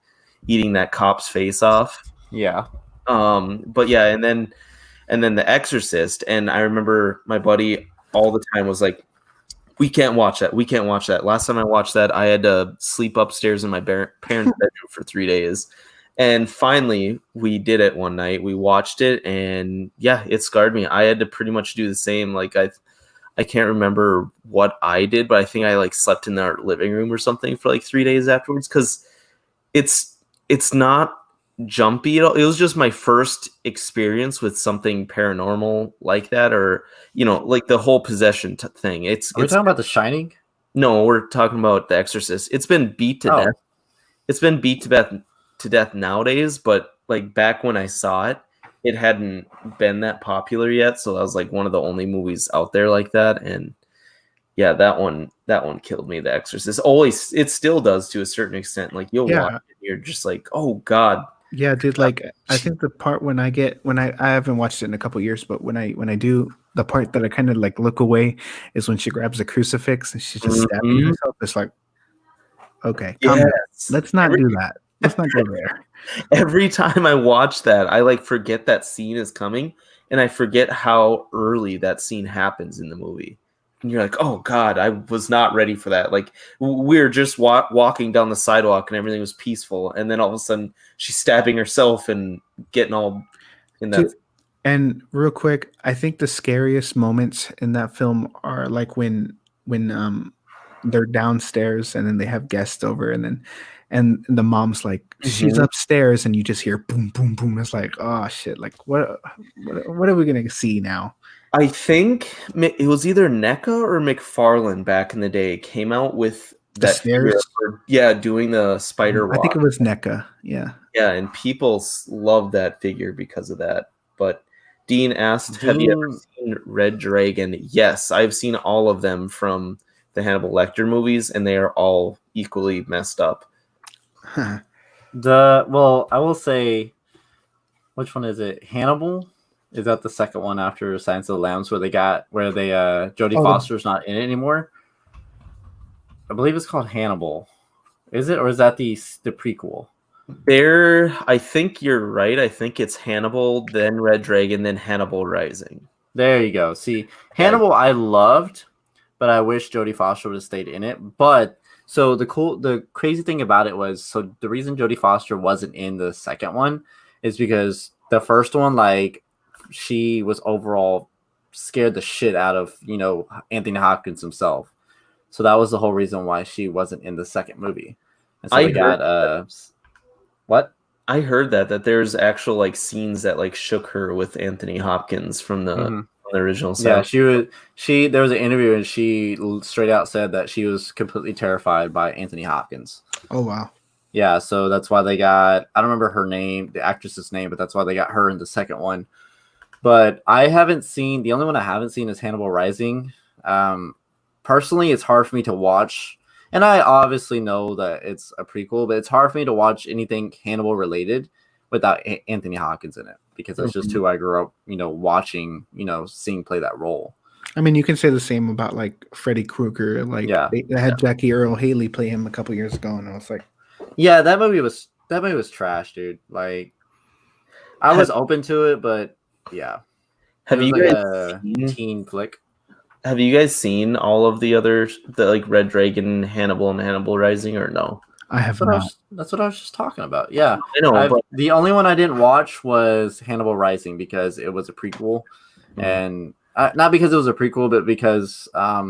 that cop's face off. Yeah. But yeah, and then The Exorcist, and I remember my buddy all the time was like, we can't watch that. Last time I watched that, I had to sleep upstairs in my parents' bedroom for 3 days. And finally, we did it one night. We watched it, and yeah, it scarred me. I had to pretty much do the same. Like I can't remember what I did, but I think I like slept in our living room or something for like 3 days afterwards, because it's not jumpy at all. It was just my first experience with something paranormal like that, or like the whole possession thing. Are we talking about The Shining? No, we're talking about The Exorcist. It's been beat to death. It's been beat to death nowadays, but like back when I saw it, it hadn't been that popular yet. So that was like one of the only movies out there like that. And yeah, that one killed me. The Exorcist. Always, it still does to a certain extent. Like you'll watch it, and you're just like, oh God, Yeah, dude. Like, I think the part when I haven't watched it in a couple years, but when I do, the part that I kind of like look away is when she grabs a crucifix and she's just stabbing Mhm. herself. It's like, okay, calm down. Yes. Let's not do that. Let's not go there. Every time I watch that, I like forget that scene is coming, and I forget how early that scene happens in the movie. And you're like, oh God, I was not ready for that. Like we were just walking down the sidewalk and everything was peaceful, and then all of a sudden she's stabbing herself and getting all in that. Dude, and real quick, I think the scariest moments in that film are like when they're downstairs and then they have guests over and the mom's like she's Mhm. upstairs and you just hear boom boom boom. It's like, oh shit, like what are we gonna see now? I think it was either NECA or McFarlane back in the day came out with The that figure stairs? for, yeah, doing the spider I think walk. it was NECA. Yeah. Yeah, and people love that figure because of that. But Dean asked, have you ever seen Red Dragon? Yes, I've seen all of them from the Hannibal Lecter movies, and they are all equally messed up. Huh. Well, I will say, which one is it? Hannibal? Is that the second one after Silence of the Lambs where Jodie Oh, Foster's not in it anymore? I believe it's called Hannibal. Is it, or is that the prequel? I think you're right. I think it's Hannibal, then Red Dragon, then Hannibal Rising. There you go. See, Hannibal I loved, but I wish Jodie Foster would have stayed in it. But so the crazy thing about it was, so the reason Jodie Foster wasn't in the second one is because the first one, like, she was overall scared the shit out of, Anthony Hopkins himself. So that was the whole reason why she wasn't in the second movie. And so we got what? I heard that there's actual like scenes that like shook her with Anthony Hopkins from the original set. Yeah, there was an interview and she straight out said that she was completely terrified by Anthony Hopkins. Oh wow. Yeah, so that's why they got, I don't remember her name, the actress's name, but that's why they got her in the second one. But the only one I haven't seen is Hannibal Rising. Personally, it's hard for me to watch, and I obviously know that it's a prequel, but it's hard for me to watch anything Hannibal related without Anthony Hopkins in it, because that's just who I grew up, watching, seeing play that role. I mean, you can say the same about like Freddy Krueger. Like, they had Jackie Earl Haley play him a couple years ago, and I was like, yeah, that movie was trash, dude. Like, I was open to it, but yeah. Have you guys seen teen flick? Have you guys seen all of the like Red Dragon, Hannibal, and Hannibal Rising, or no? I have not. That's what I was just talking about. Yeah, I know. But the only one I didn't watch was Hannibal Rising because it was a prequel, and not because it was a prequel, but because I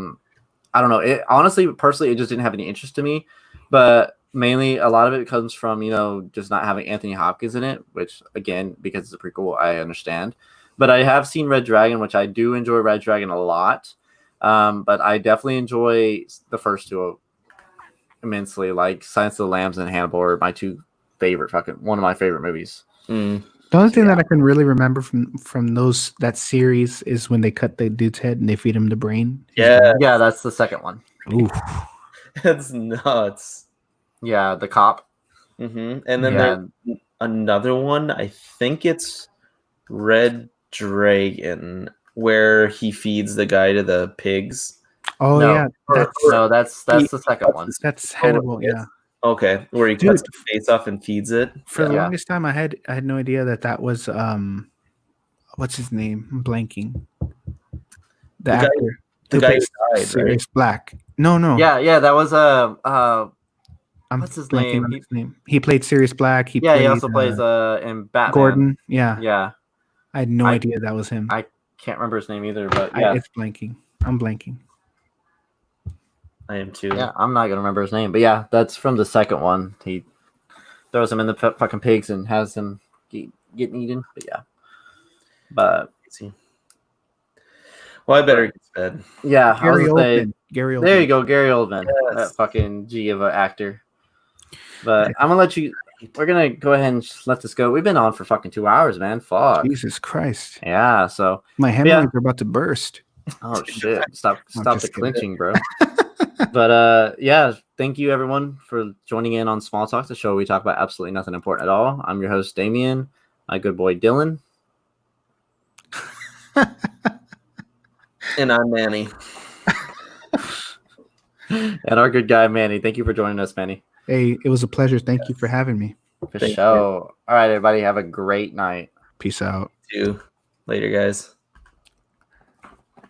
don't know. It honestly, personally, it just didn't have any interest to me. But mainly, a lot of it comes from just not having Anthony Hopkins in it, which again, because it's a prequel, I understand. But I have seen Red Dragon, which I do enjoy Red Dragon a lot. But I definitely enjoy the first two immensely. Like Silence of the Lambs and Hannibal are my one of my favorite movies. The only thing that I can really remember from that series is when they cut the dude's head and they feed him the brain. Yeah, that's the second one. Ooh, that's nuts. Yeah, the cop. And then there's another one. I think it's Red Dragon, where he feeds the guy to the pigs. Oh yeah, that's the second one. That's Hannibal. Yeah. Okay, where he cuts the face off and feeds it. For the longest time, I had no idea that was what's his name? I'm blanking. The actor, the guy who died, Sirius Black. No. Yeah, that was what's his name? His name. He played Sirius Black. He also plays in Batman. Gordon. Yeah. I had no idea that was him. I can't remember his name either, but it's blanking. I'm blanking. I am too. Yeah, I'm not gonna remember his name, but yeah, that's from the second one. He throws them in the fucking pigs and has them getting eaten. But yeah, well, I better get to bed. Yeah, Gary Oldman. There you go, Gary Oldman, that fucking G of an actor. But I'm gonna let you. We're gonna go ahead and let this go. We've been on for fucking 2 hours, man. Fuck. Jesus Christ. Yeah. So my hemorrhoids are about to burst. Oh shit! Stop the clinching, bro. But yeah, thank you everyone for joining in on Small Talk, the show where we talk about absolutely nothing important at all. I'm your host, Damien, my good boy Dylan. And I'm Manny. And our good guy, Manny. Thank you for joining us, Manny. Hey, it was a pleasure. Thank you for having me. For sure. All right, everybody, have a great night. Peace out. See you later, guys.